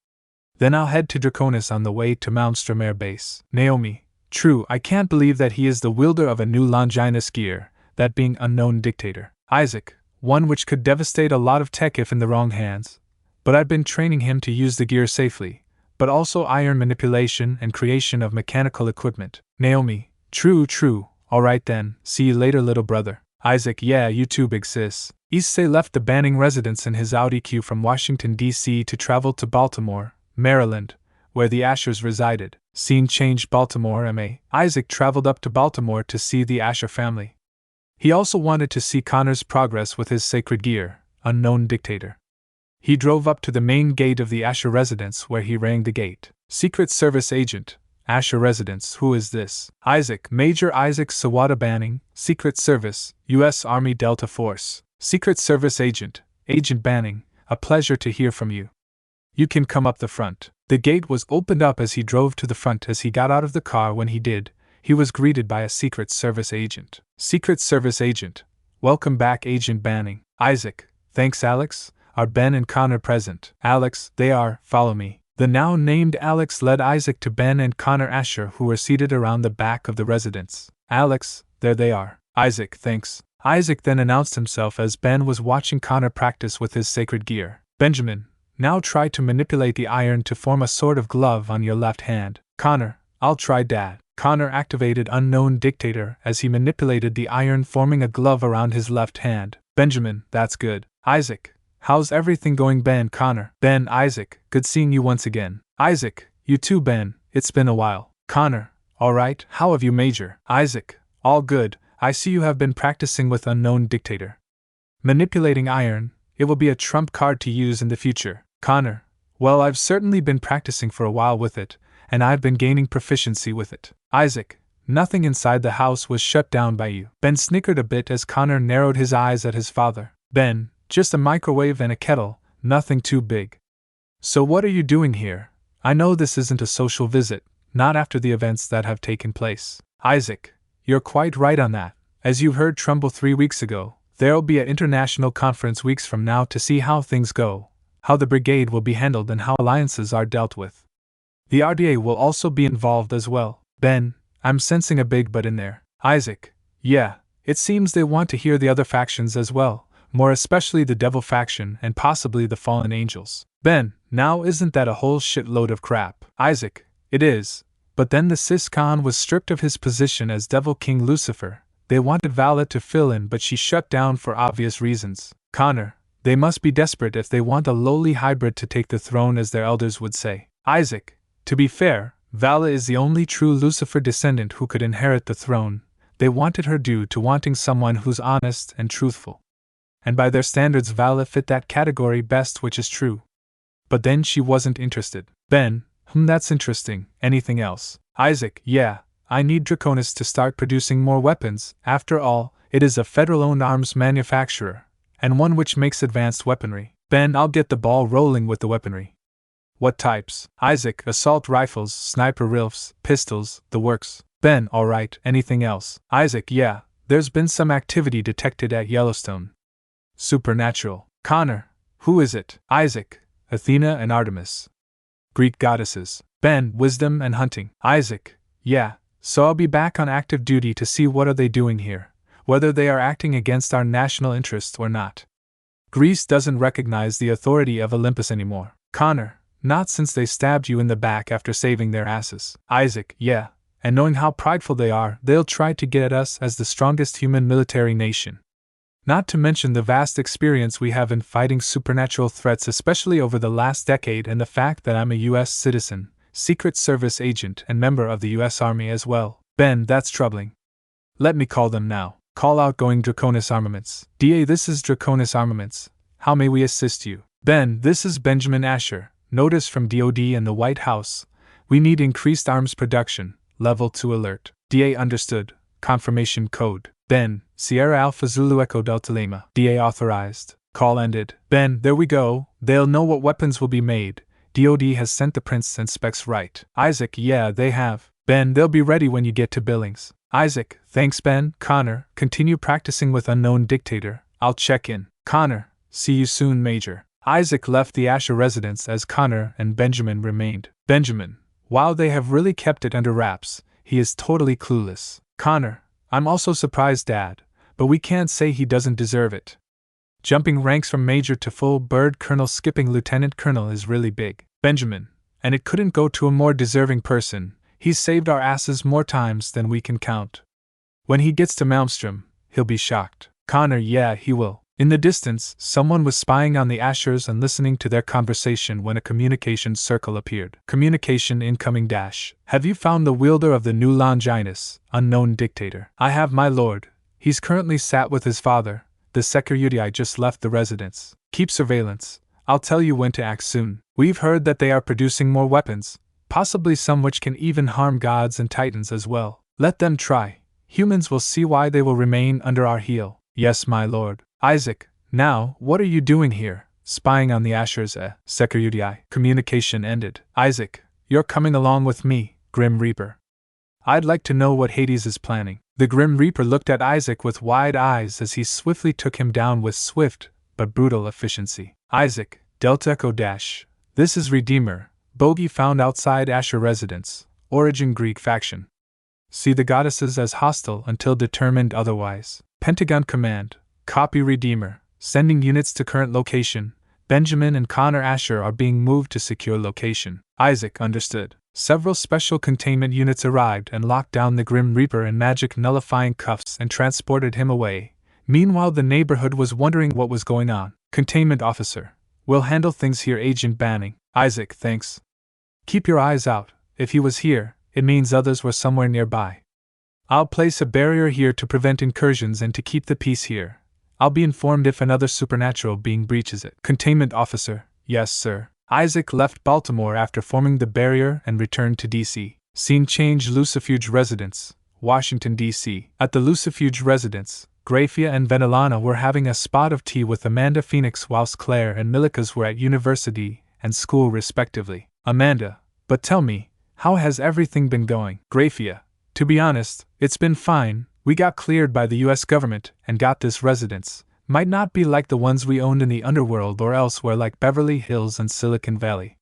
Then I'll head to Draconis on the way to Malmstrom Air Base. Naomi, true, I can't believe that he is the wielder of a new Longinus gear, that being unknown dictator. Isaac, one which could devastate a lot of tech if in the wrong hands. But I've been training him to use the gear safely, but also iron manipulation and creation of mechanical equipment. Naomi, true, alright then, see you later, little brother. Isaac, yeah, you too, big sis. Issei left the Banning residence in his Audi Q from Washington, D.C. to travel to Baltimore, Maryland, where the Ashers resided. Scene changed. Baltimore, MA. Isaac traveled up to Baltimore to see the Asher family. He also wanted to see Connor's progress with his sacred gear, unknown dictator. He drove up to the main gate of the Asher residence where he rang the gate. Secret Service agent, Asher residence, who is this? Isaac, Major Isaac Sawada Banning, Secret Service, U.S. Army Delta Force. Secret Service agent, Agent Banning, a pleasure to hear from you. You can come up the front. The gate was opened up as he drove to the front. As he got out of the car, when he did, he was greeted by a Secret Service agent. Secret Service agent, welcome back, Agent Banning. Isaac, thanks, Alex. Are Ben and Connor present? Alex, they are, follow me. The now named Alex led Isaac to Ben and Connor Asher, who were seated around the back of the residence. Alex, there they are. Isaac, thanks. Isaac then announced himself as Ben was watching Connor practice with his sacred gear. Benjamin, now try to manipulate the iron to form a sort of glove on your left hand. Connor, I'll try, Dad. Connor activated unknown dictator as he manipulated the iron, forming a glove around his left hand. Benjamin, that's good. Isaac, how's everything going? Ben, Connor. Ben, Isaac, good seeing you once again. Isaac, you too, Ben, it's been a while. Connor, alright, how have you, Major? Isaac, all good, I see you have been practicing with unknown dictator. Manipulating iron, it will be a trump card to use in the future. Connor, well, I've certainly been practicing for a while with it, and I've been gaining proficiency with it. Isaac, nothing inside the house was shut down by you. Ben snickered a bit as Connor narrowed his eyes at his father. Ben, just a microwave and a kettle, nothing too big. So what are you doing here? I know this isn't a social visit, not after the events that have taken place. Isaac, you're quite right on that. As you heard Trumbull 3 weeks ago, there'll be an international conference weeks from now to see how things go, how the Brigade will be handled and how alliances are dealt with. The RDA will also be involved as well. Ben, I'm sensing a big but in there. Isaac, yeah, it seems they want to hear the other factions as well, more especially the Devil faction and possibly the Fallen Angels. Ben, now isn't that a whole shitload of crap? Isaac, it is, but then the Sis-Khan was stripped of his position as Devil King Lucifer. They wanted Vala to fill in, but she shut down for obvious reasons. Connor, they must be desperate if they want a lowly hybrid to take the throne, as their elders would say. Isaac, to be fair, Vala is the only true Lucifer descendant who could inherit the throne. They wanted her due to wanting someone who's honest and truthful. And by their standards, Vala fit that category best, which is true. But then she wasn't interested. Ben, that's interesting. Anything else? Isaac, yeah, I need Draconis to start producing more weapons. After all, it is a federal-owned arms manufacturer, and one which makes advanced weaponry. Ben, I'll get the ball rolling with the weaponry. What types? Isaac, assault rifles, sniper rifles, pistols, the works. Ben, alright, anything else? Isaac, yeah, there's been some activity detected at Yellowstone. Supernatural. Connor, who is it? Isaac, Athena and Artemis. Greek goddesses. Ben, wisdom and hunting. Isaac, yeah, so I'll be back on active duty to see what are they doing here, whether they are acting against our national interests or not. Greece doesn't recognize the authority of Olympus anymore. Connor, not since they stabbed you in the back after saving their asses. Isaac, yeah, and knowing how prideful they are, they'll try to get at us as the strongest human military nation. Not to mention the vast experience we have in fighting supernatural threats, especially over the last decade, and the fact that I'm a U.S. citizen, Secret Service agent, and member of the U.S. Army as well. Ben, that's troubling. Let me call them now. Call outgoing Draconis Armaments. DA, this is Draconis Armaments. How may we assist you? Ben, this is Benjamin Asher, Notice from DoD and the White House. We need increased arms production. Level 2 alert. DA understood. Confirmation code. Ben, Sierra Alpha Zulu Echo Delta Lima. DA authorized. Call ended. Ben, there we go. They'll know what weapons will be made. DoD has sent the prints and specs right. Isaac, yeah, they have. Ben, they'll be ready when you get to Billings. Isaac, thanks Ben. Connor, continue practicing with unknown dictator. I'll check in. Connor, see you soon, Major. Isaac left the Asher residence as Connor and Benjamin remained. Benjamin, while they have really kept it under wraps, he is totally clueless. Connor, I'm also surprised, Dad, but we can't say he doesn't deserve it. Jumping ranks from Major to full bird colonel, skipping lieutenant colonel is really big. Benjamin, and it couldn't go to a more deserving person. He's saved our asses more times than we can count. When he gets to Malmstrom, he'll be shocked. Connor, yeah, he will. In the distance, someone was spying on the Ashers and listening to their conversation when a communication circle appeared. Communication incoming dash. Have you found the wielder of the new Longinus, unknown dictator? I have, my lord. He's currently sat with his father. The security just left the residence. Keep surveillance. I'll tell you when to act soon. We've heard that they are producing more weapons, possibly some which can even harm gods and titans as well. Let them try. Humans will see why they will remain under our heel. Yes, my lord. Isaac, now, what are you doing here? Spying on the Ashers, Security. Communication ended. Isaac, you're coming along with me, Grim Reaper. I'd like to know what Hades is planning. The Grim Reaper looked at Isaac with wide eyes as he swiftly took him down with swift, but brutal efficiency. Isaac, Delta Echo Dash. This is Redeemer. Bogey found outside Asher residence. Origin Greek faction. See the goddesses as hostile until determined otherwise. Pentagon Command. Copy Redeemer. Sending units to current location. Benjamin and Connor Asher are being moved to secure location. Isaac understood. Several special containment units arrived and locked down the Grim Reaper in magic nullifying cuffs and transported him away. Meanwhile, the neighborhood was wondering what was going on. Containment officer. We'll handle things here, Agent Banning. Isaac, thanks. Keep your eyes out. If he was here, it means others were somewhere nearby. I'll place a barrier here to prevent incursions and to keep the peace here. I'll be informed if another supernatural being breaches it. Containment officer. Yes, sir. Isaac left Baltimore after forming the barrier and returned to D.C. Scene change. Lucifuge residence, Washington, D.C. At the Lucifuge residence, Graia and Venelana were having a spot of tea with Amanda Phoenix whilst Claire and Milikas were at university and school respectively. Amanda, but tell me, how has everything been going? Graia, to be honest, it's been fine. We got cleared by the US government and got this residence. Might not be like the ones we owned in the underworld or elsewhere like Beverly Hills and Silicon Valley.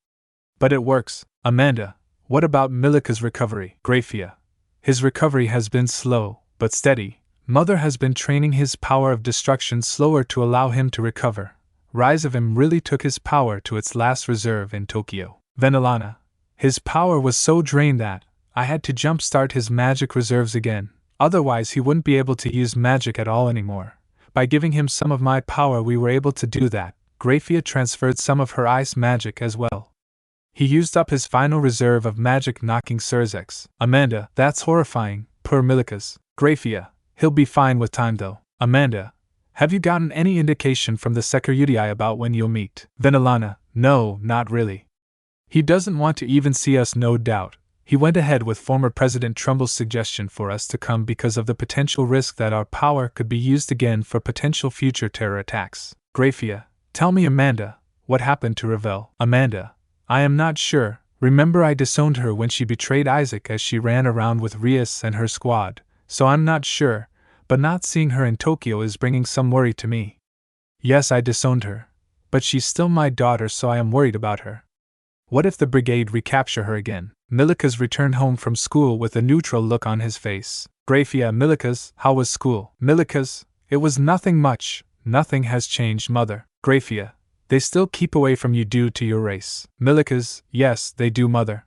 But it works. Amanda, what about Milika's recovery? Graia, his recovery has been slow, but steady. Mother has been training his power of destruction slower to allow him to recover. Rise of him really took his power to its last reserve in Tokyo. Venelana, his power was so drained that I had to jumpstart his magic reserves again. Otherwise he wouldn't be able to use magic at all anymore. By giving him some of my power we were able to do that. Graia transferred some of her ice magic as well. He used up his final reserve of magic, knocking Serzex. Amanda, that's horrifying. Poor Milikas. Graia, he'll be fine with time though. Amanda, have you gotten any indication from the security about when you'll meet? Venelana, no, not really. He doesn't want to even see us, no doubt. He went ahead with former President Trumbull's suggestion for us to come because of the potential risk that our power could be used again for potential future terror attacks. Graia, tell me, Amanda, what happened to Revel? Amanda, I am not sure. Remember, I disowned her when she betrayed Isaac as she ran around with Rias and her squad, so I'm not sure, but not seeing her in Tokyo is bringing some worry to me. Yes, I disowned her, but she's still my daughter, so I am worried about her. What if the Brigade recapture her again? Milikas returned home from school with a neutral look on his face. Graia, Milikas, how was school? Milikas, it was nothing much. Nothing has changed, mother. Graia, they still keep away from you due to your race. Milikas, yes, they do, mother.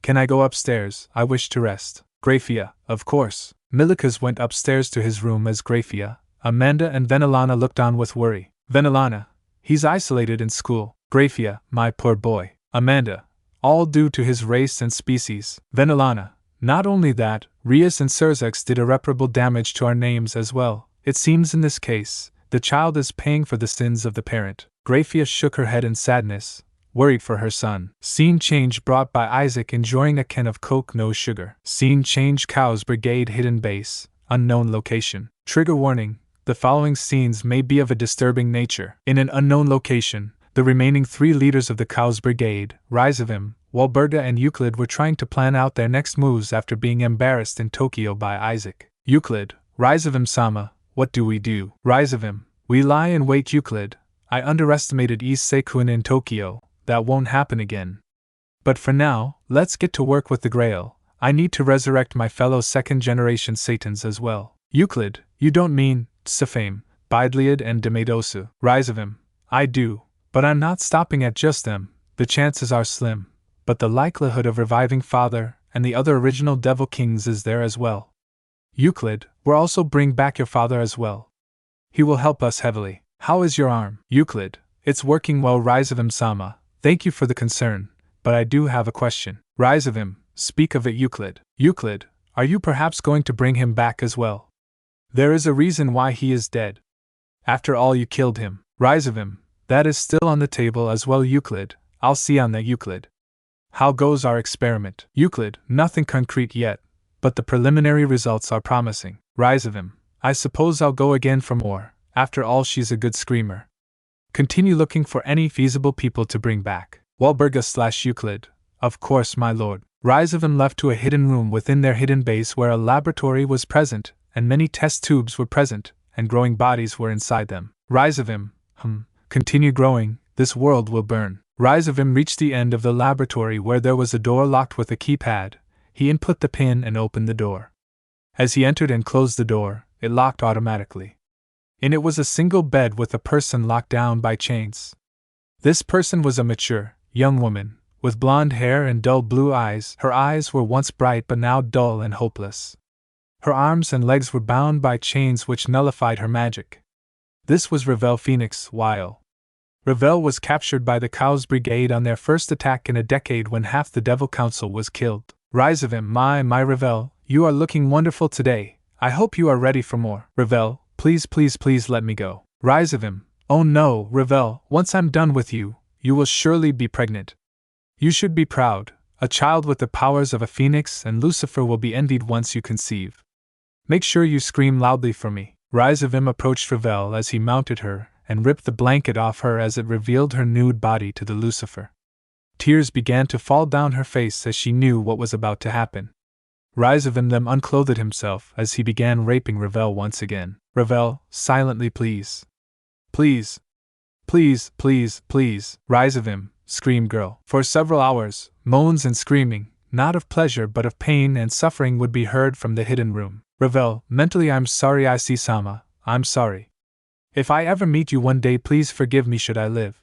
Can I go upstairs? I wish to rest. Graia, of course. Milikas went upstairs to his room as Graia, Amanda and Venelana looked on with worry. Venelana, he's isolated in school. Graia, my poor boy. Amanda, all due to his race and species. Venelana, not only that, Rias and Serzex did irreparable damage to our names as well. It seems in this case, the child is paying for the sins of the parent. Graia shook her head in sadness. worried for her son. Scene change brought by Isaac enjoying a can of Coke no sugar. Scene change Cows Brigade hidden base, unknown location. Trigger warning, the following scenes may be of a disturbing nature. In an unknown location, the remaining 3 leaders of the Cows Brigade, Rizavim, Walburga and Euclid were trying to plan out their next moves after being embarrassed in Tokyo by Isaac. Euclid, Rizavim-sama, what do we do? Rizavim, we lie in wait. Euclid, I underestimated Issei-kun in Tokyo, that won't happen again. But for now, let's get to work with the Grail. I need to resurrect my fellow second-generation Satans as well. Euclid, you don't mean Safame, Bideliad and Amidarasu. Rizavim, I do, but I'm not stopping at just them. The chances are slim, but the likelihood of reviving Father and the other original Devil Kings is there as well. Euclid, we'll also bring back your father as well. He will help us heavily. How is your arm? Euclid, it's working well. Rizavim-sama, thank you for the concern, but I do have a question. Rizavim, speak of it. Euclid, Euclid, are you perhaps going to bring him back as well? There is a reason why he is dead. After all, you killed him. Rizavim, that is still on the table as well. Euclid, I'll see on that. Euclid, how goes our experiment? Euclid, nothing concrete yet, but the preliminary results are promising. Rizavim, I suppose I'll go again for more. After all, she's a good screamer. Continue looking for any feasible people to bring back. Walburga/Euclid, of course, my lord. Rizavim left to a hidden room within their hidden base where a laboratory was present, and many test tubes were present, and growing bodies were inside them. Rizavim, continue growing, this world will burn. Rizavim reached the end of the laboratory where there was a door locked with a keypad. He input the pin and opened the door. As he entered and closed the door, it locked automatically. In it was a single bed with a person locked down by chains. This person was a mature, young woman, with blonde hair and dull blue eyes. Her eyes were once bright but now dull and hopeless. Her arms and legs were bound by chains which nullified her magic. This was Revel Phoenix, while Revel was captured by the Cows Brigade on their first attack in a decade when half the Devil Council was killed. Rizavim, my Revel, you are looking wonderful today. I hope you are ready for more. Revel, please let me go. Rizavim, oh no, Revel, once I'm done with you, you will surely be pregnant. You should be proud. A child with the powers of a phoenix and Lucifer will be envied once you conceive. Make sure you scream loudly for me. Rizavim approached Revel as he mounted her and ripped the blanket off her as it revealed her nude body to the Lucifer. Tears began to fall down her face as she knew what was about to happen. Rizavim then unclothed himself as he began raping Revel once again. Revel, silently please. Please. Rizavim, screamed girl. For several hours, moans and screaming, not of pleasure but of pain and suffering, would be heard from the hidden room. Revel, mentally, I'm sorry Issei-sama, I'm sorry. If I ever meet you one day, please forgive me should I live.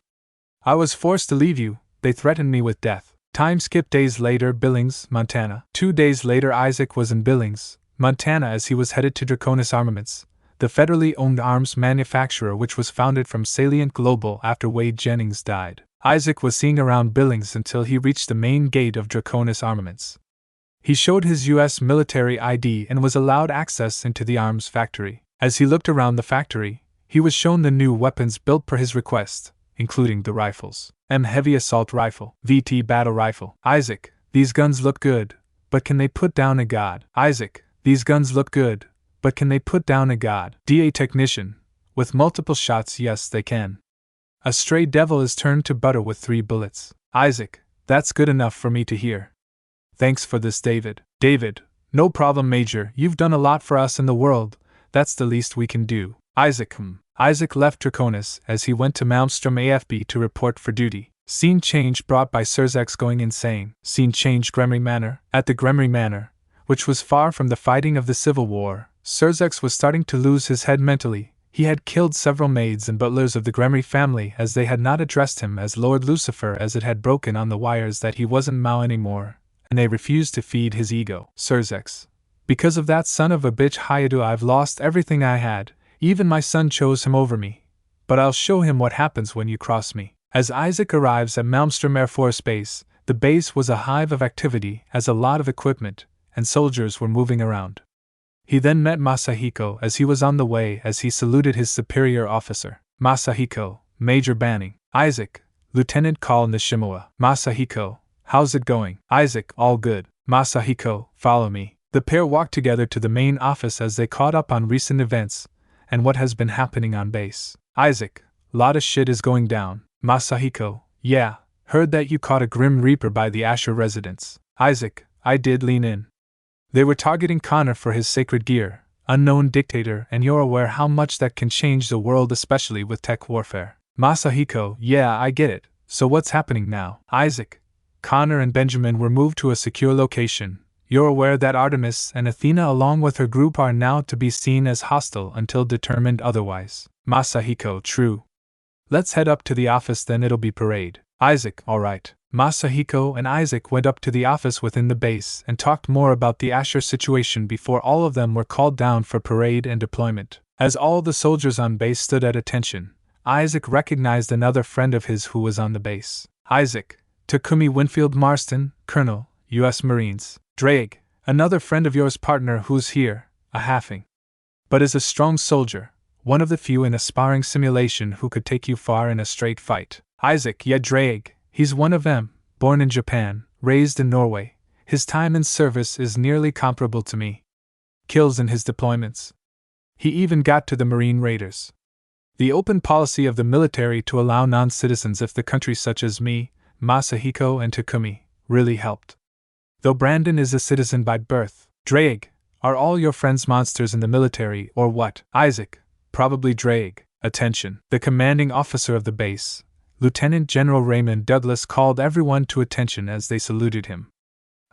I was forced to leave you, they threatened me with death. Time skip days later. Billings, Montana. 2 days later, Isaac was in Billings, Montana as he was headed to Draconis Armaments, the federally owned arms manufacturer which was founded from Salient Global after Wade Jennings died. Isaac was seeing around Billings until he reached the main gate of Draconis Armaments. He showed his U.S. military ID and was allowed access into the arms factory. As he looked around the factory, he was shown the new weapons built per his request, including the rifles. M Heavy Assault Rifle, VT Battle Rifle. Isaac, these guns look good, but can they put down a god? Isaac, these guns look good, but can they put down a god? DA Technician, with multiple shots, yes they can. A stray devil is turned to butter with 3 bullets. Isaac, that's good enough for me to hear. Thanks for this, David. David, no problem, Major, you've done a lot for us in the world, that's the least we can do. Isaac, Isaac left Draconis as he went to Malmstrom AFB to report for duty. Scene change brought by Serzex going insane. Scene change Gremory Manor. At the Gremory Manor, which was far from the fighting of the Civil War, Serzex was starting to lose his head mentally. He had killed several maids and butlers of the Gremory family as they had not addressed him as Lord Lucifer, as it had broken on the wires that he wasn't Mao anymore, and they refused to feed his ego. Serzex, because of that son of a bitch Hayadu, I've lost everything I had. Even my son chose him over me. But I'll show him what happens when you cross me. As Isaac arrives at Malmstrom Air Force Base, the base was a hive of activity as a lot of equipment and soldiers were moving around. He then met Masahiko as he was on the way as he saluted his superior officer. Masahiko, Major Banning. Isaac, Lieutenant Call Nishimura. Masahiko, how's it going? Isaac, all good. Masahiko, follow me. The pair walked together to the main office as they caught up on recent events and what has been happening on base. Isaac, lot of shit is going down. Masahiko, yeah, heard that you caught a Grim Reaper by the Asher residence. Isaac, I did lean in. They were targeting Connor for his sacred gear, unknown dictator, and you're aware how much that can change the world, especially with tech warfare. Masahiko, yeah, I get it. So what's happening now? Isaac, Connor and Benjamin were moved to a secure location. You're aware that Artemis and Athena along with her group are now to be seen as hostile until determined otherwise. Masahiko, true. Let's head up to the office, then it'll be parade. Isaac, alright. Masahiko and Isaac went up to the office within the base and talked more about the Asher situation before all of them were called down for parade and deployment. As all the soldiers on base stood at attention, Isaac recognized another friend of his who was on the base. Isaac, Takumi Winfield Marston, Colonel, U.S. Marines. Drake, another friend of yours, partner who's here, a halfing. But is a strong soldier, one of the few in a sparring simulation who could take you far in a straight fight. Isaac, yeah, Drake, he's one of them, born in Japan, raised in Norway. His time in service is nearly comparable to me. Kills in his deployments. He even got to the Marine Raiders. The open policy of the military to allow non-citizens of the country such as me, Masahiko and Takumi, really helped. Though Brandon is a citizen by birth. Drake, are all your friends monsters in the military or what? Isaac, probably Drake. Attention. The commanding officer of the base, Lieutenant General Raymond Douglas, called everyone to attention as they saluted him.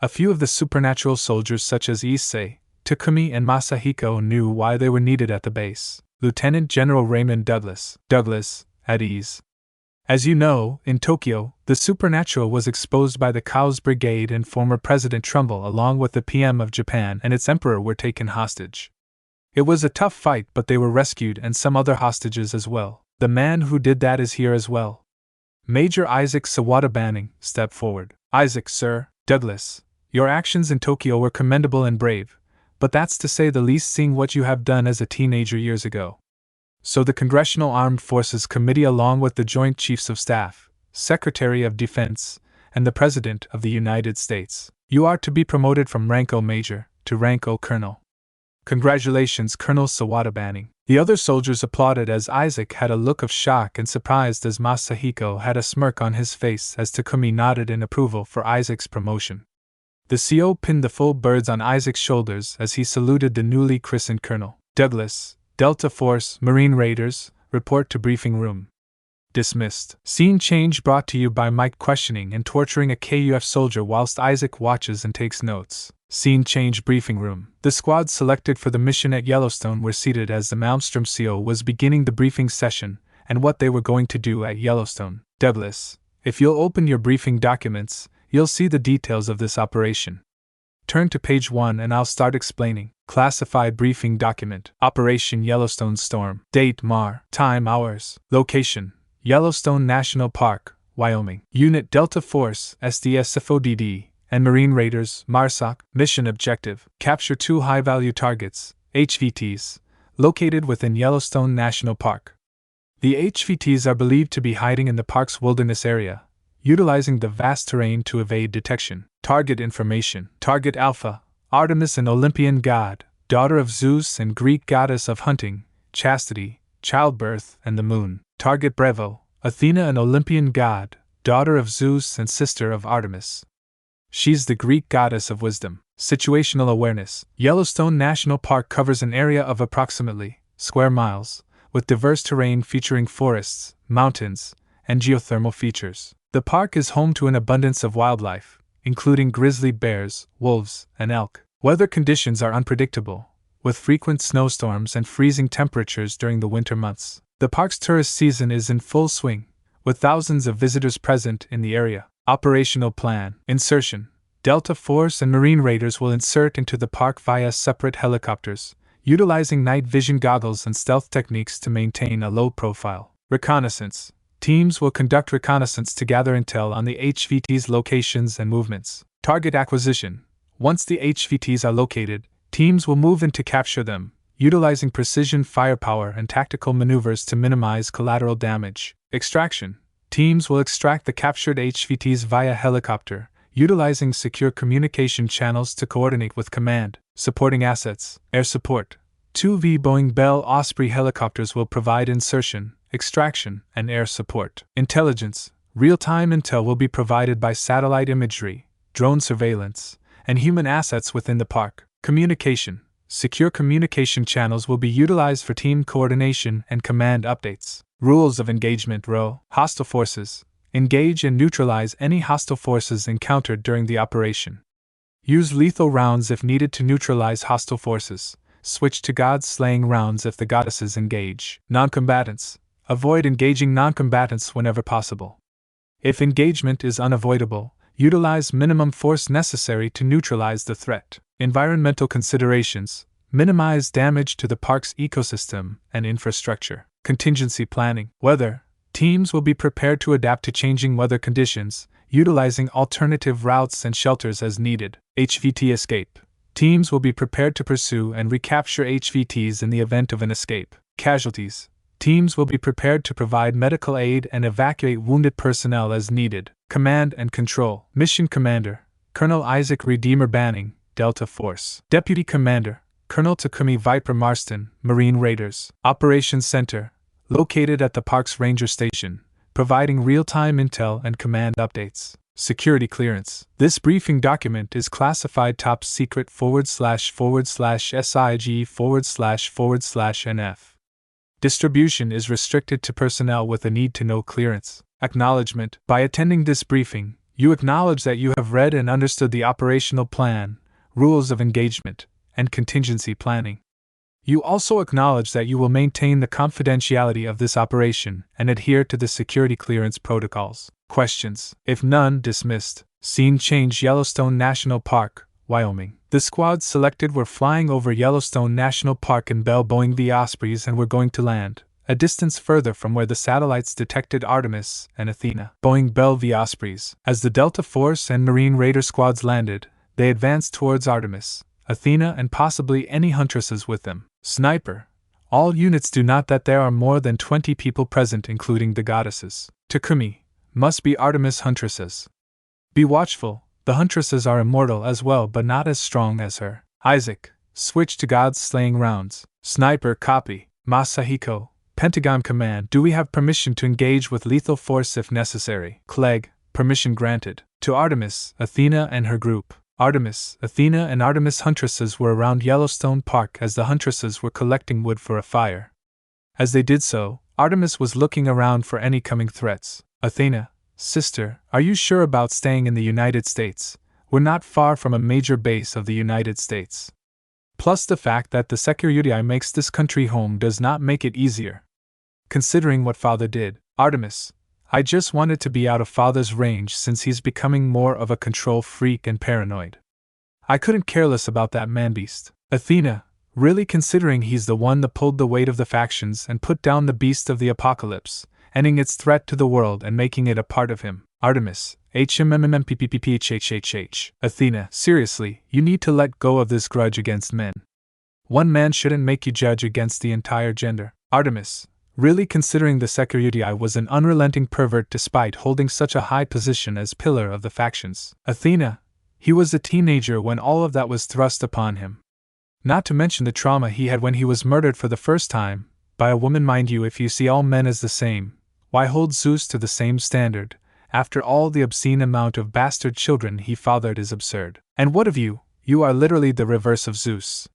A few of the supernatural soldiers such as Issei, Takumi and Masahiko knew why they were needed at the base. Lieutenant General Raymond Douglas. Douglas, at ease. As you know, in Tokyo, the supernatural was exposed by the Chaos Brigade and former President Trumbull along with the PM of Japan and its emperor were taken hostage. It was a tough fight, but they were rescued and some other hostages as well. The man who did that is here as well. Major Isaac Sawada Banning, step forward. Isaac, sir. Douglas, your actions in Tokyo were commendable and brave, but that's to say the least seeing what you have done as a teenager years ago. So the Congressional Armed Forces Committee along with the Joint Chiefs of Staff, Secretary of Defense, and the President of the United States, you are to be promoted from rank O Major to rank O Colonel. Congratulations, Colonel Sawada Banning. The other soldiers applauded as Isaac had a look of shock and surprise as Masahiko had a smirk on his face as Takumi nodded in approval for Isaac's promotion. The CO pinned the full birds on Isaac's shoulders as he saluted the newly christened Colonel. Douglas, Delta Force, Marine Raiders, report to briefing room. Dismissed. Scene change brought to you by Mike questioning and torturing a KUF soldier whilst Isaac watches and takes notes. Scene change briefing room. The squad selected for the mission at Yellowstone were seated as the Malmstrom CO was beginning the briefing session and what they were going to do at Yellowstone. Douglas, if you'll open your briefing documents, you'll see the details of this operation. Turn to page 1 and I'll start explaining. Classified briefing document. Operation Yellowstone Storm. Date Mar. Time hours. Location Yellowstone National Park, Wyoming. Unit Delta Force, SDSFODD, and Marine Raiders, MARSOC. Mission objective: capture 2 high-value targets, HVTs, located within Yellowstone National Park. The HVTs are believed to be hiding in the park's wilderness area, utilizing the vast terrain to evade detection. Target information. Target Alpha, Artemis, an Olympian god, daughter of Zeus and Greek goddess of hunting, chastity, childbirth, and the moon. Target Bravo, Athena, an Olympian god, daughter of Zeus and sister of Artemis. She's the Greek goddess of wisdom. Situational awareness. Yellowstone National Park covers an area of approximately square miles, with diverse terrain featuring forests, mountains, and geothermal features. The park is home to an abundance of wildlife, including grizzly bears, wolves, and elk. Weather conditions are unpredictable, with frequent snowstorms and freezing temperatures during the winter months. The park's tourist season is in full swing, with thousands of visitors present in the area. Operational plan. Insertion. Delta Force and Marine Raiders will insert into the park via separate helicopters, utilizing night vision goggles and stealth techniques to maintain a low profile. Reconnaissance. Teams will conduct reconnaissance to gather intel on the HVT's locations and movements. Target acquisition. Once the HVTs are located, teams will move in to capture them, utilizing precision firepower and tactical maneuvers to minimize collateral damage. Extraction. Teams will extract the captured HVTs via helicopter, utilizing secure communication channels to coordinate with command. Supporting assets, air support. 2 Boeing Bell Osprey helicopters will provide insertion, extraction, and air support. Intelligence, real-time intel will be provided by satellite imagery, drone surveillance, and human assets within the park. Communication, secure communication channels will be utilized for team coordination and command updates. Rules of engagement. Hostile forces. Engage and neutralize any hostile forces encountered during the operation. Use lethal rounds if needed to neutralize hostile forces. Switch to god-slaying rounds if the goddesses engage. Non-combatants. Avoid engaging non-combatants whenever possible. If engagement is unavoidable, utilize minimum force necessary to neutralize the threat. Environmental considerations. Minimize damage to the park's ecosystem and infrastructure. Contingency planning. Weather. Teams will be prepared to adapt to changing weather conditions, utilizing alternative routes and shelters as needed. HVT escape. Teams will be prepared to pursue and recapture HVTs in the event of an escape. Casualties. Teams will be prepared to provide medical aid and evacuate wounded personnel as needed. Command and control. Mission Commander, Colonel Isaac Redeemer Banning, Delta Force. Deputy Commander, Colonel Takumi Viper Marston, Marine Raiders. Operations Center, located at the park's ranger station, providing real-time intel and command updates. Security clearance. This briefing document is classified top secret /SIG//NF. Distribution is restricted to personnel with a need-to-know clearance. Acknowledgement. By attending this briefing, you acknowledge that you have read and understood the operational plan, rules of engagement, and contingency planning. You also acknowledge that you will maintain the confidentiality of this operation and adhere to the security clearance protocols. Questions. If none, dismissed. Scene change. Yellowstone National Park, Wyoming. The squads selected were flying over Yellowstone National Park in Bell Boeing V Ospreys and were going to land, a distance further from where the satellites detected Artemis and Athena. Boeing Bell V Ospreys. As the Delta Force and Marine Raider squads landed, they advanced towards Artemis, Athena, and possibly any huntresses with them. Sniper. All units do not that there are more than 20 people present, including the goddesses. Takumi. Must be Artemis huntresses. Be watchful, the huntresses are immortal as well but not as strong as her. Isaac. Switch to God's slaying rounds. Sniper. Copy. Masahiko. Pentagon Command. Do we have permission to engage with lethal force if necessary? Clegg. Permission granted. To Artemis, Athena and her group. Artemis, Athena and Artemis huntresses were around Yellowstone Park as the huntresses were collecting wood for a fire. As they did so, Artemis was looking around for any coming threats. Athena. Sister, are you sure about staying in the United States? We're not far from a major base of the United States. Plus the fact that the security makes this country home does not make it easier. Considering what Father did. Artemis. I just wanted to be out of Father's range since he's becoming more of a control freak and paranoid. I couldn't care less about that man-beast. Athena. Really, considering he's the one that pulled the weight of the factions and put down the beast of the apocalypse, ending its threat to the world and making it a part of him. Artemis. HMMMPPPPHHHH. Athena. Seriously, you need to let go of this grudge against men. One man shouldn't make you judge against the entire gender. Artemis. Really, considering the security was an unrelenting pervert despite holding such a high position as pillar of the factions. Athena. He was a teenager when all of that was thrust upon him. Not to mention the trauma he had when he was murdered for the first time, by a woman. Mind you, if you see all men as the same, why hold Zeus to the same standard? After all, the obscene amount of bastard children he fathered is absurd. And what of you? You are literally the reverse of Zeus.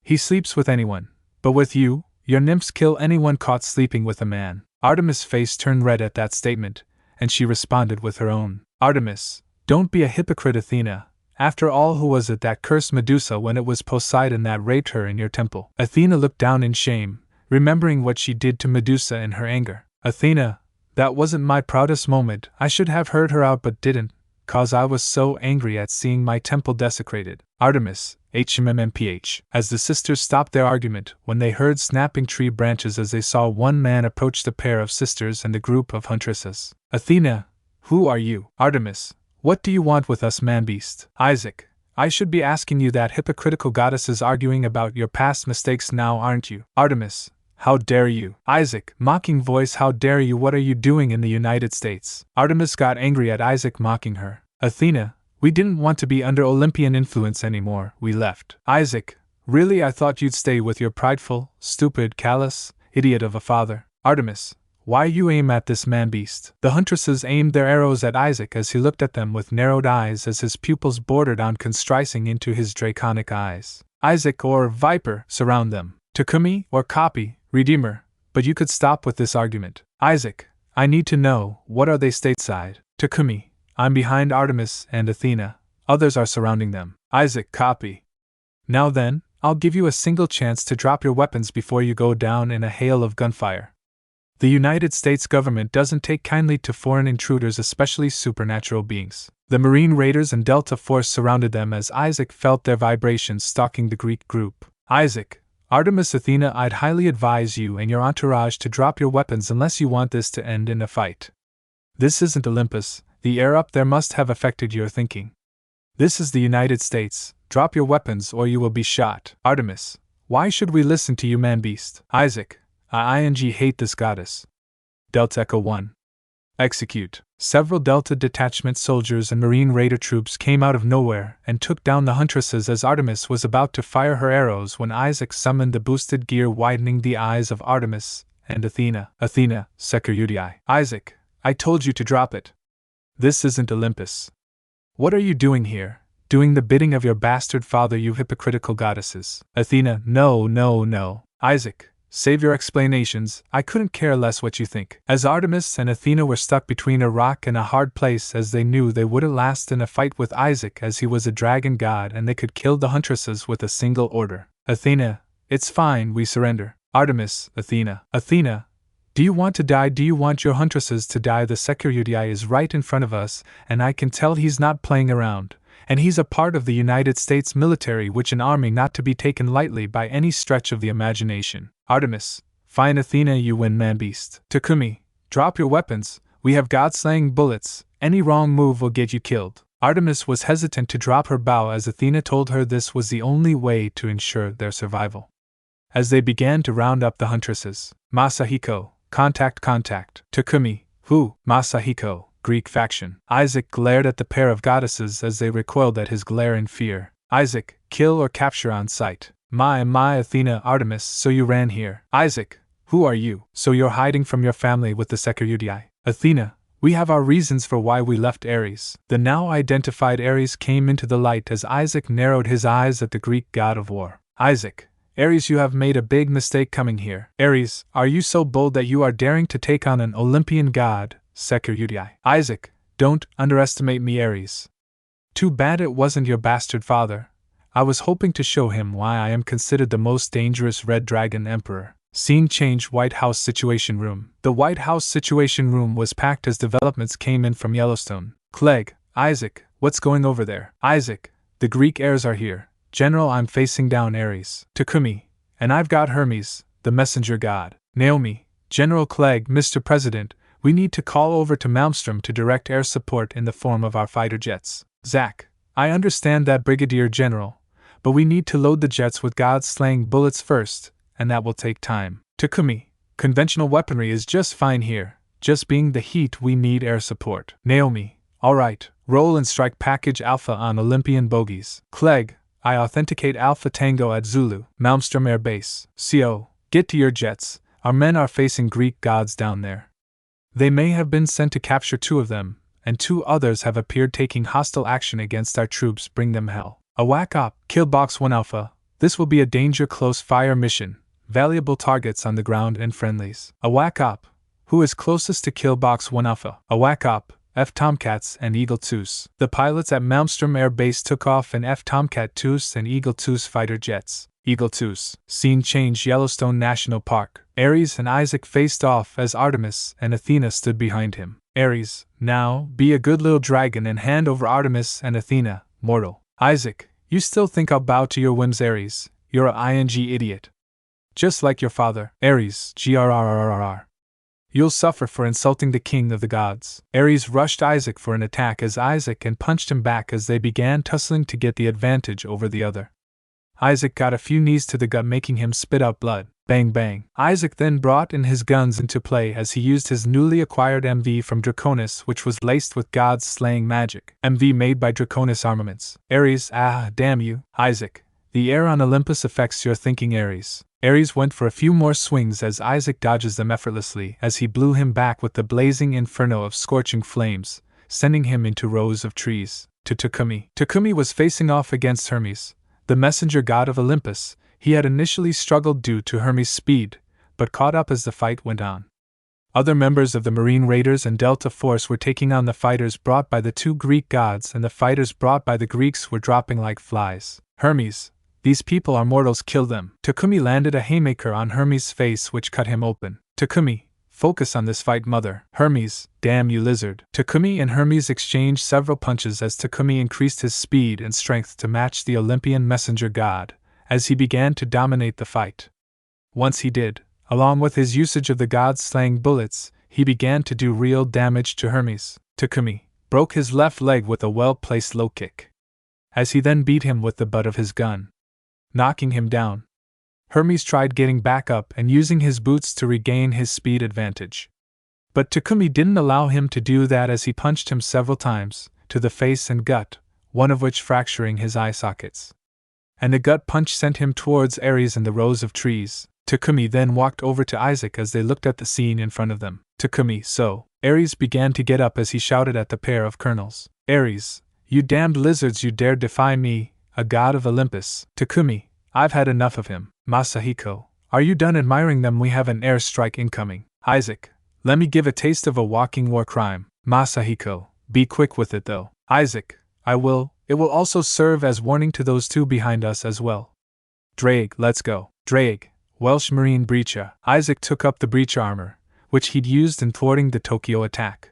He sleeps with anyone, but with you, your nymphs kill anyone caught sleeping with a man. Artemis' face turned red at that statement, and she responded with her own. Artemis, don't be a hypocrite, Athena. After all, who was it that cursed Medusa when it was Poseidon that raped her in your temple? Athena looked down in shame, remembering what she did to Medusa in her anger. Athena, that wasn't my proudest moment. I should have heard her out but didn't, cause I was so angry at seeing my temple desecrated. Artemis, HMMPH. As the sisters stopped their argument when they heard snapping tree branches as they saw one man approach the pair of sisters and the group of huntresses. Athena, who are you? Artemis, what do you want with us, man-beast? Isaac, I should be asking you that. Hypocritical goddesses arguing about your past mistakes now, aren't you? Artemis, How dare you? Isaac, mocking voice, how dare you? What are you doing in the United States? Artemis got angry at Isaac mocking her. Athena, we didn't want to be under Olympian influence anymore, we left. Isaac, really, I thought you'd stay with your prideful, stupid, callous, idiot of a father. Artemis, why you aim at this man-beast? The huntresses aimed their arrows at Isaac as he looked at them with narrowed eyes as his pupils bordered on constricing into his draconic eyes. Isaac or Viper, surround them. Takumi or Copy, Redeemer, but you could stop with this argument. Isaac, I need to know, what are they stateside? Takumi, I'm behind Artemis and Athena, others are surrounding them. Isaac, copy. Now then, I'll give you a single chance to drop your weapons before you go down in a hail of gunfire. The United States government doesn't take kindly to foreign intruders, especially supernatural beings. The Marine Raiders and Delta Force surrounded them as Isaac felt their vibrations stalking the Greek group. Isaac, Artemis, Athena, I'd highly advise you and your entourage to drop your weapons unless you want this to end in a fight. This isn't Olympus. The air up there must have affected your thinking. This is the United States. Drop your weapons or you will be shot. Artemis, why should we listen to you, man-beast? Isaac, I hate this goddess. Delta Echo 1. Execute. Several Delta detachment soldiers and Marine Raider troops came out of nowhere and took down the huntresses as Artemis was about to fire her arrows when Isaac summoned the boosted gear, widening the eyes of Artemis and Athena. Athena, Security. Isaac, I told you to drop it. This isn't Olympus. What are you doing here? Doing the bidding of your bastard father, you hypocritical goddesses. Athena, no. Isaac, save your explanations, I couldn't care less what you think. As Artemis and Athena were stuck between a rock and a hard place, as they knew they wouldn't last in a fight with Isaac as he was a dragon god and they could kill the huntresses with a single order. Athena, it's fine, we surrender. Artemis, Athena, do you want to die? Do you want your huntresses to die? The Security is right in front of us, and I can tell he's not playing around. And he's a part of the United States military, which an army not to be taken lightly by any stretch of the imagination. Artemis, fine. Athena, you win, man-beast. Takumi, drop your weapons, we have god-slaying bullets, any wrong move will get you killed. Artemis was hesitant to drop her bow as Athena told her this was the only way to ensure their survival. As they began to round up the huntresses, Masahiko, contact. Takumi, who? Masahiko, Greek faction. Isaac glared at the pair of goddesses as they recoiled at his glare in fear. Isaac, kill or capture on sight. My, Athena. Artemis, so you ran here. Isaac, who are you? So you're hiding from your family with the Security. Athena, we have our reasons for why we left Ares. The now identified Ares came into the light as Isaac narrowed his eyes at the Greek god of war. Isaac, Ares, you have made a big mistake coming here. Ares, are you so bold that you are daring to take on an Olympian god? Security. Isaac, don't underestimate me, Ares. Too bad it wasn't your bastard father. I was hoping to show him why I am considered the most dangerous Red Dragon Emperor. Scene change. White House Situation Room. The White House Situation Room was packed as developments came in from Yellowstone. Clegg, Isaac, what's going over there? Isaac, the Greek heirs are here. General, I'm facing down Ares. Takumi, and I've got Hermes, the messenger god. Naomi, General Clegg, Mr. President, we need to call over to Malmstrom to direct air support in the form of our fighter jets. Zach, I understand that, Brigadier General, but we need to load the jets with god-slaying bullets first, and that will take time. Takumi, conventional weaponry is just fine here, just being the heat we need air support. Naomi, alright, roll and strike package Alpha on Olympian bogies. Clegg, I authenticate Alpha Tango at Zulu, Malmstrom Air Base. CO, get to your jets, our men are facing Greek gods down there. They may have been sent to capture 2 of them, and 2 others have appeared taking hostile action against our troops. Bring them hell. A whack up, kill Box 1 Alpha. This will be a danger close fire mission. Valuable targets on the ground and friendlies. A whack up. Who is closest to kill Box 1 Alpha? A whack up. F Tomcats and Eagle 2s. The pilots at Malmstrom Air Base took off in F Tomcat 2s and Eagle 2s fighter jets. Eagle 2s. Scene change. Yellowstone National Park. Ares and Isaac faced off as Artemis and Athena stood behind him. Ares, now, be a good little dragon and hand over Artemis and Athena, mortal. Isaac, you still think I'll bow to your whims, Ares? You're a idiot. Just like your father. Ares, grrrrrr. You'll suffer for insulting the king of the gods. Ares rushed Isaac for an attack as Isaac and punched him back as they began tussling to get the advantage over the other. Isaac got a few knees to the gut, making him spit out blood. Bang bang. Isaac then brought in his guns into play as he used his newly acquired MV from Draconis, which was laced with God's slaying magic. MV made by Draconis Armaments. Ares, damn you, Isaac. The air on Olympus affects your thinking, Ares. Ares went for a few more swings as Isaac dodges them effortlessly as he blew him back with the blazing inferno of scorching flames, sending him into rows of trees. To Takumi. Takumi was facing off against Hermes, the messenger god of Olympus. He had initially struggled due to Hermes' speed, but caught up as the fight went on. Other members of the Marine Raiders and Delta Force were taking on the fighters brought by the two Greek gods, and the fighters brought by the Greeks were dropping like flies. Hermes, these people are mortals, kill them. Takumi landed a haymaker on Hermes' face which cut him open. Takumi, focus on this fight, mother. Hermes, damn you lizard. Takumi and Hermes exchanged several punches as Takumi increased his speed and strength to match the Olympian messenger god, as he began to dominate the fight. Once he did, along with his usage of the god's slaying bullets, he began to do real damage to Hermes. Takumi broke his left leg with a well-placed low kick, as he then beat him with the butt of his gun, knocking him down. Hermes tried getting back up and using his boots to regain his speed advantage. But Takumi didn't allow him to do that as he punched him several times, to the face and gut, one of which fracturing his eye sockets. And the gut punch sent him towards Ares in the rows of trees. Takumi then walked over to Isaac as they looked at the scene in front of them. Takumi, so. Ares began to get up as he shouted at the pair of colonels. Ares, you damned lizards, you dare defy me, a god of Olympus. Takumi, I've had enough of him. Masahiko, are you done admiring them? We have an air strike incoming. Isaac, let me give a taste of a walking war crime. Masahiko, be quick with it though. Isaac, I will. It will also serve as warning to those two behind us as well. Drake, let's go. Drake, Welsh Marine Breacher. Isaac took up the breach armor, which he'd used in thwarting the Tokyo attack,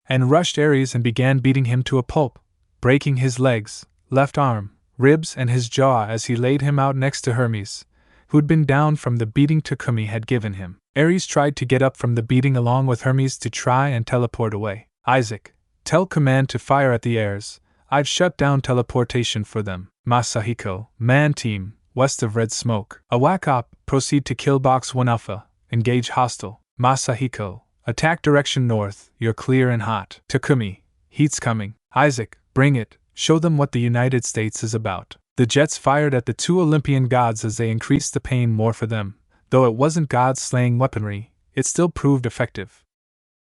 and rushed Ares and began beating him to a pulp, breaking his legs, left arm, ribs and his jaw as he laid him out next to Hermes, who'd been down from the beating Takumi had given him. Ares tried to get up from the beating along with Hermes to try and teleport away. Isaac, tell command to fire at the heirs. I've shut down teleportation for them. Masahiko, man team, west of red smoke. Awak op, proceed to kill box 1 alpha, engage hostile. Masahiko, attack direction north, you're clear and hot. Takumi, heat's coming. Isaac, bring it, show them what the United States is about. The jets fired at the two Olympian gods as they increased the pain more for them. Though it wasn't god-slaying weaponry, it still proved effective.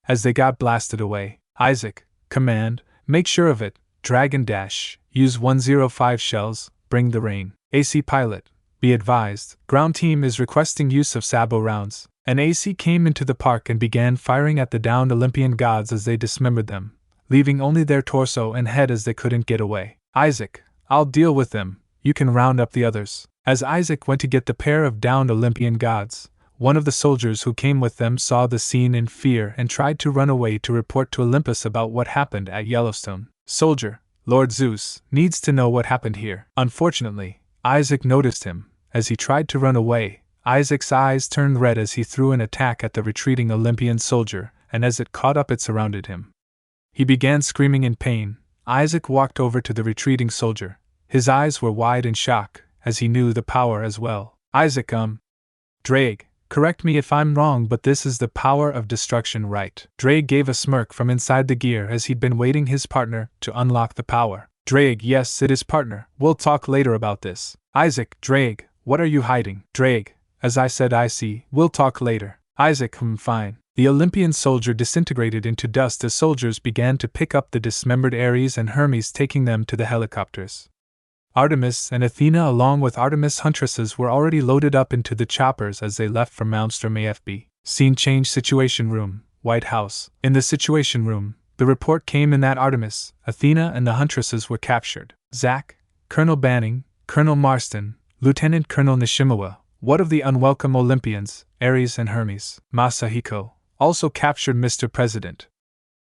As they got blasted away, Isaac, command, make sure of it. Dragon Dash, use 105 shells, bring the rain. AC pilot, be advised, ground team is requesting use of Sabo rounds. An AC came into the park and began firing at the downed Olympian gods as they dismembered them, leaving only their torso and head as they couldn't get away. Isaac, I'll deal with them, you can round up the others. As Isaac went to get the pair of downed Olympian gods, one of the soldiers who came with them saw the scene in fear and tried to run away to report to Olympus about what happened at Yellowstone. Soldier, Lord Zeus, needs to know what happened here. Unfortunately, Isaac noticed him. As he tried to run away, Isaac's eyes turned red as he threw an attack at the retreating Olympian soldier, and as it caught up it surrounded him. He began screaming in pain. Isaac walked over to the retreating soldier. His eyes were wide in shock, as he knew the power as well. Isaac, Drake, correct me if I'm wrong, but this is the power of destruction, right? Drake gave a smirk from inside the gear as he'd been waiting his partner to unlock the power. Drake, yes, it is partner. We'll talk later about this. Isaac, Drake, what are you hiding? Drake, as I said, I see. We'll talk later. Isaac, fine. The Olympian soldier disintegrated into dust as soldiers began to pick up the dismembered Ares and Hermes, taking them to the helicopters. Artemis and Athena along with Artemis huntresses were already loaded up into the choppers as they left from Malmstrom AFB. Scene change. Situation room, White House. In the situation room, the report came in that Artemis, Athena and the huntresses were captured. Zack, Colonel Banning, Colonel Marston, Lieutenant Colonel Nishimawa, what of the unwelcome Olympians, Ares and Hermes? Masahiko, also captured, Mr. President.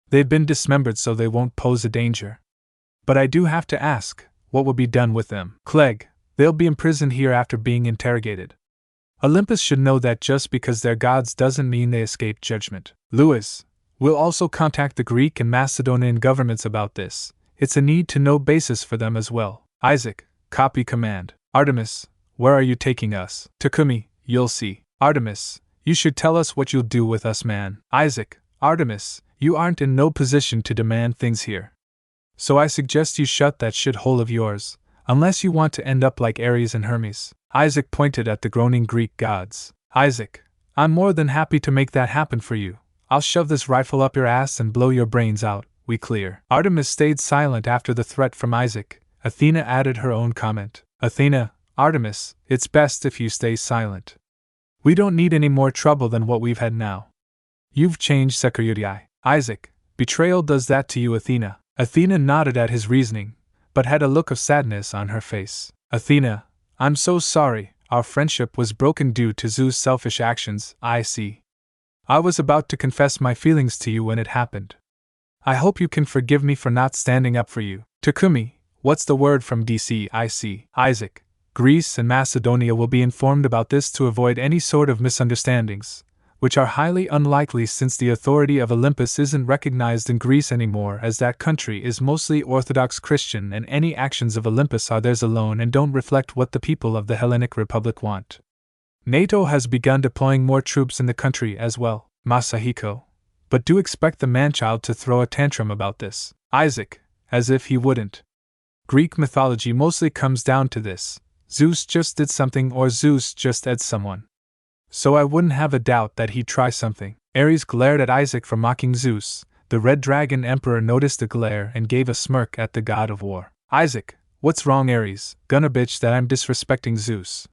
They've been dismembered so they won't pose a danger. But I do have to ask, what will be done with them? Clegg, they'll be imprisoned here after being interrogated. Olympus should know that just because they're gods doesn't mean they escape judgment. Lewis, we'll also contact the Greek and Macedonian governments about this. It's a need-to-know basis for them as well. Isaac, copy command. Artemis, where are you taking us? Takumi, you'll see. Artemis, you should tell us what you'll do with us, man. Isaac, Artemis, you aren't in no position to demand things here. So I suggest you shut that shithole of yours, unless you want to end up like Ares and Hermes. Isaac pointed at the groaning Greek gods. Isaac, I'm more than happy to make that happen for you. I'll shove this rifle up your ass and blow your brains out. We clear. Artemis stayed silent after the threat from Isaac. Athena added her own comment. Athena, Artemis, it's best if you stay silent. We don't need any more trouble than what we've had now. You've changed security. Isaac, betrayal does that to you, Athena. Athena nodded at his reasoning, but had a look of sadness on her face. Athena, I'm so sorry, our friendship was broken due to Zeus' selfish actions, I see. I was about to confess my feelings to you when it happened. I hope you can forgive me for not standing up for you. Takumi, what's the word from DC? I see. Isaac, Greece and Macedonia will be informed about this to avoid any sort of misunderstandings, which are highly unlikely since the authority of Olympus isn't recognized in Greece anymore, as that country is mostly Orthodox Christian and any actions of Olympus are theirs alone and don't reflect what the people of the Hellenic Republic want. NATO has begun deploying more troops in the country as well, Masahiko, but do expect the manchild to throw a tantrum about this. Isaac, as if he wouldn't. Greek mythology mostly comes down to this: Zeus just did something or Zeus just ed someone. So I wouldn't have a doubt that he'd try something. Ares glared at Isaac for mocking Zeus. The Red Dragon Emperor noticed the glare and gave a smirk at the god of war. Isaac, what's wrong, Ares? Gonna bitch that I'm disrespecting Zeus.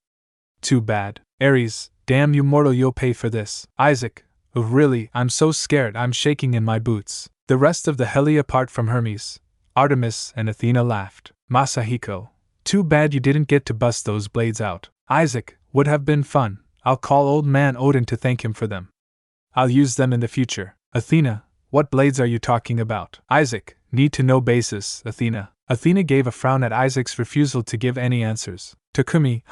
Too bad. Ares, damn you mortal, you'll pay for this. Isaac, oh really, I'm so scared I'm shaking in my boots. The rest of the heli apart from Hermes, Artemis and Athena laughed. Masahiko, too bad you didn't get to bust those blades out. Isaac, would have been fun. I'll call old man Odin to thank him for them. I'll use them in the future. Athena, what blades are you talking about? Isaac, need to know basis, Athena. Athena gave a frown at Isaac's refusal to give any answers. Takumi,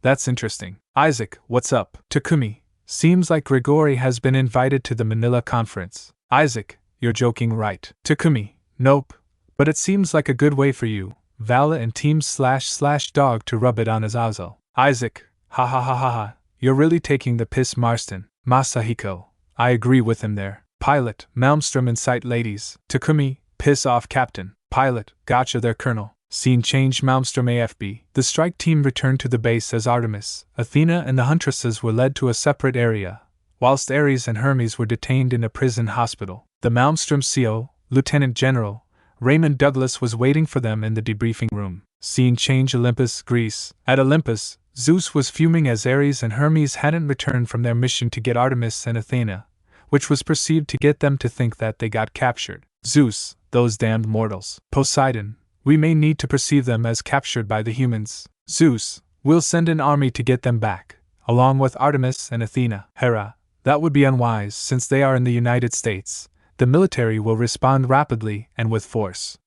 that's interesting. Isaac, what's up? Takumi, seems like Grigori has been invited to the Manila conference. Isaac, you're joking, right? Takumi, nope, but it seems like a good way for you, Vala and team / dog to rub it on Azazel. Isaac, ha. You're really taking the piss, Marston. Masahiko, I agree with him there. Pilot, Malmstrom in sight, ladies. Takumi, piss off, Captain. Pilot, gotcha there, Colonel. Scene change, Malmstrom AFB. The strike team returned to the base as Artemis, Athena and the Huntresses were led to a separate area, whilst Ares and Hermes were detained in a prison hospital. The Malmstrom CO, Lieutenant General Raymond Douglas, was waiting for them in the debriefing room. Scene change, Olympus, Greece. At Olympus, Zeus was fuming as Ares and Hermes hadn't returned from their mission to get Artemis and Athena, which was perceived to get them to think that they got captured. Zeus, those damned mortals. Poseidon, we may need to perceive them as captured by the humans. Zeus, we'll send an army to get them back, along with Artemis and Athena. Hera, that would be unwise since they are in the United States. The military will respond rapidly and with force.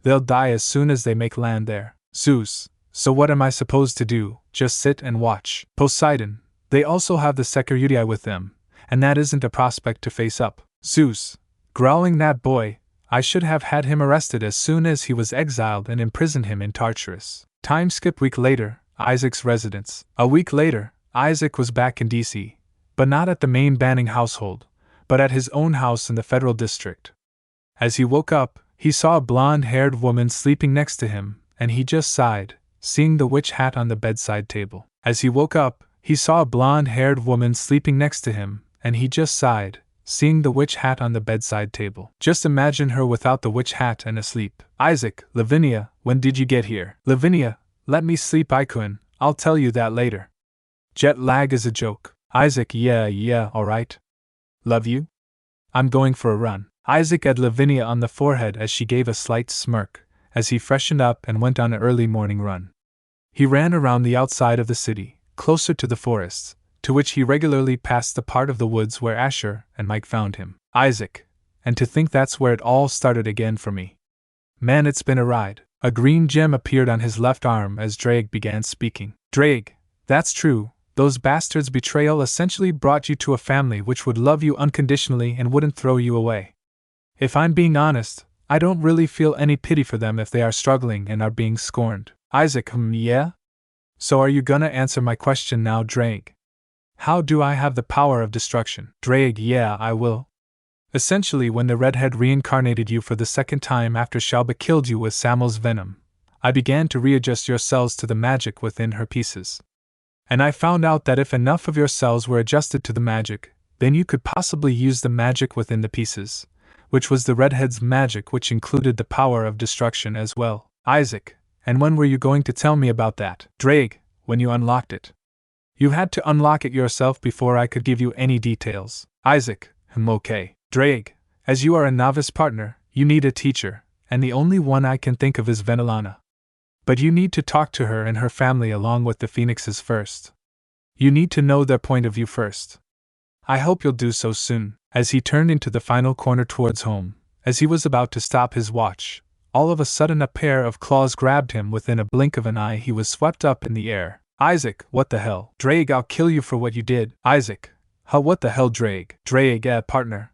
They'll die as soon as they make land there. Zeus, so what am I supposed to do? Just sit and watch. Poseidon, they also have the security with them, and that isn't a prospect to face up. Zeus, growling that boy, I should have had him arrested as soon as he was exiled and imprisoned him in Tartarus. Time skip, week later, Isaac's residence. A week later, Isaac was back in DC, but not at the main Banning household, but at his own house in the Federal District. As he woke up, he saw a blonde-haired woman sleeping next to him, and he just sighed, seeing the witch hat on the bedside table. As he woke up, he saw a blonde-haired woman sleeping next to him, and he just sighed, seeing the witch hat on the bedside table. Just imagine her without the witch hat and asleep. Isaac, Lavinia, when did you get here? Lavinia, let me sleep, I couldn't. I'll tell you that later. Jet lag is a joke. Isaac, yeah, alright. Love you? I'm going for a run. Isaac at Lavinia on the forehead as she gave a slight smirk, as he freshened up and went on an early morning run. He ran around the outside of the city, closer to the forests, to which he regularly passed the part of the woods where Asher and Mike found him. Isaac, and to think that's where it all started again for me. Man, it's been a ride. A green gem appeared on his left arm as Drake began speaking. Drake, that's true. Those bastards' betrayal essentially brought you to a family which would love you unconditionally and wouldn't throw you away. If I'm being honest, I don't really feel any pity for them if they are struggling and are being scorned. Isaac, yeah? So are you gonna answer my question now, Drake? How do I have the power of destruction? Drake, yeah, I will. Essentially, when the redhead reincarnated you for the second time after Shelba killed you with Samuel's venom, I began to readjust your cells to the magic within her pieces. And I found out that if enough of your cells were adjusted to the magic, then you could possibly use the magic within the pieces, which was the redhead's magic, which included the power of destruction as well. Isaac, and when were you going to tell me about that? Drake, when you unlocked it. You had to unlock it yourself before I could give you any details. Isaac, okay. Drake, as you are a novice partner, you need a teacher, and the only one I can think of is Venelana. But you need to talk to her and her family along with the Phoenixes first. You need to know their point of view first. I hope you'll do so soon. As he turned into the final corner towards home, as he was about to stop his watch, all of a sudden a pair of claws grabbed him. Within a blink of an eye he was swept up in the air. Isaac, what the hell? Drake, I'll kill you for what you did. Isaac, what the hell, Drake? Drake, partner.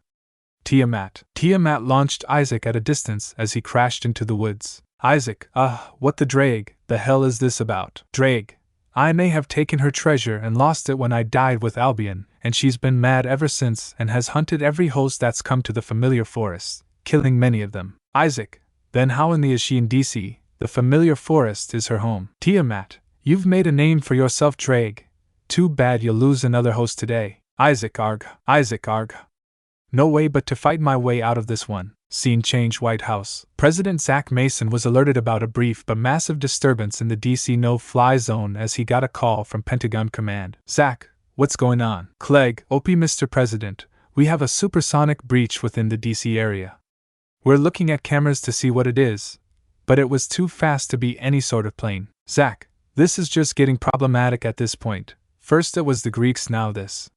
Tiamat. Tiamat launched Isaac at a distance as he crashed into the woods. Isaac, what the Drake, the hell is this about? Drake, I may have taken her treasure and lost it when I died with Albion, and she's been mad ever since and has hunted every host that's come to the familiar forest, killing many of them. Isaac, then how in the is she in DC? The familiar forest is her home. Tiamat, you've made a name for yourself, Drake. Too bad you'll lose another host today. Isaac, arg. Isaac, arg. No way but to fight my way out of this one. Scene change. White House. President Zach Mason was alerted about a brief but massive disturbance in the DC no-fly zone as he got a call from Pentagon Command. Zach, what's going on? Clegg, OP Mr. President, we have a supersonic breach within the DC area. We're looking at cameras to see what it is, but it was too fast to be any sort of plane. Zach, this is just getting problematic at this point. First it was the Greeks, now this.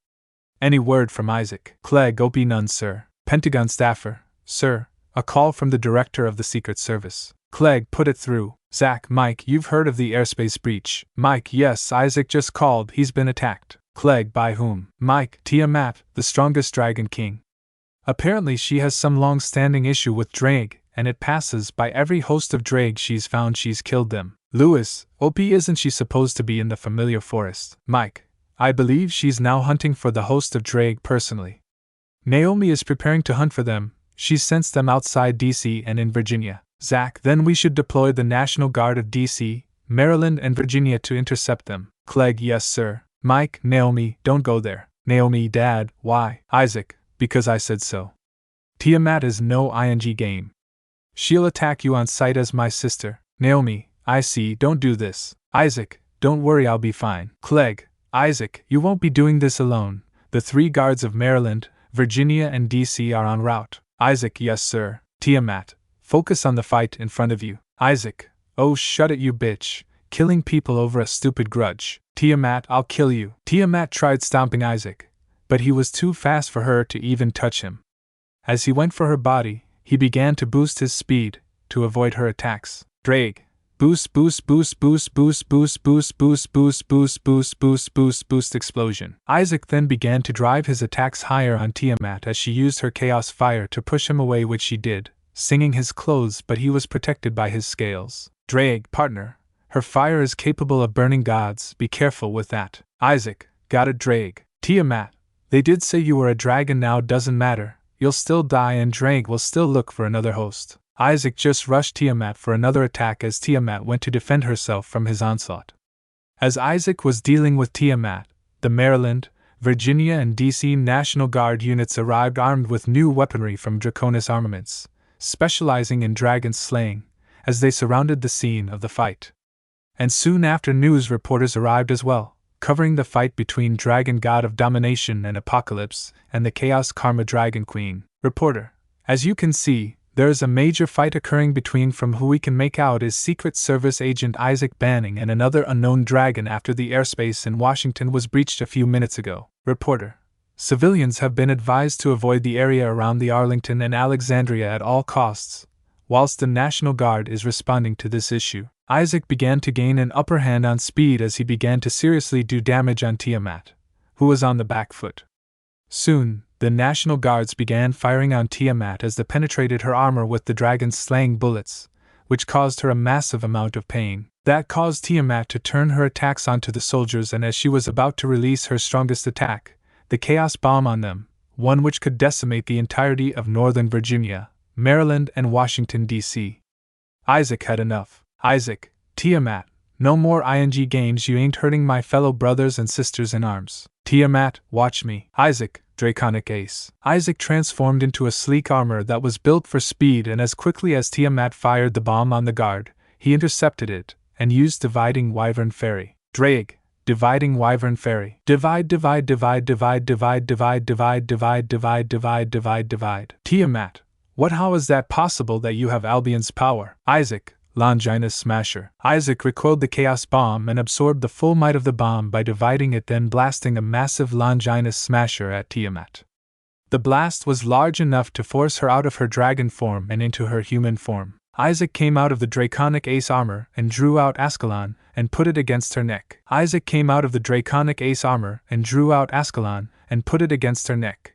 Any word from Isaac? Clegg, OP none, sir. Pentagon staffer, sir, a call from the director of the Secret Service. Clegg, put it through. Zach, Mike, you've heard of the airspace breach. Mike, yes, Isaac just called, he's been attacked. Clegg, by whom? Mike, Tiamat, the strongest Dragon King. Apparently she has some long-standing issue with Drake, and it passes by every host of Drake she's found. She's killed them. Lewis, OP, isn't she supposed to be in the familiar forest? Mike, I believe she's now hunting for the host of Drake personally. Naomi is preparing to hunt for them. She's sensed them outside DC and in Virginia. Zach, then we should deploy the National Guard of DC, Maryland and Virginia to intercept them. Clegg, yes sir. Mike, Naomi, don't go there. Naomi, Dad, why? Isaac, because I said so. Tiamat is no ing game. She'll attack you on sight as my sister. Naomi, I see, don't do this. Isaac, don't worry, I'll be fine. Clegg, Isaac, you won't be doing this alone. The 3 guards of Maryland, Virginia and DC are en route. Isaac, yes sir. Tiamat, focus on the fight in front of you. Isaac, oh shut it you bitch, killing people over a stupid grudge. Tiamat, I'll kill you. Tiamat tried stomping Isaac, but he was too fast for her to even touch him. As he went for her body, he began to boost his speed to avoid her attacks. Drake, boost, boost, boost, boost, boost, boost, boost, boost, boost, boost, boost, boost, boost, boost, explosion. Isaac then began to drive his attacks higher on Tiamat as she used her chaos fire to push him away, which she did, singing his clothes, but he was protected by his scales. Drake, partner, her fire is capable of burning gods, be careful with that. Isaac, got it Drake. Tiamat, they did say you were a dragon, now doesn't matter, you'll still die and Drake will still look for another host. Isaac just rushed Tiamat for another attack as Tiamat went to defend herself from his onslaught. As Isaac was dealing with Tiamat, the Maryland, Virginia and DC National Guard units arrived armed with new weaponry from Draconis Armaments, specializing in dragon slaying, as they surrounded the scene of the fight. And soon after, news reporters arrived as well, covering the fight between Dragon God of Domination and Apocalypse and the Chaos Karma Dragon Queen. Reporter, as you can see, there is a major fight occurring between, from who we can make out, is Secret Service agent Isaac Banning and another unknown dragon after the airspace in Washington was breached a few minutes ago. Reporter, civilians have been advised to avoid the area around the Arlington and Alexandria at all costs, whilst the National Guard is responding to this issue. Isaac began to gain an upper hand on speed as he began to seriously do damage on Tiamat, who was on the back foot. Soon, the National Guards began firing on Tiamat as they penetrated her armor with the dragon's slaying bullets, which caused her a massive amount of pain. That caused Tiamat to turn her attacks onto the soldiers, and as she was about to release her strongest attack, the Chaos Bomb on them, one which could decimate the entirety of Northern Virginia, Maryland, and Washington, D.C. Isaac had enough. Isaac, Tiamat, no more ing games, you ain't hurting my fellow brothers and sisters in arms. Tiamat, watch me. Isaac, Draconic Ace. Isaac transformed into a sleek armor that was built for speed, and as quickly as Tiamat fired the bomb on the guard, he intercepted it, and used Dividing Wyvern Fairy. Drag, Dividing Wyvern Fairy. Divide, divide, divide, divide, divide, divide, divide, divide, divide, divide, divide, divide. Tiamat, what? How is that possible that you have Albion's power? Isaac, Longinus Smasher. Isaac recoiled the Chaos Bomb and absorbed the full might of the bomb by dividing it, then blasting a massive Longinus Smasher at Tiamat. The blast was large enough to force her out of her dragon form and into her human form. Isaac came out of the Draconic Ace armor and drew out Ascalon and put it against her neck. Isaac came out of the Draconic Ace armor and drew out Ascalon and put it against her neck.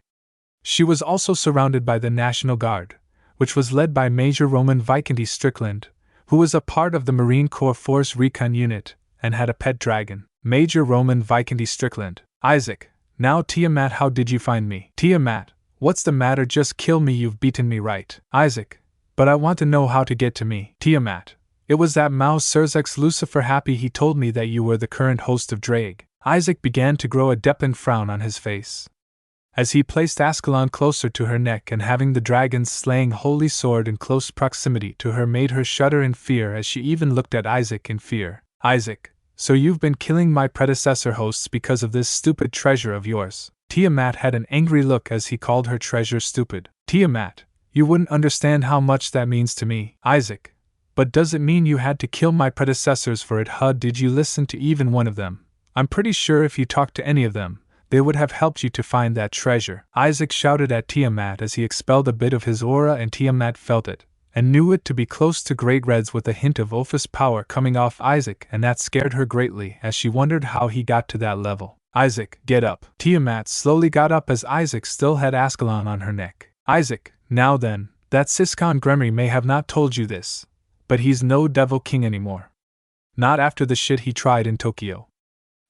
She was also surrounded by the National Guard, which was led by Major Roman Visconti Strickland, who was a part of the Marine Corps Force Recon Unit and had a pet dragon. Major Roman Visconti Strickland. Isaac, now Tiamat, how did you find me? Tiamat, what's the matter? Just kill me, you've beaten me, right? Isaac, but I want to know how to get to me. Tiamat, it was that mouse Serzex Lucifer Happy, he told me that you were the current host of Drag. Isaac began to grow a deepened frown on his face as he placed Ascalon closer to her neck, and having the dragon's slaying holy sword in close proximity to her made her shudder in fear as she even looked at Isaac in fear. Isaac, so you've been killing my predecessor hosts because of this stupid treasure of yours. Tiamat had an angry look as he called her treasure stupid. Tiamat, you wouldn't understand how much that means to me. Isaac, but does it mean you had to kill my predecessors for it? Did you listen to even one of them? I'm pretty sure if you talked to any of them, they would have helped you to find that treasure. Isaac shouted at Tiamat as he expelled a bit of his aura, and Tiamat felt it, and knew it to be close to Great Reds with a hint of Ophis power coming off Isaac, and that scared her greatly as she wondered how he got to that level. Isaac, get up. Tiamat slowly got up as Isaac still had Ascalon on her neck. Isaac, now then, that Siscon Gremory may have not told you this, but he's no Devil King anymore. Not after the shit he tried in Tokyo.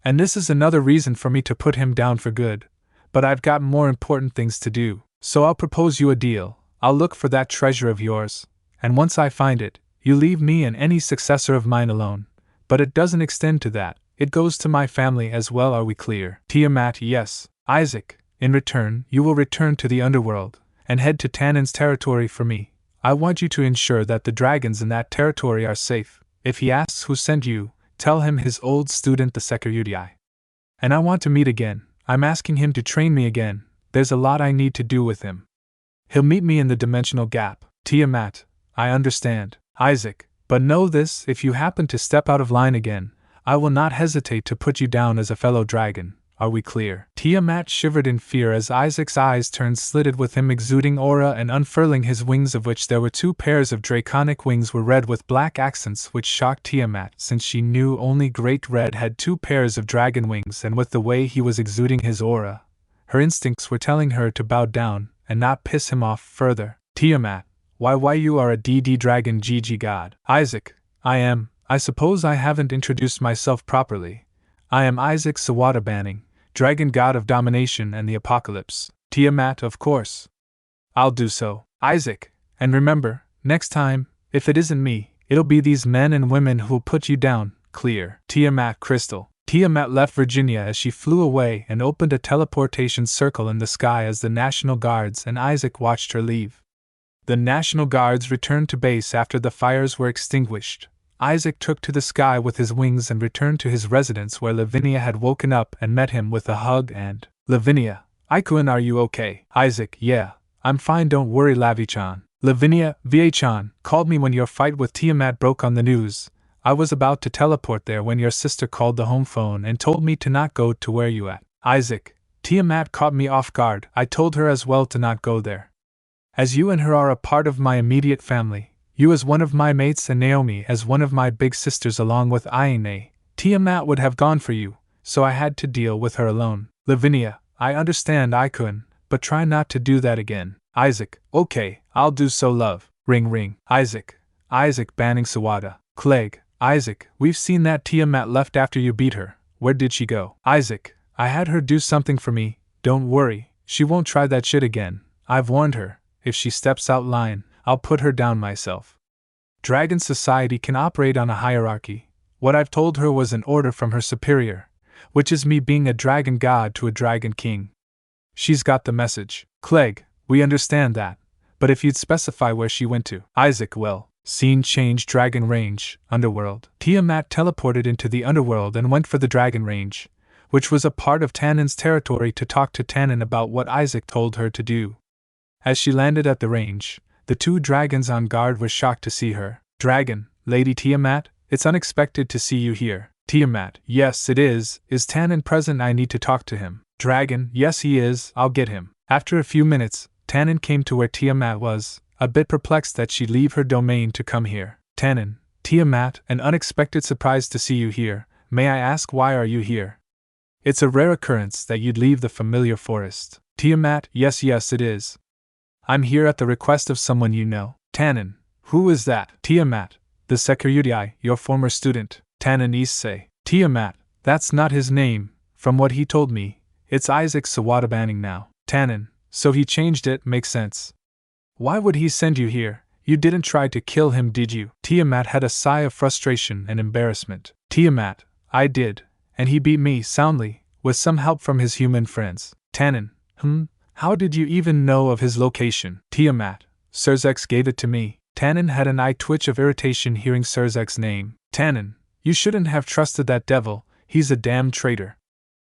And this is another reason for me to put him down for good, but I've got more important things to do, so I'll propose you a deal. I'll look for that treasure of yours, and once I find it, you leave me and any successor of mine alone. But it doesn't extend to that, it goes to my family as well, are we clear? Tiamat, yes. Isaac, in return, you will return to the underworld, and head to Tannen's territory for me. I want you to ensure that the dragons in that territory are safe. If he asks who sent you, tell him his old student the Securudii. And I want to meet again. I'm asking him to train me again. There's a lot I need to do with him. He'll meet me in the dimensional gap. Tiamat, I understand. Isaac, but know this, if you happen to step out of line again, I will not hesitate to put you down as a fellow dragon. Are we clear? Tiamat shivered in fear as Isaac's eyes turned slitted with him exuding aura and unfurling his wings, of which there were 2 pairs of draconic wings were red with black accents, which shocked Tiamat since she knew only Great Red had 2 pairs of dragon wings, and with the way he was exuding his aura, her instincts were telling her to bow down and not piss him off further. Tiamat, why you are a DD dragon GG god. Isaac, I suppose I haven't introduced myself properly. I am Isaac Sawada Banning, dragon god of domination and the apocalypse. Tiamat, of course. I'll do so. Isaac, and remember, next time, if it isn't me, it'll be these men and women who'll put you down. Clear. Tiamat Crystal. Tiamat left Virginia as she flew away and opened a teleportation circle in the sky as the National Guards and Isaac watched her leave. The National Guards returned to base after the fires were extinguished. Isaac took to the sky with his wings and returned to his residence, where Lavinia had woken up and met him with a hug and, Lavinia, Ikuin, are you okay? Isaac, yeah, I'm fine, don't worry Lavi-chan. Lavinia, Va-chan, called me when your fight with Tiamat broke on the news. I was about to teleport there when your sister called the home phone and told me to not go to where you at. Isaac, Tiamat caught me off guard. I told her as well to not go there. As you and her are a part of my immediate family, you as one of my mates and Naomi as one of my big sisters along with Aine, Tiamat would have gone for you, so I had to deal with her alone. Lavinia, I understand Ikuin, but try not to do that again. Isaac, okay, I'll do so love. Ring ring. Isaac, Isaac banning Sawada. Clegg, Isaac, we've seen that Tiamat left after you beat her. Where did she go? Isaac, I had her do something for me. Don't worry, she won't try that shit again. I've warned her. If she steps out line, I'll put her down myself. Dragon society can operate on a hierarchy. What I've told her was an order from her superior, which is me being a dragon god to a dragon king. She's got the message. Clegg, we understand that, but if you'd specify where she went to. Isaac, well, scene change, dragon range, underworld. Tiamat teleported into the underworld and went for the dragon range, which was a part of Tannen's territory, to talk to Tannen about what Isaac told her to do. As she landed at the range, the two dragons on guard were shocked to see her. Dragon, Lady Tiamat, it's unexpected to see you here. Tiamat, yes it is. Is Tannen present? I need to talk to him. Dragon, yes he is, I'll get him. After a few minutes, Tannen came to where Tiamat was, a bit perplexed that she'd leave her domain to come here. Tannen, Tiamat, an unexpected surprise to see you here. May I ask why are you here? It's a rare occurrence that you'd leave the familiar forest. Tiamat, yes it is. I'm here at the request of someone you know. Tannen, who is that? Tiamat, the security, your former student. Tannen, Issei. Tiamat, that's not his name, from what he told me. It's Isaac Sawada banning now. Tannen, so he changed it, makes sense. Why would he send you here? You didn't try to kill him, did you? Tiamat had a sigh of frustration and embarrassment. Tiamat, I did, and he beat me soundly, with some help from his human friends. Tannen, how did you even know of his location? Tiamat, Serzex gave it to me. Tannen had an eye twitch of irritation hearing Serzex's name. Tannen, you shouldn't have trusted that devil, he's a damn traitor.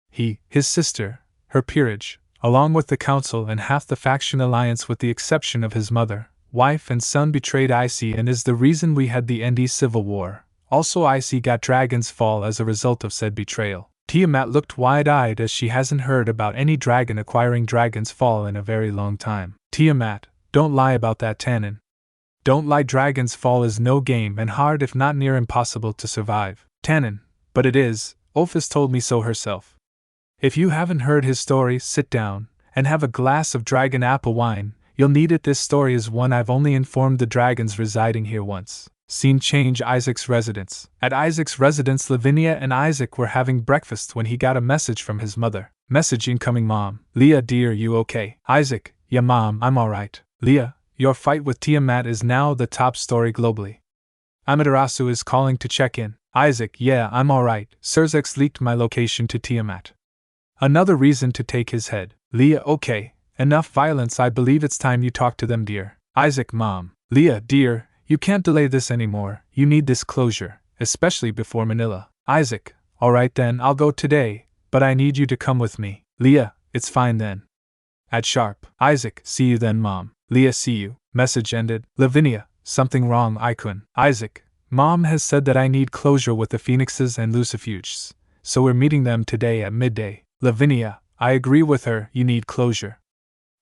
His sister, her peerage, along with the council and half the faction alliance with the exception of his mother, wife and son betrayed Issei and is the reason we had the ND civil war. Also Issei got Dragon's Fall as a result of said betrayal. Tiamat looked wide-eyed as she hasn't heard about any dragon acquiring Dragon's Fall in a very long time. Tiamat, don't lie about that, Tannen. Don't lie, Dragon's Fall is no game and hard if not near impossible to survive. Tannen, but it is, Ophis told me so herself. If you haven't heard his story, sit down, and have a glass of dragon apple wine, you'll need it. This story is one I've only informed the dragons residing here once. Scene change, Isaac's residence. At Isaac's residence, Lavinia and Isaac were having breakfast when he got a message from his mother. Message incoming, Mom. Leah dear, you okay? Isaac, yeah Mom, I'm alright. Leah, your fight with Tiamat is now the top story globally. Amidarasu is calling to check in. Isaac, yeah, I'm alright. Serzex leaked my location to Tiamat. Another reason to take his head. Leah, okay, enough violence, I believe it's time you talk to them, dear. Isaac, Mom. Leah, dear, you can't delay this anymore, you need this closure, especially before Manila. Isaac, alright then, I'll go today, but I need you to come with me. Leah, it's fine then. At sharp. Isaac, see you then, Mom. Leah, see you. Message ended. Lavinia, something wrong, Icon. Isaac, Mom has said that I need closure with the Phoenixes and Lucifuges, so we're meeting them today at midday. Lavinia, I agree with her, you need closure.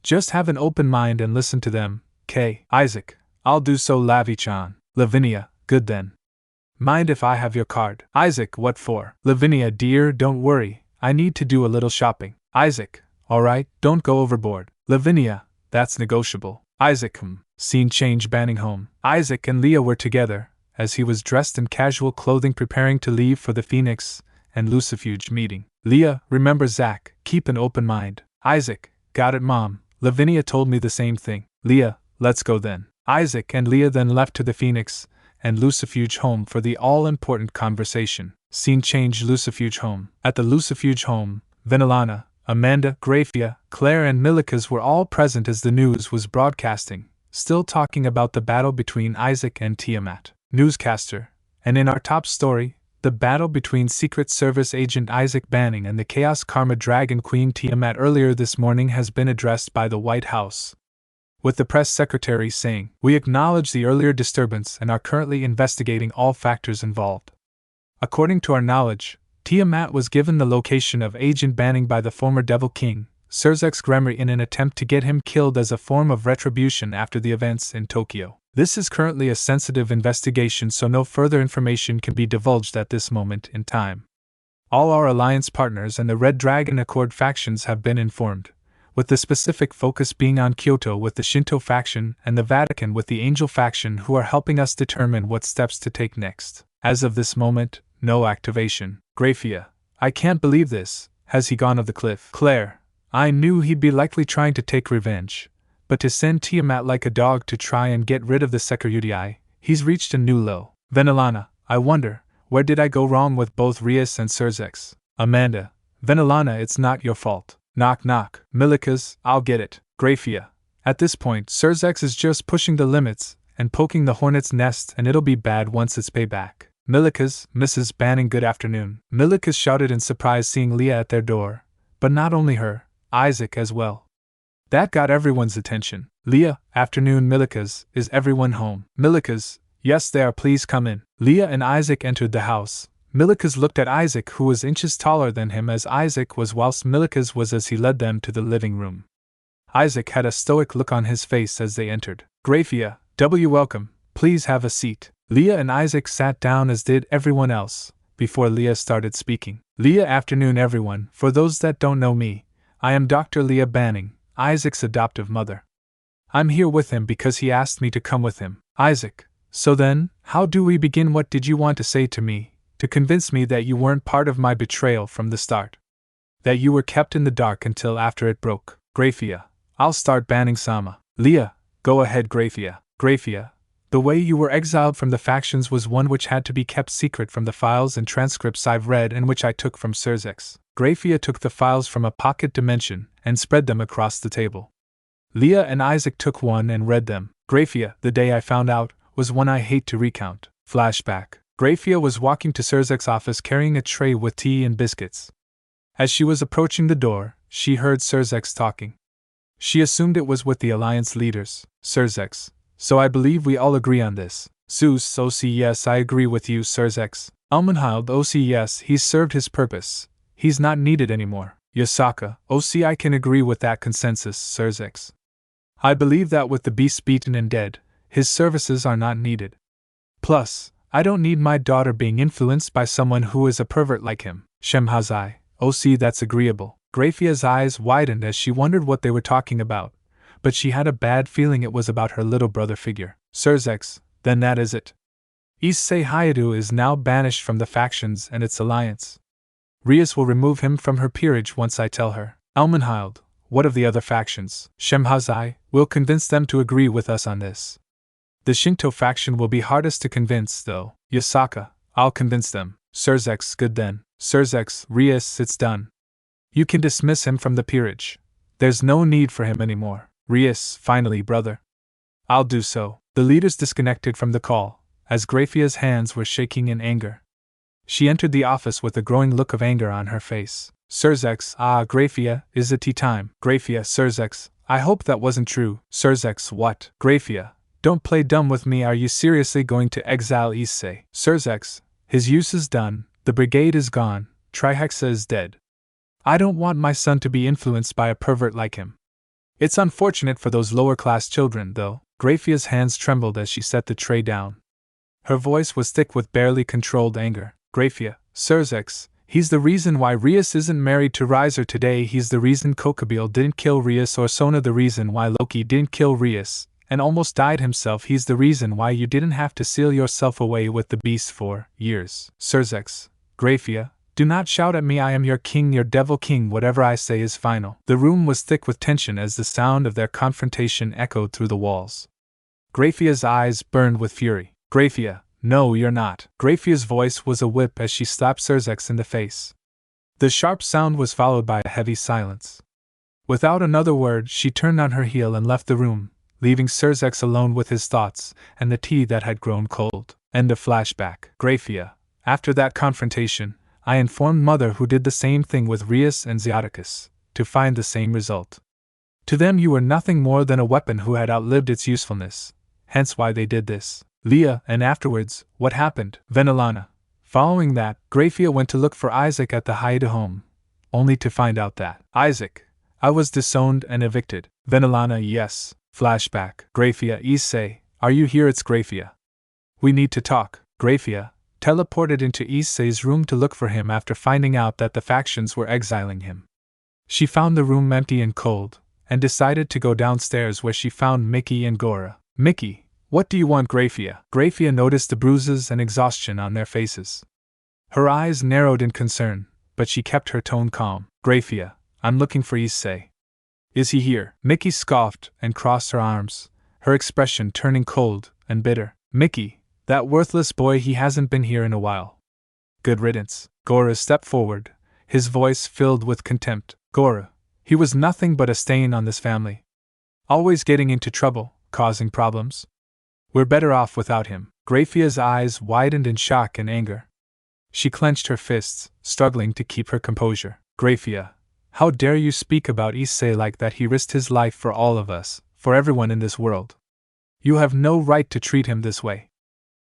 Just have an open mind and listen to them, K. Isaac, I'll do so, Lavi-chan. Lavinia, good then. Mind if I have your card? Isaac, what for? Lavinia, dear, don't worry, I need to do a little shopping. Isaac, alright, don't go overboard. Lavinia, that's negotiable. Isaac, Scene change, banning home. Isaac and Leah were together, as he was dressed in casual clothing preparing to leave for the Phoenix and Lucifuge meeting. Leah, remember Zach, keep an open mind. Isaac, got it, Mom. Lavinia told me the same thing. Leah, let's go then. Isaac and Leah then left to the Phoenix and Lucifuge home for the all-important conversation. Scene change, Lucifuge home. At the Lucifuge home, Venelana, Amanda, Graia, Claire and Milikas were all present as the news was broadcasting, still talking about the battle between Isaac and Tiamat. Newscaster, and in our top story, the battle between Secret Service agent Isaac Banning and the Chaos Karma Dragon Queen Tiamat earlier this morning has been addressed by the White House, with the press secretary saying, "We acknowledge the earlier disturbance and are currently investigating all factors involved." According to our knowledge, Tiamat was given the location of Agent Banning by the former Devil King, Serzex Gremory, in an attempt to get him killed as a form of retribution after the events in Tokyo. This is currently a sensitive investigation, so no further information can be divulged at this moment in time. All our alliance partners and the Red Dragon Accord factions have been informed. with the specific focus being on Kyoto with the Shinto faction and the Vatican with the Angel faction, who are helping us determine what steps to take next. As of this moment, no activation. Graia, I can't believe this. Has he gone off the cliff? Claire, I knew he'd be likely trying to take revenge, but to send Tiamat like a dog to try and get rid of the Security, he's reached a new low. Venelana, I wonder, where did I go wrong with both Rias and Serzex? Amanda, Venelana, it's not your fault. Knock knock. Milikas, I'll get it. Graia. At this point, Serzex is just pushing the limits and poking the hornet's nest, and it'll be bad once it's payback. Milikas, Mrs. Banning, good afternoon. Milikas shouted in surprise, seeing Leah at their door. But not only her, Isaac as well. That got everyone's attention. Leah, afternoon. Milikas, is everyone home? Milikas, yes they are, please come in. Leah and Isaac entered the house. Milikas looked at Isaac, who was inches taller than him as Isaac was, whilst Milikas was, as he led them to the living room. Isaac had a stoic look on his face as they entered. Graia, welcome, please have a seat. Leah and Isaac sat down, as did everyone else, before Leah started speaking. Leah, afternoon everyone. For those that don't know me, I am Dr. Leah Banning, Isaac's adoptive mother. I'm here with him because he asked me to come with him. Isaac, so then, how do we begin? What did you want to say to me, to convince me that you weren't part of my betrayal from the start? That you were kept in the dark until after it broke? Graia, I'll start. Banning-sama. Leah, go ahead. Graia, the way you were exiled from the factions was one which had to be kept secret from the files and transcripts I've read and which I took from Serzex. Graia took the files from a pocket dimension and spread them across the table. Leah and Isaac took one and read them. Graia, the day I found out, was one I hate to recount. Flashback. Graia was walking to Serzex's office carrying a tray with tea and biscuits. As she was approaching the door, she heard Serzex talking. She assumed it was with the Alliance leaders. Serzex, so I believe we all agree on this. Zeus, OC, yes, I agree with you, Serzex. Almanhild, OC, yes, he's served his purpose. He's not needed anymore. Yasaka, OC, I can agree with that consensus, Serzex. I believe that with the beasts beaten and dead, his services are not needed. Plus, I don't need my daughter being influenced by someone who is a pervert like him. Shemhazai, OC, that's agreeable. Graia's eyes widened as she wondered what they were talking about, but she had a bad feeling it was about her little brother figure. Serzex, then that is it. Issei Hayadu is now banished from the factions and its alliance. Rias will remove him from her peerage once I tell her. Almanhild, what of the other factions? Shemhazai, we'll convince them to agree with us on this. The Shinto faction will be hardest to convince, though. Yasaka, I'll convince them. Serzex, good then. Serzex, Rias, it's done. You can dismiss him from the peerage. There's no need for him anymore. Rias, finally, brother. I'll do so. The leaders disconnected from the call, as Graia's hands were shaking in anger. She entered the office with a growing look of anger on her face. Serzex, Graia, is it tea time? Graia, Serzex, I hope that wasn't true. Serzex, what? Graia, don't play dumb with me, are you seriously going to exile Issei? Serzex, his use is done, the Brigade is gone, Trihexa is dead. I don't want my son to be influenced by a pervert like him. It's unfortunate for those lower-class children, though. Graia's hands trembled as she set the tray down. Her voice was thick with barely controlled anger. Graia, Serzex, he's the reason why Rias isn't married to Riser today, he's the reason Kokabeel didn't kill Rias or Sona, the reason why Loki didn't kill Rias, and almost died himself, he's the reason why you didn't have to seal yourself away with the beast for years. Serzex, Graia, do not shout at me, I am your king, your devil king, whatever I say is final. The room was thick with tension as the sound of their confrontation echoed through the walls. Graia's eyes burned with fury. Graia, no, you're not. Graia's voice was a whip as she slapped Serzex in the face. The sharp sound was followed by a heavy silence. Without another word, she turned on her heel and left the room, leaving Serzex alone with his thoughts and the tea that had grown cold. End of flashback. Graia, after that confrontation, I informed Mother, who did the same thing with Rias and Zeoticus, to find the same result. To them you were nothing more than a weapon who had outlived its usefulness, hence why they did this. Leah, and afterwards, what happened? Venelana. Following that, Graia went to look for Isaac at the Haida home, only to find out that Isaac, I was disowned and evicted. Venelana, yes. Flashback. Graia, Issei, are you here? It's Graia. We need to talk. Graia teleported into Issei's room to look for him after finding out that the factions were exiling him. She found the room empty and cold, and decided to go downstairs where she found Mickey and Gora. Mickey, what do you want, Graia? Graia noticed the bruises and exhaustion on their faces. Her eyes narrowed in concern, but she kept her tone calm. Graia, I'm looking for Issei. Is he here? Mickey scoffed and crossed her arms, her expression turning cold and bitter. Mickey, that worthless boy, he hasn't been here in a while. Good riddance. Gora stepped forward, his voice filled with contempt. Gora, he was nothing but a stain on this family. Always getting into trouble, causing problems. We're better off without him. Graia's eyes widened in shock and anger. She clenched her fists, struggling to keep her composure. Graia, how dare you speak about Issei like that? He risked his life for all of us, for everyone in this world. You have no right to treat him this way.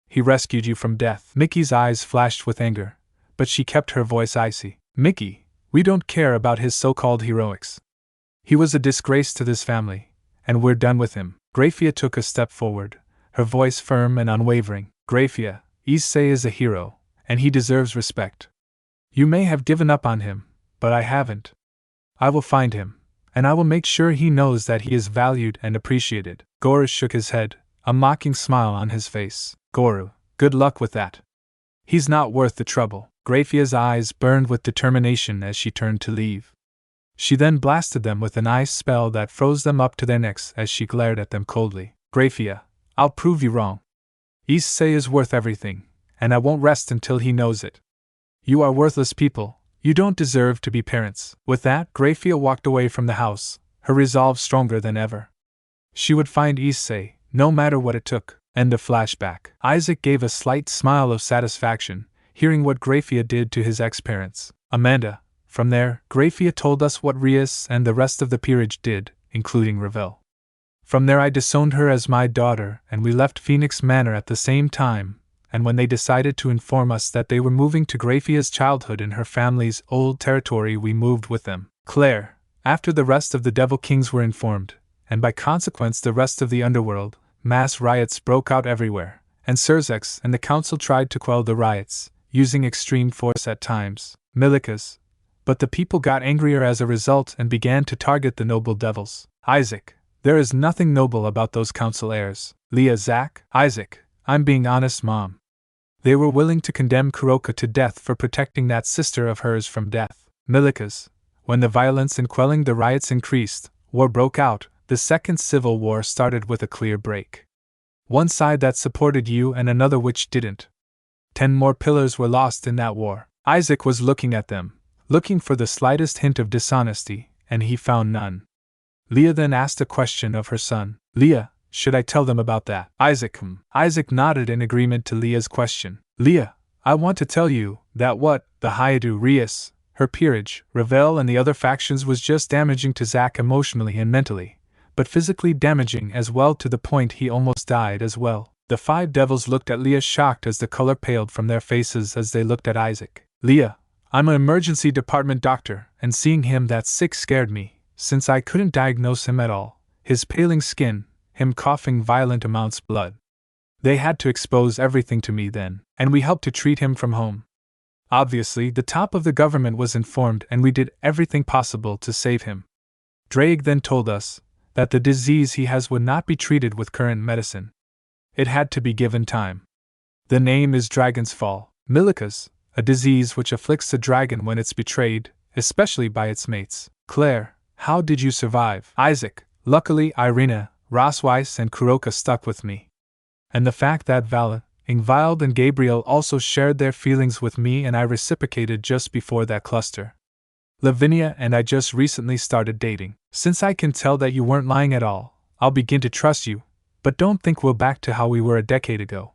He rescued you from death. Mickey's eyes flashed with anger, but she kept her voice icy. Mickey, we don't care about his so-called heroics. He was a disgrace to this family, and we're done with him. Graia took a step forward, her voice firm and unwavering. Graia, Issei is a hero, and he deserves respect. You may have given up on him, but I haven't. I will find him, and I will make sure he knows that he is valued and appreciated. Gora shook his head, a mocking smile on his face. Gora, good luck with that. He's not worth the trouble. Graia's eyes burned with determination as she turned to leave. She then blasted them with an ice spell that froze them up to their necks as she glared at them coldly. Graia, I'll prove you wrong. Issei is worth everything, and I won't rest until he knows it. You are worthless people. You don't deserve to be parents. With that, Graia walked away from the house, her resolve stronger than ever. She would find Issei, no matter what it took. End of flashback. Isaac gave a slight smile of satisfaction, hearing what Graia did to his ex-parents. Amanda. From there, Graia told us what Rias and the rest of the peerage did, including Revel. From there I disowned her as my daughter, and we left Phoenix Manor at the same time, and when they decided to inform us that they were moving to Graia's childhood in her family's old territory, we moved with them. Claire, after the rest of the Devil Kings were informed, and by consequence the rest of the underworld, mass riots broke out everywhere, and Serzex and the council tried to quell the riots, using extreme force at times. Milikas. But the people got angrier as a result and began to target the noble devils. Isaac, there is nothing noble about those council heirs. Leah. Zach. Isaac, I'm being honest, Mom. They were willing to condemn Kuroka to death for protecting that sister of hers from death. Milikas. When the violence in quelling the riots increased, war broke out. The Second Civil War started with a clear break. One side that supported you and another which didn't. 10 more pillars were lost in that war. Isaac was looking at them, looking for the slightest hint of dishonesty, and he found none. Leah then asked a question of her son. Leah, should I tell them about that? Isaac. Isaac nodded in agreement to Leah's question. Leah, I want to tell you that what the Hayadu Rias, her peerage, Revel and the other factions was just damaging to Zach emotionally and mentally, but physically damaging as well, to the point he almost died as well. The 5 devils looked at Leah, shocked as the color paled from their faces as they looked at Isaac. Leah, I'm an emergency department doctor, and seeing him that sick scared me, since I couldn't diagnose him at all. His paling skin, him coughing violent amounts of blood. They had to expose everything to me then, and we helped to treat him from home. Obviously, the top of the government was informed, and we did everything possible to save him. Drake then told us that the disease he has would not be treated with current medicine. It had to be given time. The name is Dragon's Fall. Milikas, a disease which afflicts a dragon when it's betrayed, especially by its mates. Claire, how did you survive? Isaac, luckily Irina, Rosweiss and Kuroka stuck with me. And the fact that Vala, Ingvild and Gabriel also shared their feelings with me, and I reciprocated just before that cluster. Lavinia and I just recently started dating. Since I can tell that you weren't lying at all, I'll begin to trust you, but don't think we're back to how we were a decade ago.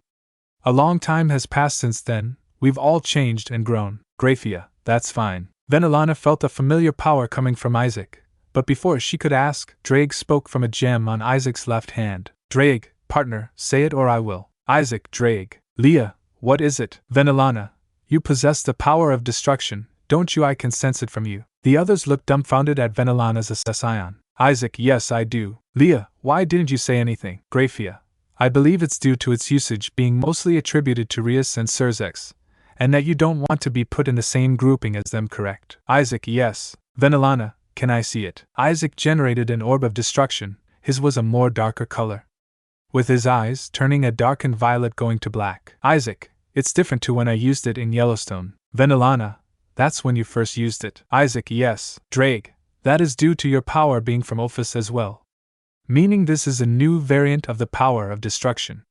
A long time has passed since then. We've all changed and grown. Graia, that's fine. Venelana felt a familiar power coming from Isaac, but before she could ask, Drake spoke from a gem on Isaac's left hand. Drake, partner, say it or I will. Isaac. Drake. Leah, what is it? Venelana, you possess the power of destruction, don't you? I can sense it from you. The others looked dumbfounded at Venelana's assassin. Isaac, yes I do. Leah, why didn't you say anything? Graia, I believe it's due to its usage being mostly attributed to Rias and Serzex, and that you don't want to be put in the same grouping as them, correct? Isaac, yes. Venelana, Can I see it? Isaac generated an orb of destruction. His was a more darker color, with his eyes turning a darkened violet going to black. Isaac, it's different to when I used it in Yellowstone. Venelana, that's when you first used it. Isaac, yes. Drake, that is due to your power being from Ophis as well. Meaning this is a new variant of the power of destruction.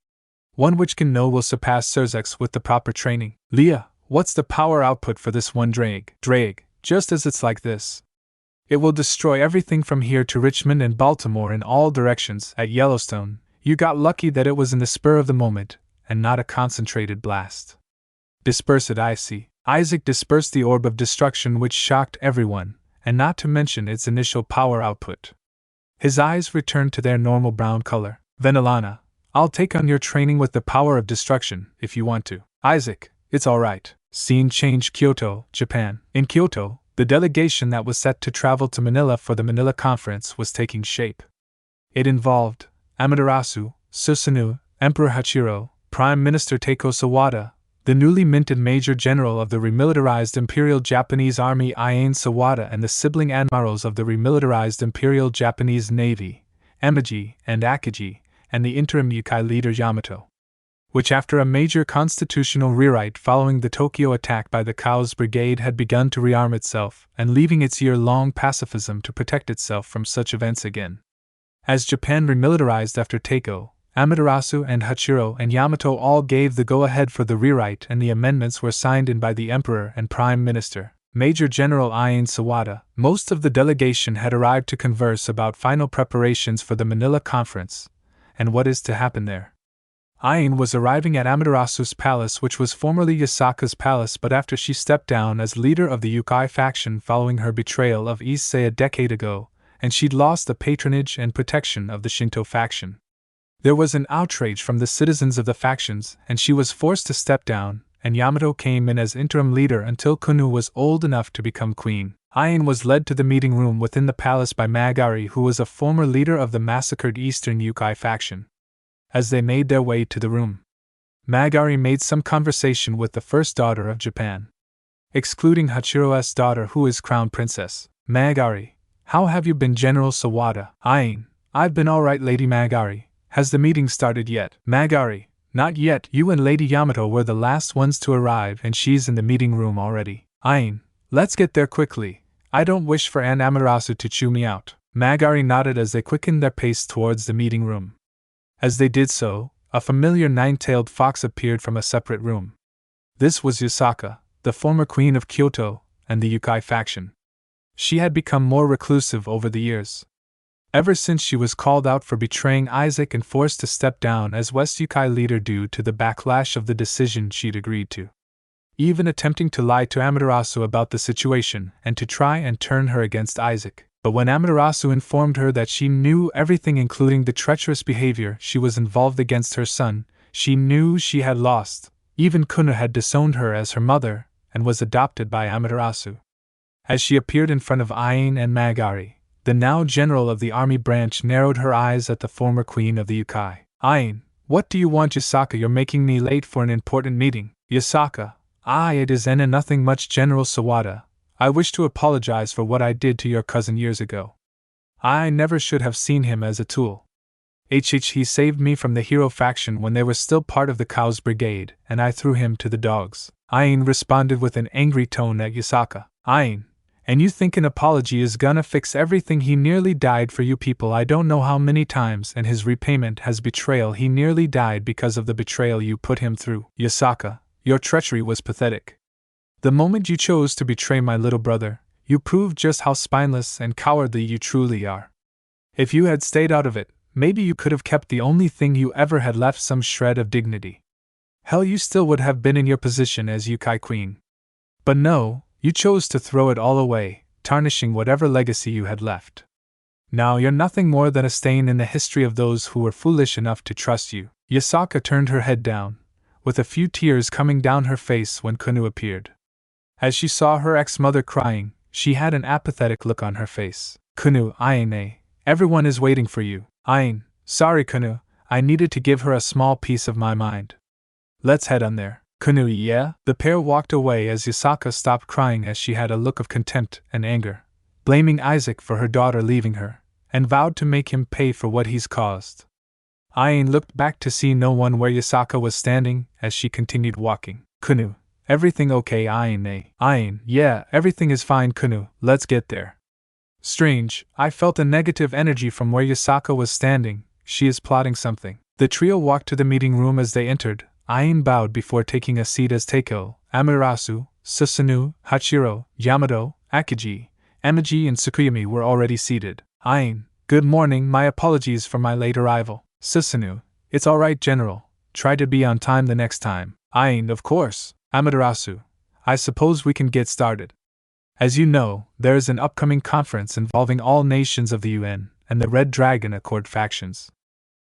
One which can know will surpass Serzex with the proper training. Leah, what's the power output for this one Drake? Drake, just as it's like this. It will destroy everything from here to Richmond and Baltimore in all directions. At Yellowstone, you got lucky that it was in the spur of the moment, and not a concentrated blast. Disperse it, I see. Isaac dispersed the orb of destruction which shocked everyone, and not to mention its initial power output. His eyes returned to their normal brown color. Venelana, I'll take on your training with the power of destruction, if you want to. Isaac, it's alright. Scene change. Kyoto, Japan. In Kyoto, the delegation that was set to travel to Manila for the Manila Conference was taking shape. It involved Amidarasu, Susanoo, Emperor Hachiro, Prime Minister Teiko Sawada, the newly minted Major General of the remilitarized Imperial Japanese Army Ien Sawada, and the sibling admirals of the remilitarized Imperial Japanese Navy, Emiji and Akiji, and the interim Yukai leader Yamato, which after a major constitutional rewrite following the Tokyo attack by the Cow's Brigade had begun to rearm itself, and leaving its year-long pacifism to protect itself from such events again. As Japan remilitarized after Teiko, Amidarasu and Hachiro and Yamato all gave the go-ahead for the rewrite, and the amendments were signed in by the Emperor and Prime Minister, Major General Ien Sawada. Most of the delegation had arrived to converse about final preparations for the Manila Conference, and what is to happen there. Ien was arriving at Amidarasu's palace, which was formerly Yasaka's palace, but after she stepped down as leader of the Yukai faction following her betrayal of Issei a decade ago, and she'd lost the patronage and protection of the Shinto faction. There was an outrage from the citizens of the factions, and she was forced to step down, and Yamato came in as interim leader until Kunu was old enough to become queen. Ien was led to the meeting room within the palace by Magari, who was a former leader of the massacred Eastern Yukai faction. As they made their way to the room, Magari made some conversation with the first daughter of Japan, excluding Hachiro's daughter, who is crown princess. Magari, how have you been, General Sawada? Ien, I've been alright, Lady Magari. Has the meeting started yet? Magari, not yet. You and Lady Yamato were the last ones to arrive, and she's in the meeting room already. Ien, let's get there quickly. I don't wish for Anne Amidarasu to chew me out. Magari nodded as they quickened their pace towards the meeting room. As they did so, a familiar nine-tailed fox appeared from a separate room. This was Yasaka, the former queen of Kyoto, and the Yukai faction. She had become more reclusive over the years, ever since she was called out for betraying Isaac and forced to step down as West Yukai leader due to the backlash of the decision she'd agreed to, even attempting to lie to Amidarasu about the situation and to try and turn her against Isaac. But when Amidarasu informed her that she knew everything, including the treacherous behavior she was involved against her son, she knew she had lost. Even Kunu had disowned her as her mother and was adopted by Amidarasu. As she appeared in front of Ien and Magari, the now general of the army branch narrowed her eyes at the former queen of the Yukai. Ien, what do you want? Yasaka, you're making me late for an important meeting. Yasaka, it is nothing much, General Sawada. I wish to apologize for what I did to your cousin years ago. I never should have seen him as a tool. He saved me from the hero faction when they were still part of the Cow's Brigade, and I threw him to the dogs. Ien responded with an angry tone at Yasaka. Ien, and you think an apology is gonna fix everything? He nearly died for you people I don't know how many times, and his repayment has betrayal. He nearly died because of the betrayal you put him through. Yasaka, your treachery was pathetic. The moment you chose to betray my little brother, you proved just how spineless and cowardly you truly are. If you had stayed out of it, maybe you could have kept the only thing you ever had left, some shred of dignity. Hell, you still would have been in your position as Yukai Queen. But no, you chose to throw it all away, tarnishing whatever legacy you had left. Now you're nothing more than a stain in the history of those who were foolish enough to trust you. Yasaka turned her head down, with a few tears coming down her face when Kunu appeared. As she saw her ex-mother crying, she had an apathetic look on her face. Kunu, Ien, everyone is waiting for you. Ien, sorry Kunu, I needed to give her a small piece of my mind. Let's head on there. Kunu, yeah? The pair walked away as Yasaka stopped crying, as she had a look of contempt and anger, blaming Isaac for her daughter leaving her, and vowed to make him pay for what he's caused. Ain looked back to see no one where Yasaka was standing as she continued walking. Kunu, everything okay? Ain, yeah, everything is fine Kunu, let's get there. Strange, I felt a negative energy from where Yasaka was standing, she is plotting something. The trio walked to the meeting room as they entered. Ain bowed before taking a seat as Teiko, Amidarasu, Susanoo, Hachiro, Yamato, Akiji, Emiji and Tsukuyami were already seated. Ain, good morning, my apologies for my late arrival. Susanoo, it's alright General, try to be on time the next time. Ain, of course. Amidarasu, I suppose we can get started. As you know, there is an upcoming conference involving all nations of the UN and the Red Dragon Accord factions.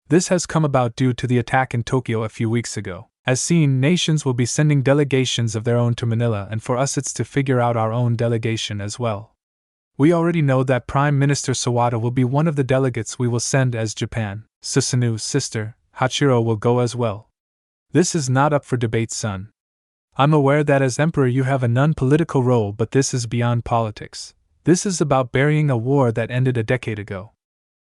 This has come about due to the attack in Tokyo a few weeks ago. As seen, nations will be sending delegations of their own to Manila, and for us it's to figure out our own delegation as well. We already know that Prime Minister Sawada will be one of the delegates we will send as Japan. Susanoo's sister, Hachiro, will go as well. This is not up for debate, son. I'm aware that as Emperor you have a non-political role, but this is beyond politics. This is about burying a war that ended a decade ago.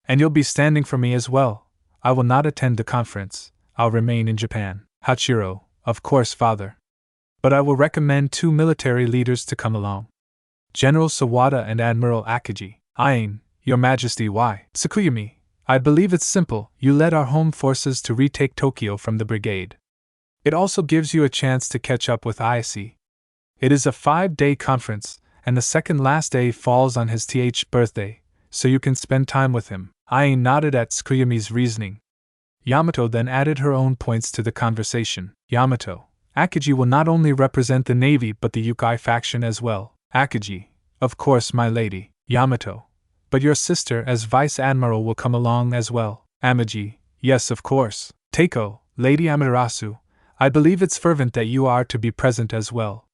And you'll be standing for me as well. I will not attend the conference, I'll remain in Japan. Hachiro, of course, father. But I will recommend 2 military leaders to come along. General Sawada and Admiral Akiji. Ain, Your Majesty, why? Tsukuyami, I believe it's simple, you led our home forces to retake Tokyo from the Brigade. It also gives you a chance to catch up with Issei. It is a 5-day conference, and the second last day falls on his birthday, so you can spend time with him. Ain nodded at Tsukuyami's reasoning. Yamato then added her own points to the conversation. Yamato, Akiji will not only represent the Navy but the Yukai faction as well. Akiji, of course, my lady. Yamato, but your sister as Vice Admiral will come along as well. Amiji, yes, of course. Teiko, Lady Amidarasu, I believe it's fervent that you are to be present as well.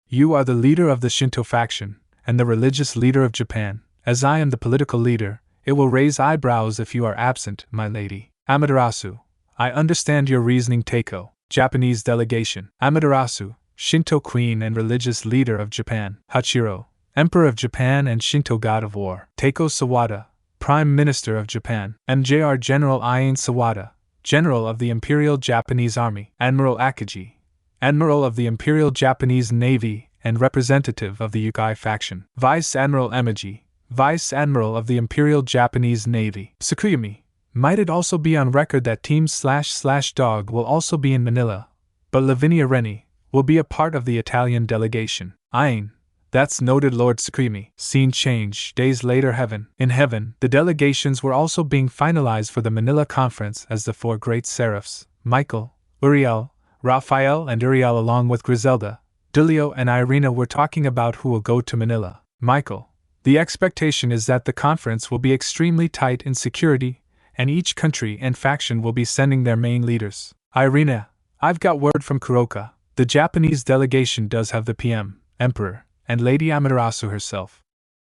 You are the leader of the Shinto faction, and the religious leader of Japan. As I am the political leader, it will raise eyebrows if you are absent, my lady. Amidarasu, I understand your reasoning. Teiko, Japanese delegation. Amidarasu, Shinto queen and religious leader of Japan. Hachiro, Emperor of Japan and Shinto god of war. Teiko Sawada, Prime Minister of Japan. MJR General Ain Sawada, General of the Imperial Japanese Army. Admiral Akiji, Admiral of the Imperial Japanese Navy and representative of the Yukai faction. Vice Admiral Emiji, Vice Admiral of the Imperial Japanese Navy. Tsukuyami, might it also be on record that Team / Dog will also be in Manila, but Lavinia Reni will be a part of the Italian delegation. Ain, that's noted, Lord Tsukuyami. Scene change. Days later, in heaven, the delegations were also being finalized for the Manila conference as the 4 great seraphs, Michael, Uriel, Raphael and Uriel along with Griselda, Dulio and Irina were talking about who will go to Manila. Michael, the expectation is that the conference will be extremely tight in security, and each country and faction will be sending their main leaders. Irina, I've got word from Kuroka. The Japanese delegation does have the PM, Emperor, and Lady Amidarasu herself.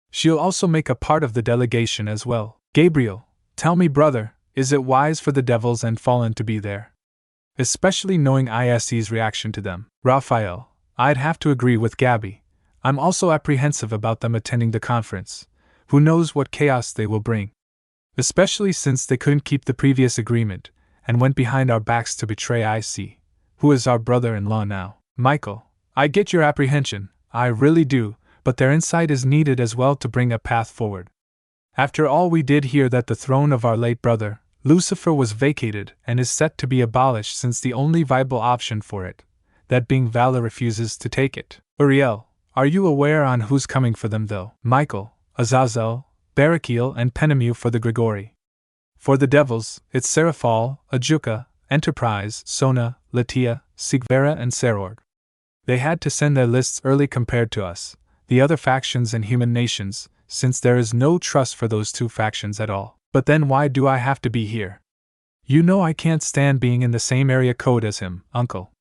She'll also make a part of the delegation as well. Gabriel, tell me, brother, is it wise for the Devils and Fallen to be there? Especially knowing Issei's reaction to them. Raphael, I'd have to agree with Gabby. I'm also apprehensive about them attending the conference. Who knows what chaos they will bring? Especially since they couldn't keep the previous agreement, and went behind our backs to betray Issei, who is our brother-in-law now. Michael, I get your apprehension, I really do, but their insight is needed as well to bring a path forward. After all, we did hear that the throne of our late brother, Lucifer, was vacated and is set to be abolished since the only viable option for it, that being Vala, refuses to take it. Uriel, are you aware on who's coming for them though? Michael, Azazel, Barakiel and Penemu for the Grigori. For the Devils, it's Serafal, Ajuka, Enterprise, Sona, Latia, Sigvera and Serorg. They had to send their lists early compared to us, the other factions and human nations, since there is no trust for those 2 factions at all. But then why do I have to be here? You know I can't stand being in the same area code as him, uncle.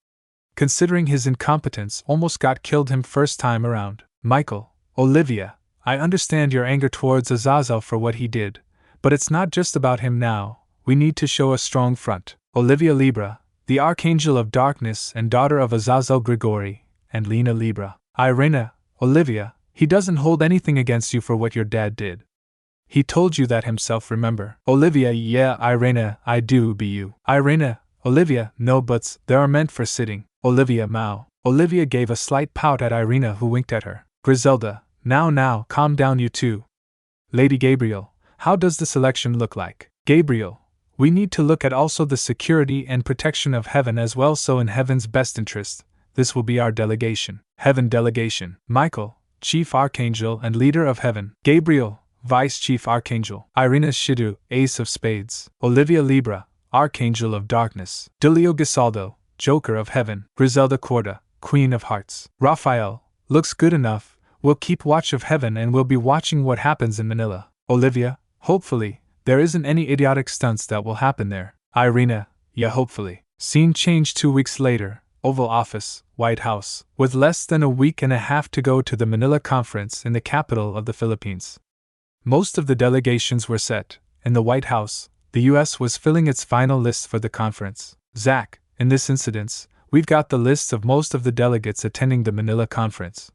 Considering his incompetence almost got killed him first time around. Michael, Olivia, I understand your anger towards Azazel for what he did, but it's not just about him now, we need to show a strong front. Olivia Libra, the Archangel of Darkness and daughter of Azazel Grigori, and Lena Libra. Irina, Olivia, He doesn't hold anything against you for what your dad did. He told you that himself, remember? Olivia, yeah, Irena, I do be you. Irena, Olivia, no buts, they are meant for sitting. Olivia, Mao. Olivia gave a slight pout at Irena, who winked at her. Griselda, now, calm down you two. Lady Gabriel, how does the selection look like? Gabriel, we need to look at also the security and protection of heaven as well, so in heaven's best interest, this will be our delegation. Heaven delegation. Michael, Chief Archangel and leader of heaven. Gabriel, Vice Chief Archangel. Irena Shidu, Ace of Spades. Olivia Libra, Archangel of Darkness. Delio Gisaldo, Joker of Heaven. Griselda Corda, Queen of Hearts. Raphael, looks good enough, we'll keep watch of heaven and we'll be watching what happens in Manila. Olivia, hopefully, there isn't any idiotic stunts that will happen there. Irena, yeah, hopefully. Scene change 2 weeks later, Oval Office, White House. With less than a week and a half to go to the Manila Conference in the capital of the Philippines. Most of the delegations were set. In the White House, the U.S. was filling its final lists for the conference. Zach, in this incident, we've got the lists of most of the delegates attending the Manila Conference.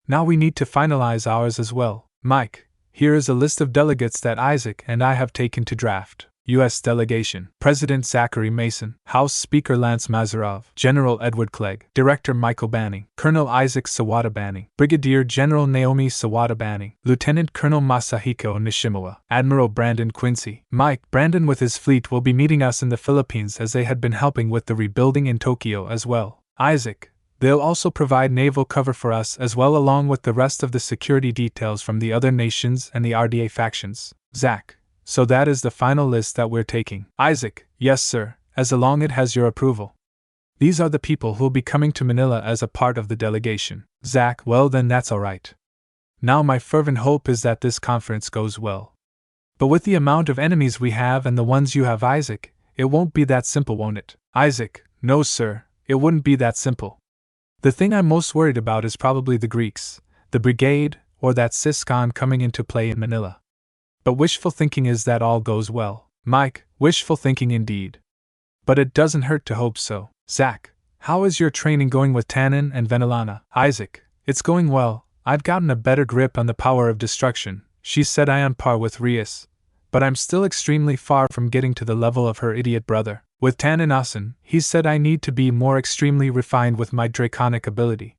Now we need to finalize ours as well. Mike, here is a list of delegates that Isaac and I have taken to draft. U.S. Delegation. President Zachary Mason. House Speaker Lance Mazarov. General Edward Clegg. Director Michael Banning. Colonel Isaac Sawada Banning. Brigadier General Naomi Sawada Banning. Lieutenant Colonel Masahiko Nishimawa. Admiral Brandon Quincy. Mike, Brandon with his fleet will be meeting us in the Philippines as they had been helping with the rebuilding in Tokyo as well. Isaac, they'll also provide naval cover for us as well, along with the rest of the security details from the other nations and the RDA factions. Zach, so that is the final list that we're taking. Isaac, yes sir, as long as it has your approval. These are the people who'll be coming to Manila as a part of the delegation. Zach, well then that's alright. Now my fervent hope is that this conference goes well. But with the amount of enemies we have and the ones you have, Isaac, it won't be that simple, won't it? Isaac, no sir, it wouldn't be that simple. The thing I'm most worried about is probably the Greeks, the Brigade, or that Siscon coming into play in Manila. But wishful thinking is that all goes well. Mike, wishful thinking indeed. But it doesn't hurt to hope so. Zach, how is your training going with Tannen and Venelana? Isaac, it's going well. I've gotten a better grip on the power of destruction. She said I am on par with Rias, but I'm still extremely far from getting to the level of her idiot brother. With Tannen Asen, he said I need to be more extremely refined with my draconic ability.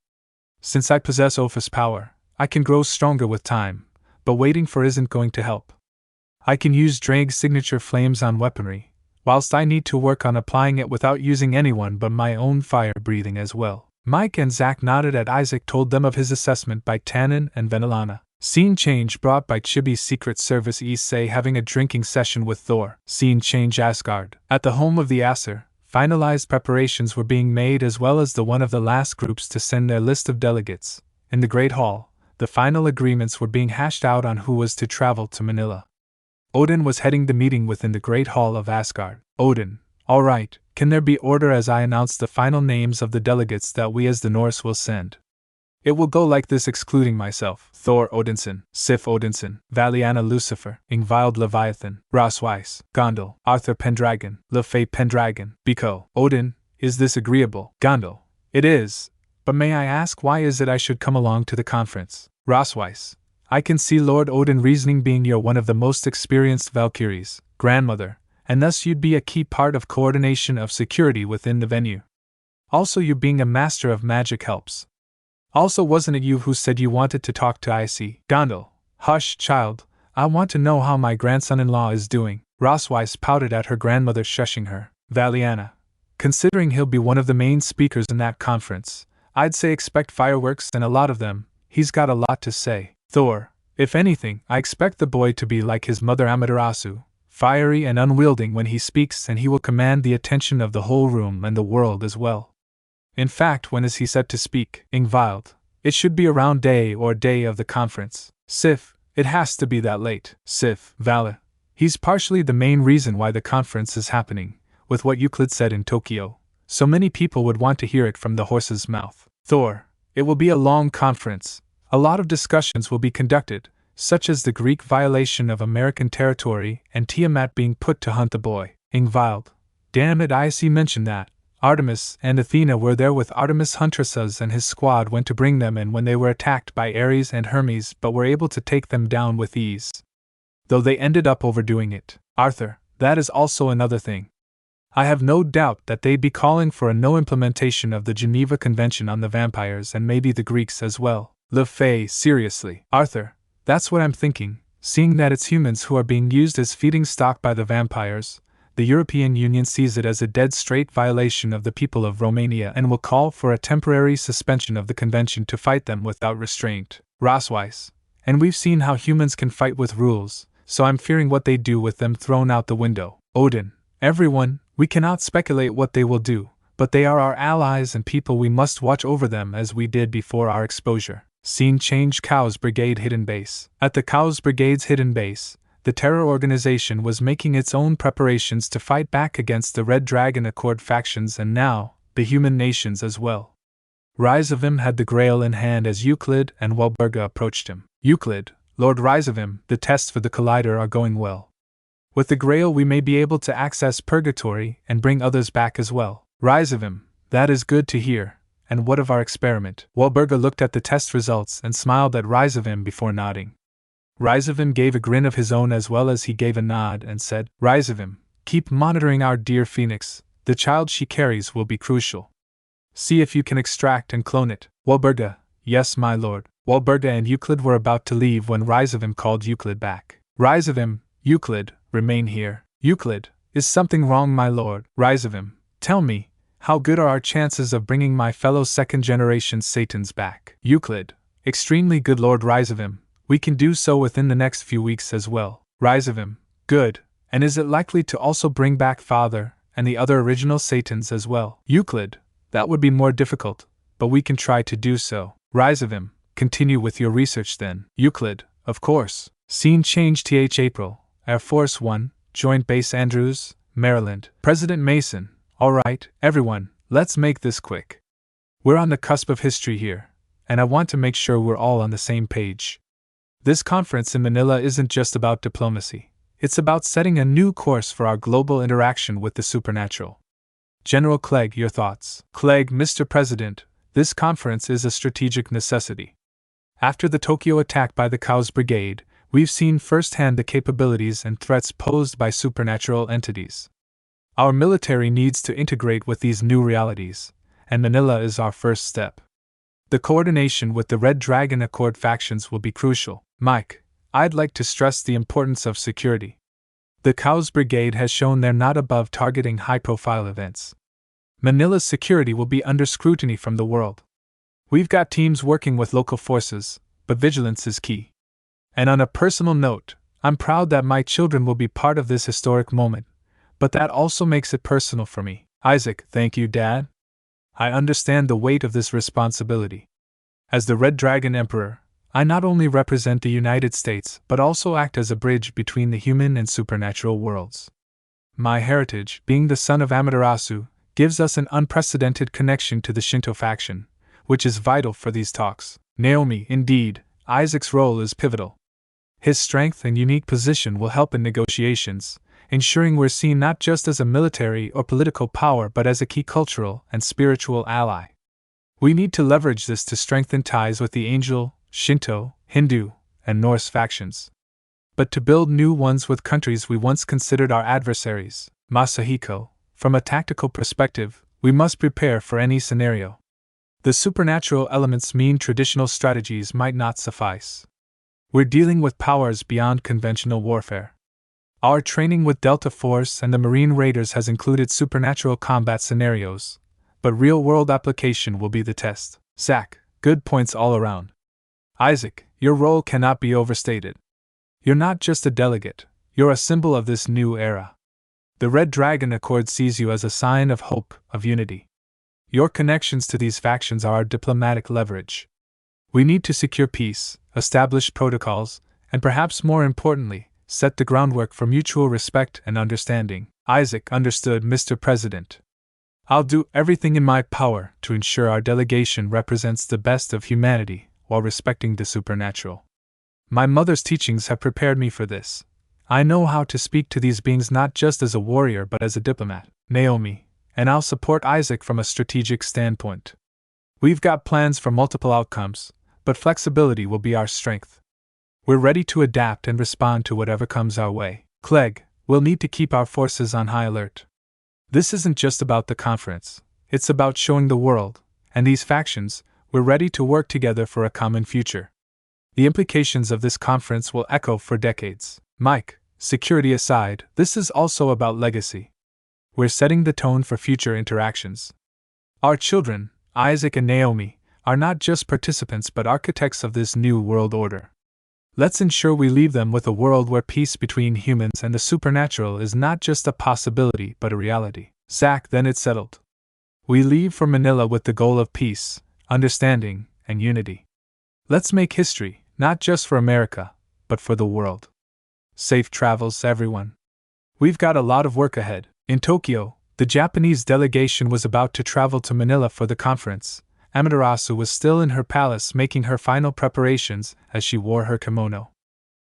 Since I possess Ophis power, I can grow stronger with time, but waiting for isn't going to help. I can use Drake's signature flames on weaponry, whilst I need to work on applying it without using anyone but my own fire breathing as well. Mike and Zach nodded as Isaac told them of his assessment by Tannen and Venelana. Scene change brought by Chibi's Secret Service Issei having a drinking session with Thor. Scene change Asgard. At the home of the Aesir, finalized preparations were being made as well as the one of the last groups to send their list of delegates. In the Great Hall, the final agreements were being hashed out on who was to travel to Manila. Odin was heading the meeting within the Great Hall of Asgard. Odin, all right, can there be order as I announce the final names of the delegates that we as the Norse will send? It will go like this excluding myself. Thor Odinson, Sif Odinson, Valiana Lucifer, Ingvild Leviathan, Rosweiss, Gondel, Arthur Pendragon, Lefay Pendragon, Biko. Odin, is this agreeable? Gondel, it is, but may I ask why is it I should come along to the conference? Rosweiss, I can see Lord Odin reasoning being you're one of the most experienced Valkyries, grandmother, and thus you'd be a key part of coordination of security within the venue. Also you being a master of magic helps. Also wasn't it you who said you wanted to talk to Issei? Gondel, hush child, I want to know how my grandson-in-law is doing. Rosweiss pouted at her grandmother shushing her. Valiana, considering he'll be one of the main speakers in that conference, I'd say expect fireworks and a lot of them, he's got a lot to say. Thor, if anything, I expect the boy to be like his mother Amidarasu, fiery and unwielding when he speaks, and he will command the attention of the whole room and the world as well. In fact, when is he set to speak? Ingvild, it should be around day of the conference. Sif, it has to be that late. Sif, Vala, he's partially the main reason why the conference is happening, with what Euclid said in Tokyo, so many people would want to hear it from the horse's mouth. Thor, it will be a long conference. A lot of discussions will be conducted, such as the Greek violation of American territory and Tiamat being put to hunt the boy. Ingvild, damn it, Issei mentioned that. Artemis and Athena were there with Artemis Huntresses, and his squad went to bring them in when they were attacked by Ares and Hermes, but were able to take them down with ease. Though they ended up overdoing it. Arthur, that is also another thing. I have no doubt that they'd be calling for a no implementation of the Geneva Convention on the vampires, and maybe the Greeks as well. Le Fay, seriously. Arthur, that's what I'm thinking, seeing that it's humans who are being used as feeding stock by the vampires. The European Union sees it as a dead straight violation of the people of Romania and will call for a temporary suspension of the convention to fight them without restraint. Rossweiss. And we've seen how humans can fight with rules, so I'm fearing what they do with them thrown out the window. Odin. Everyone, we cannot speculate what they will do, but they are our allies and people we must watch over them as we did before our exposure. Scene change. Chaos Brigade hidden base. At the Chaos Brigade's hidden base, the terror organization was making its own preparations to fight back against the Red Dragon Accord factions and now, the human nations as well. Rysavim had the Grail in hand as Euclid and Walburga approached him. Euclid, Lord Rysavim, the tests for the Collider are going well. With the Grail we may be able to access Purgatory and bring others back as well. Rysavim, that is good to hear. And what of our experiment? Walburga looked at the test results and smiled at Rysavim before nodding. Rysavim gave a grin of his own as well as he gave a nod and said, Rysavim, keep monitoring our dear Phoenix, the child she carries will be crucial. See if you can extract and clone it. Walburga, yes my lord. Walburga and Euclid were about to leave when Rysavim called Euclid back. Rysavim, Euclid, remain here. Euclid, is something wrong my lord? Rysavim, tell me, how good are our chances of bringing my fellow second-generation Satans back? Euclid, extremely good Lord Rysavim. We can do so within the next few weeks as well. Rysavim, good, and is it likely to also bring back Father and the other original Satans as well? Euclid, that would be more difficult, but we can try to do so. Rysavim, continue with your research then. Euclid, of course. Scene change. April, Air Force One, Joint Base Andrews, Maryland. President Mason, alright, everyone, let's make this quick. We're on the cusp of history here, and I want to make sure we're all on the same page. This conference in Manila isn't just about diplomacy, it's about setting a new course for our global interaction with the supernatural. General Clegg, your thoughts? Clegg, Mr. President, this conference is a strategic necessity. After the Tokyo attack by the Chaos Brigade, we've seen firsthand the capabilities and threats posed by supernatural entities. Our military needs to integrate with these new realities, and Manila is our first step. The coordination with the Red Dragon Accord factions will be crucial. Mike, I'd like to stress the importance of security. The Chaos Brigade has shown they're not above targeting high-profile events. Manila's security will be under scrutiny from the world. We've got teams working with local forces, but vigilance is key. And on a personal note, I'm proud that my children will be part of this historic moment, but that also makes it personal for me. Isaac, thank you, Dad. I understand the weight of this responsibility. As the Red Dragon Emperor, I not only represent the United States but also act as a bridge between the human and supernatural worlds. My heritage, being the son of Amidarasu, gives us an unprecedented connection to the Shinto faction, which is vital for these talks. Naomi, indeed, Isaac's role is pivotal. His strength and unique position will help in negotiations, ensuring we're seen not just as a military or political power but as a key cultural and spiritual ally. We need to leverage this to strengthen ties with the Angel, Shinto, Hindu, and Norse factions. But to build new ones with countries we once considered our adversaries. Masahiko, from a tactical perspective, we must prepare for any scenario. The supernatural elements mean traditional strategies might not suffice. We're dealing with powers beyond conventional warfare. Our training with Delta Force and the Marine Raiders has included supernatural combat scenarios, but real-world application will be the test. Zach, good points all around. Isaac, your role cannot be overstated. You're not just a delegate, you're a symbol of this new era. The Red Dragon Accord sees you as a sign of hope, of unity. Your connections to these factions are our diplomatic leverage. We need to secure peace, establish protocols, and perhaps more importantly, set the groundwork for mutual respect and understanding. Isaac, understood, Mr. President. I'll do everything in my power to ensure our delegation represents the best of humanity while respecting the supernatural. My mother's teachings have prepared me for this. I know how to speak to these beings not just as a warrior but as a diplomat. Naomi, and I'll support Isaac from a strategic standpoint. We've got plans for multiple outcomes, but flexibility will be our strength. We're ready to adapt and respond to whatever comes our way. Clegg, we'll need to keep our forces on high alert. This isn't just about the conference, it's about showing the world, and these factions, we're ready to work together for a common future. The implications of this conference will echo for decades. Mike, security aside, this is also about legacy. We're setting the tone for future interactions. Our children, Isaac and Naomi, are not just participants but architects of this new world order. Let's ensure we leave them with a world where peace between humans and the supernatural is not just a possibility but a reality. Zach, then it's settled. We leave for Manila with the goal of peace, understanding, and unity. Let's make history, not just for America, but for the world. Safe travels, everyone. We've got a lot of work ahead. In Tokyo, the Japanese delegation was about to travel to Manila for the conference. Amidarasu was still in her palace making her final preparations as she wore her kimono.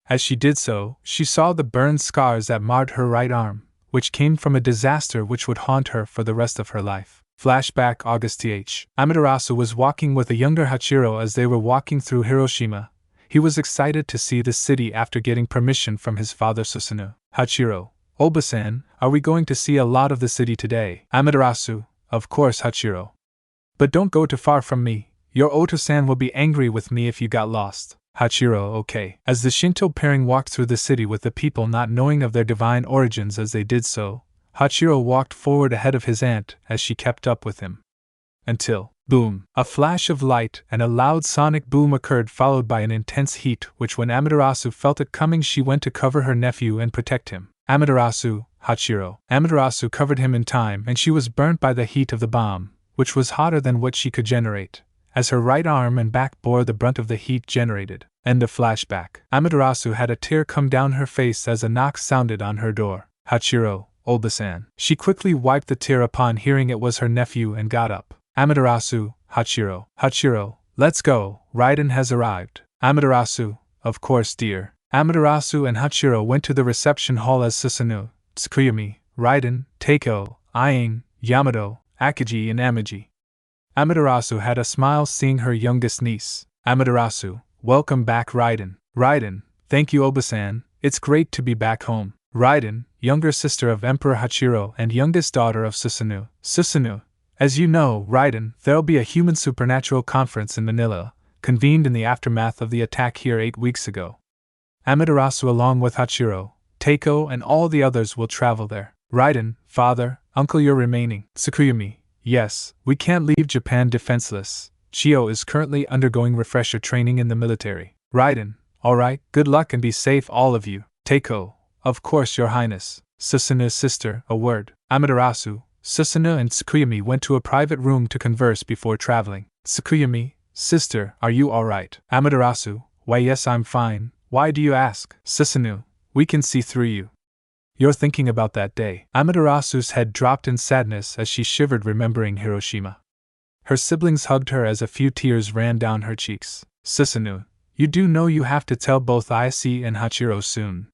As she did so, she saw the burned scars that marred her right arm, which came from a disaster which would haunt her for the rest of her life. Flashback August th. Amidarasu was walking with a younger Hachiro as they were walking through Hiroshima. He was excited to see the city after getting permission from his father Susanoo. Hachiro, Oba-san, are we going to see a lot of the city today? Amidarasu, of course Hachiro. But don't go too far from me, your Oto-san will be angry with me if you got lost. Hachiro, okay. As the Shinto pairing walked through the city with the people not knowing of their divine origins as they did so, Hachiro walked forward ahead of his aunt as she kept up with him. Until, boom, a flash of light and a loud sonic boom occurred followed by an intense heat which when Amidarasu felt it coming she went to cover her nephew and protect him. Amidarasu, Hachiro. Amidarasu covered him in time and she was burnt by the heat of the bomb, which was hotter than what she could generate, as her right arm and back bore the brunt of the heat generated. End of flashback. Amidarasu had a tear come down her face as a knock sounded on her door. Hachiro, Oba-san. She quickly wiped the tear upon hearing it was her nephew and got up. Amidarasu, Hachiro. Hachiro, let's go, Raiden has arrived. Amidarasu, of course dear. Amidarasu and Hachiro went to the reception hall as Susanoo, Tsukuyumi, Raiden, Teiko, Aang, Yamato, Akiji and Amiji. Amidarasu had a smile seeing her youngest niece. Amidarasu, welcome back Raiden. Raiden, thank you Oba-san, it's great to be back home. Raiden, younger sister of Emperor Hachiro and youngest daughter of Susanoo. Susanoo, as you know, Raiden, there'll be a human supernatural conference in Manila, convened in the aftermath of the attack here 8 weeks ago. Amidarasu along with Hachiro, Teiko and all the others will travel there. Raiden, father, uncle you're remaining. Tsukuyumi, yes, we can't leave Japan defenseless. Chio is currently undergoing refresher training in the military. Raiden, alright, good luck and be safe all of you. Teiko, of course your highness. Susanoo's sister, a word. Amidarasu, Susanoo and Tsukuyumi went to a private room to converse before traveling. Tsukuyumi, sister, are you alright? Amidarasu, why yes I'm fine. Why do you ask? Susanoo, we can see through you. You're thinking about that day. Amidarasu's head dropped in sadness as she shivered remembering Hiroshima. Her siblings hugged her as a few tears ran down her cheeks. Susanoo, you do know you have to tell both Issei and Hachiro soon.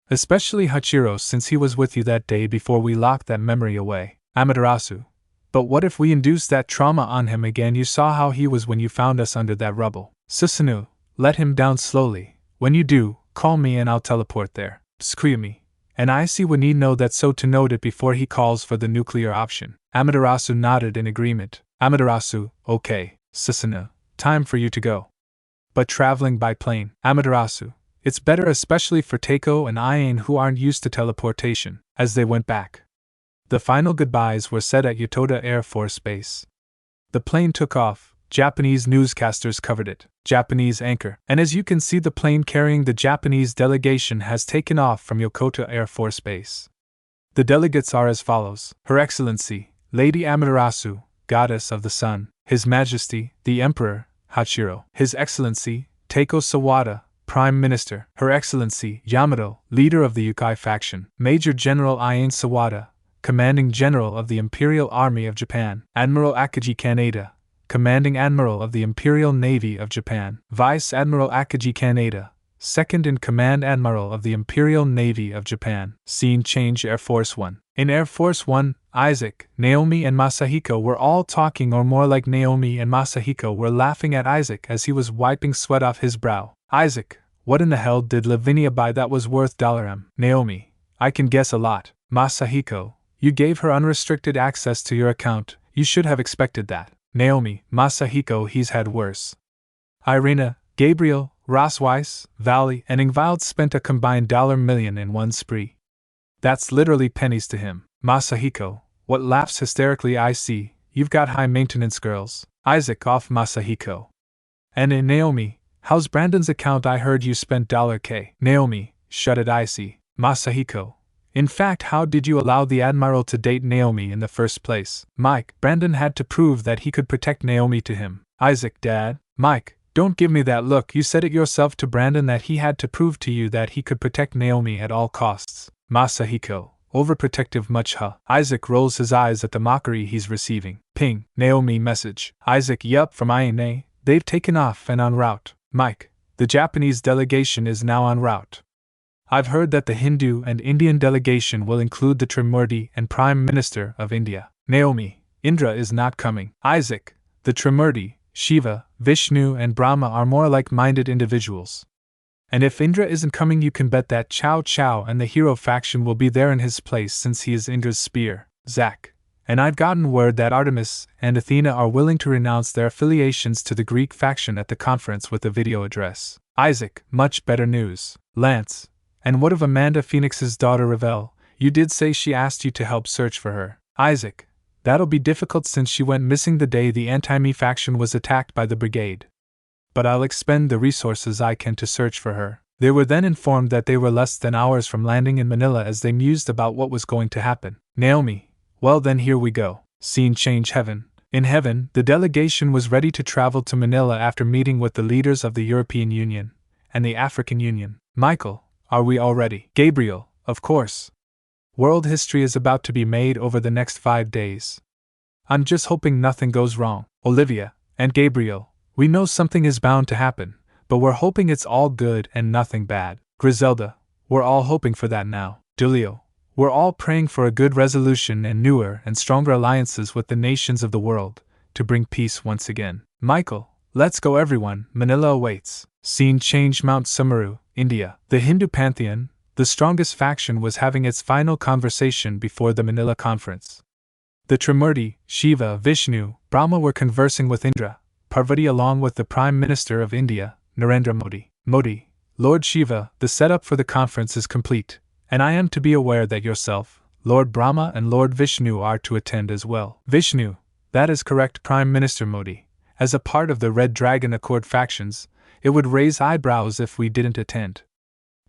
Especially Hachiro since he was with you that day before we locked that memory away. Amidarasu, but what if we induce that trauma on him again? You saw how he was when you found us under that rubble. Susanoo, let him down slowly. When you do, call me and I'll teleport there. Tsukuyumi, and Issei would need know that so to note it before he calls for the nuclear option. Amidarasu nodded in agreement. Amidarasu, okay. Susanoo, time for you to go. But traveling by plane. Amidarasu, it's better especially for Teiko and Aang who aren't used to teleportation. As they went back, the final goodbyes were said at Yatoda Air Force Base. The plane took off. Japanese newscasters covered it. Japanese anchor. And as you can see, the plane carrying the Japanese delegation has taken off from Yokota Air Force Base. The delegates are as follows: Her Excellency, Lady Amidarasu, Goddess of the Sun, His Majesty, the Emperor, Hachiro, His Excellency, Teiko Sawada, Prime Minister, Her Excellency, Yamato, Leader of the Yukai faction, Major General Aang Sawada, Commanding General of the Imperial Army of Japan, Admiral Akiji Kaneda, Commanding Admiral of the Imperial Navy of Japan, Vice Admiral Akiji Kaneda, second-in-command admiral of the Imperial Navy of Japan. Scene change Air Force One. In Air Force One, Isaac, Naomi and Masahiko were all talking, or more like Naomi and Masahiko were laughing at Isaac as he was wiping sweat off his brow. Isaac, what in the hell did Lavinia buy that was worth $M? Naomi, I can guess a lot. Masahiko, you gave her unrestricted access to your account, you should have expected that. Naomi, Masahiko, he's had worse. Irina, Gabriel, Rossweiss, Valley, and Ingvild spent a combined $1 million in one spree. That's literally pennies to him. Masahiko, what laughs hysterically I see, you've got high maintenance girls. Isaac off Masahiko. And in Naomi, how's Brandon's account? I heard you spent $K. Naomi, shut it I see. Masahiko, in fact, how did you allow the Admiral to date Naomi in the first place? Mike, Brandon had to prove that he could protect Naomi to him. Isaac, Dad. Mike, don't give me that look, you said it yourself to Brandon that he had to prove to you that he could protect Naomi at all costs. Masahiko, overprotective much huh? Isaac rolls his eyes at the mockery he's receiving. Ping, Naomi message. Isaac, yup, from INA, they've taken off and en route. Mike, the Japanese delegation is now en route. I've heard that the Hindu and Indian delegation will include the Trimurti and Prime Minister of India. Naomi, Indra is not coming. Isaac, the Trimurti, Shiva, Vishnu and Brahma are more like-minded individuals. And if Indra isn't coming, you can bet that Chow Chow and the hero faction will be there in his place since he is Indra's spear. Zach, and I've gotten word that Artemis and Athena are willing to renounce their affiliations to the Greek faction at the conference with a video address. Isaac, much better news. Lance, and what of Amanda Phoenix's daughter Ravel? You did say she asked you to help search for her. Isaac, that'll be difficult since she went missing the day the anti-me faction was attacked by the Brigade. But I'll expend the resources I can to search for her. They were then informed that they were less than hours from landing in Manila as they mused about what was going to happen. Naomi, well then here we go. Scene change Heaven. In heaven, the delegation was ready to travel to Manila after meeting with the leaders of the European Union and the African Union. Michael, are we all ready? Gabriel, of course. World history is about to be made over the next 5 days. I'm just hoping nothing goes wrong. Olivia, and Gabriel, we know something is bound to happen, but we're hoping it's all good and nothing bad. Griselda, we're all hoping for that now. Julio, we're all praying for a good resolution and newer and stronger alliances with the nations of the world, to bring peace once again. Michael, let's go everyone, Manila awaits. Scene change Mount Sumeru, India. The Hindu pantheon, the strongest faction, was having its final conversation before the Manila conference. The Trimurti, Shiva, Vishnu, Brahma were conversing with Indra, Parvati along with the Prime Minister of India, Narendra Modi. Modi, Lord Shiva, the setup for the conference is complete, and I am to be aware that yourself, Lord Brahma and Lord Vishnu are to attend as well. Vishnu, that is correct, Prime Minister Modi. As a part of the Red Dragon Accord factions, it would raise eyebrows if we didn't attend.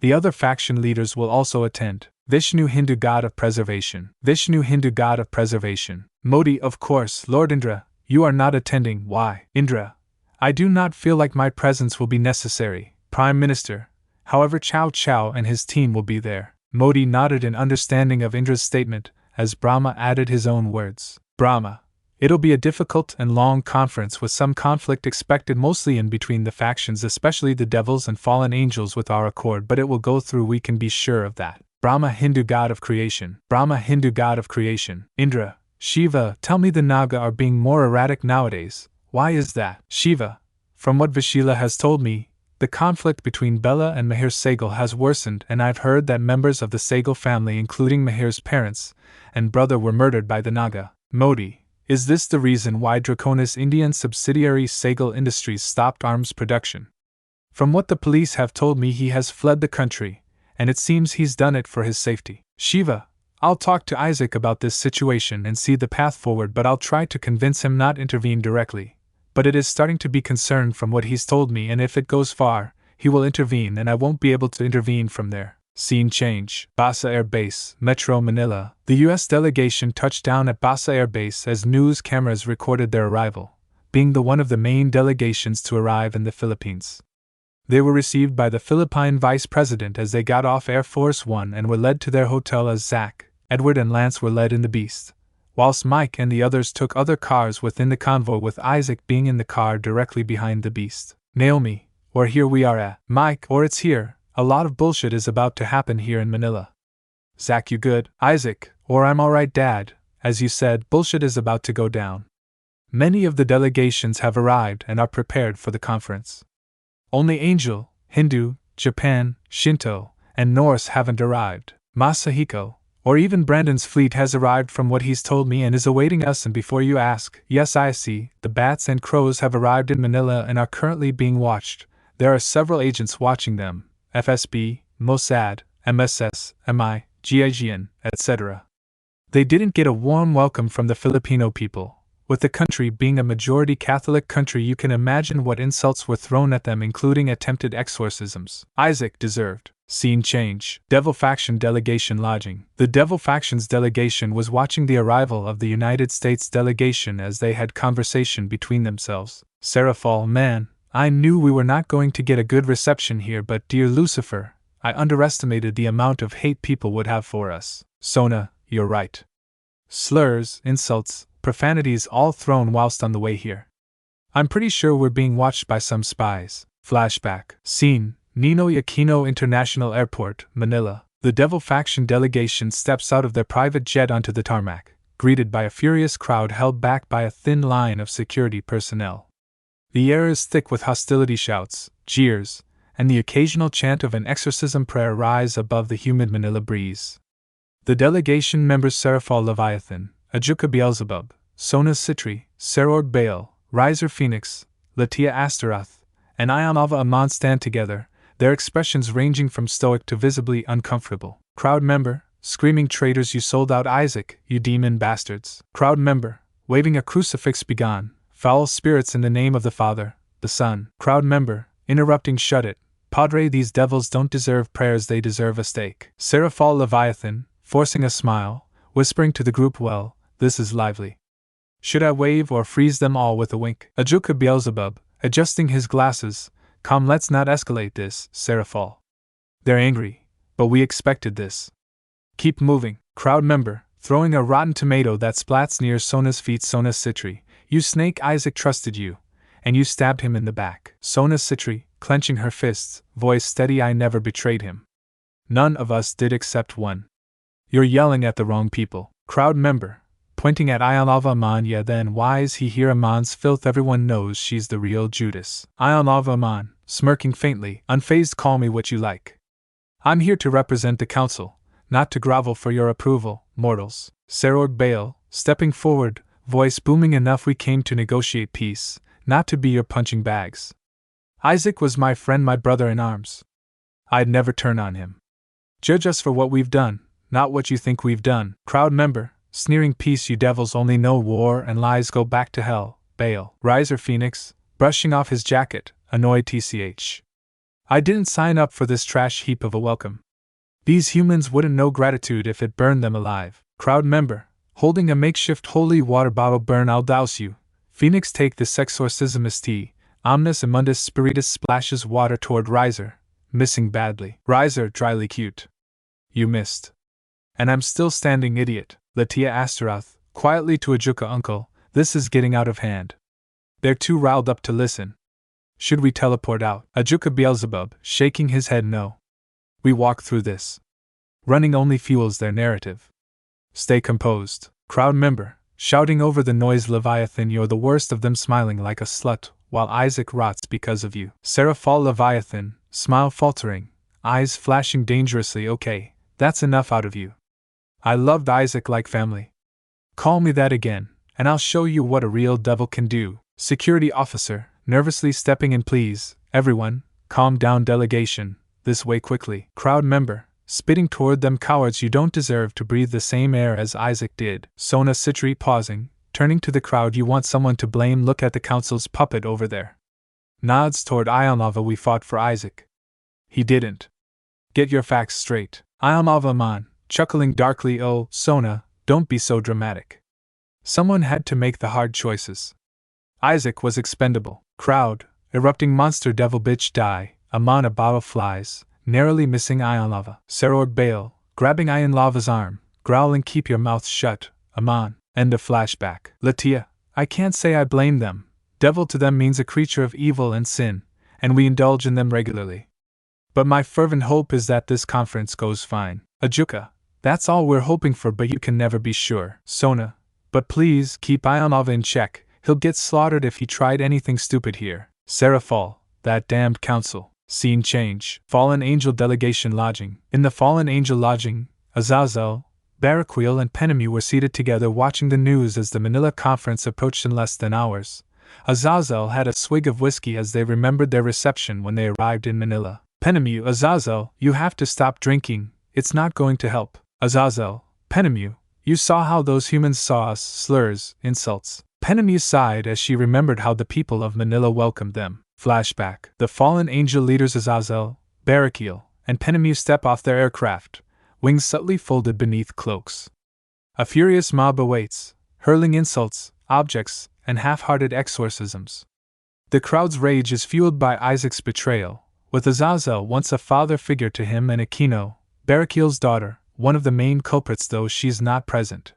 The other faction leaders will also attend. Vishnu, Hindu god of preservation. Vishnu, Hindu god of preservation. Modi, of course. Lord Indra, you are not attending. Why? Indra, I do not feel like my presence will be necessary. Prime Minister, however, Chow Chow and his team will be there. Modi nodded in understanding of Indra's statement, as Brahma added his own words. Brahma, it'll be a difficult and long conference with some conflict expected mostly in between the factions, especially the devils and fallen angels with our accord, but it will go through, we can be sure of that. Brahma, Hindu god of creation. Brahma, Hindu god of creation. Indra, Shiva, tell me the Naga are being more erratic nowadays. Why is that? Shiva, from what Vishila has told me, the conflict between Bella and Mahir Sehgal has worsened, and I've heard that members of the Sehgal family, including Mahir's parents and brother, were murdered by the Naga. Modi, is this the reason why Draconis Indian subsidiary Sehgal Industries stopped arms production? From what the police have told me, he has fled the country, and it seems he's done it for his safety. Shiva, I'll talk to Isaac about this situation and see the path forward, but I'll try to convince him not intervene directly. But it is starting to be concerned from what he's told me, and if it goes far, he will intervene and I won't be able to intervene from there. Scene change. Basa Air Base, Metro Manila. The U.S. delegation touched down at Basa Air Base as news cameras recorded their arrival, being the one of the main delegations to arrive in the Philippines. They were received by the Philippine Vice President as they got off Air Force One and were led to their hotel as Zach, Edward and Lance were led in the Beast, whilst Mike and the others took other cars within the convoy, with Isaac being in the car directly behind the Beast. Naomi, or here we are at Mike, or it's here. A lot of bullshit is about to happen here in Manila. Zach, you good? Isaac, or I'm alright, Dad. As you said, bullshit is about to go down. Many of the delegations have arrived and are prepared for the conference. Only Angel, Hindu, Japan, Shinto, and Norse haven't arrived. Masahiko, or even Brandon's fleet has arrived from what he's told me and is awaiting us, and before you ask, yes, I see, the bats and crows have arrived in Manila and are currently being watched. There are several agents watching them, FSB, Mossad, MSS, MI, GIGN, etc. They didn't get a warm welcome from the Filipino people. With the country being a majority Catholic country, you can imagine what insults were thrown at them, including attempted exorcisms. Isaac deserved. Scene change. Devil Faction Delegation lodging. The Devil Faction's delegation was watching the arrival of the United States delegation as they had conversation between themselves. Seraphal, man, I knew we were not going to get a good reception here, but dear Lucifer, I underestimated the amount of hate people would have for us. Sona, you're right. Slurs, insults, profanities all thrown whilst on the way here. I'm pretty sure we're being watched by some spies. Flashback. Scene. Ninoy Aquino International Airport, Manila. The Devil Faction delegation steps out of their private jet onto the tarmac, greeted by a furious crowd held back by a thin line of security personnel. The air is thick with hostility shouts, jeers, and the occasional chant of an exorcism prayer rise above the humid Manila breeze. The delegation members Seraphal Leviathan, Ajuka Beelzebub, Sona Sitri, Serord Baal, Riser Phoenix, Latia Astaroth, and Ionava Amon stand together, their expressions ranging from stoic to visibly uncomfortable. Crowd member, screaming, traitors, you sold out Isaac, you demon bastards. Crowd member, waving a crucifix, begone, foul spirits, in the name of the Father, the Son. Crowd member, interrupting, shut it, Padre, these devils don't deserve prayers, they deserve a stake. Seraphal Leviathan, forcing a smile, whispering to the group, well, this is lively. Should I wave or freeze them all with a wink? Ajuka Beelzebub, adjusting his glasses, come, let's not escalate this, Seraphal. They're angry, but we expected this. Keep moving. Crowd member, throwing a rotten tomato that splats near Sona's feet, Sona Sitri, you snake, Isaac trusted you, and you stabbed him in the back. Sona Sitri, clenching her fists, voice steady, I never betrayed him. None of us did except one. You're yelling at the wrong people. Crowd member, pointing at Ionava Amon, yeah, then why is he here? Amon's filth, everyone knows she's the real Judas. Ionava Amon, smirking faintly, unfazed, call me what you like. I'm here to represent the council, not to grovel for your approval, mortals. Serord Baal, stepping forward, voice booming enough, we came to negotiate peace, not to be your punching bags. Isaac was my friend, my brother in arms. I'd never turn on him. Judge us for what we've done, not what you think we've done. Crowd member, sneering, peace, you devils only know war and lies, go back to hell. Baal. Riser Phoenix, brushing off his jacket, annoyed, tch. I didn't sign up for this trash heap of a welcome. These humans wouldn't know gratitude if it burned them alive. Crowd member, holding a makeshift holy water bottle, burn, I'll douse you. Phoenix, take this exorcismus tea. Omnis Immundus Spiritus, splashes water toward Riser, missing badly. Riser, dryly, cute. You missed. And I'm still standing, idiot. Latia Astaroth, quietly to Ajuka, uncle, this is getting out of hand. They're too riled up to listen. Should we teleport out? Ajuka Beelzebub, shaking his head, no. We walk through this. Running only fuels their narrative. Stay composed. Crowd member, shouting over the noise, Leviathan, you're the worst of them, smiling like a slut, while Isaac rots because of you. Seraphal Leviathan, smile faltering, eyes flashing dangerously, okay, that's enough out of you. I loved Isaac like family. Call me that again, and I'll show you what a real devil can do. Security officer, nervously stepping in, please, everyone, calm down, delegation, this way quickly. Crowd member, spitting toward them, cowards, you don't deserve to breathe the same air as Isaac did. Sona Sitri, pausing, turning to the crowd, you want someone to blame, look at the council's puppet over there. Nods toward Ionava, we fought for Isaac. He didn't. Get your facts straight. Ionava Amon, chuckling darkly, oh, Sona, don't be so dramatic. Someone had to make the hard choices. Isaac was expendable. Crowd, erupting, monster, devil, bitch, die. Amon, a bottle flies, narrowly missing Ionava. Serord Baal, grabbing Ionava's arm, growling, keep your mouth shut, Amon. End of flashback. Latia, I can't say I blame them. Devil to them means a creature of evil and sin, and we indulge in them regularly. But my fervent hope is that this conference goes fine. Ajuka, that's all we're hoping for, but you can never be sure. Sona, but please keep Ionov in check, he'll get slaughtered if he tried anything stupid here. Seraphal, that damned council. Scene change. Fallen Angel Delegation Lodging. In the Fallen Angel Lodging, Azazel, Baraquil and Penemu were seated together watching the news as the Manila conference approached in less than hours. Azazel had a swig of whiskey as they remembered their reception when they arrived in Manila. Penemu, Azazel, you have to stop drinking, it's not going to help. Azazel, Penemu, you saw how those humans saw us, slurs, insults. Penemu sighed as she remembered how the people of Manila welcomed them. Flashback. The fallen angel leaders Azazel, Baraquil, and Penemu step off their aircraft, wings subtly folded beneath cloaks. A furious mob awaits, hurling insults, objects, and half-hearted exorcisms. The crowd's rage is fueled by Isaac's betrayal, with Azazel once a father figure to him and Aquino, Baraquil's daughter, one of the main culprits though she's not present.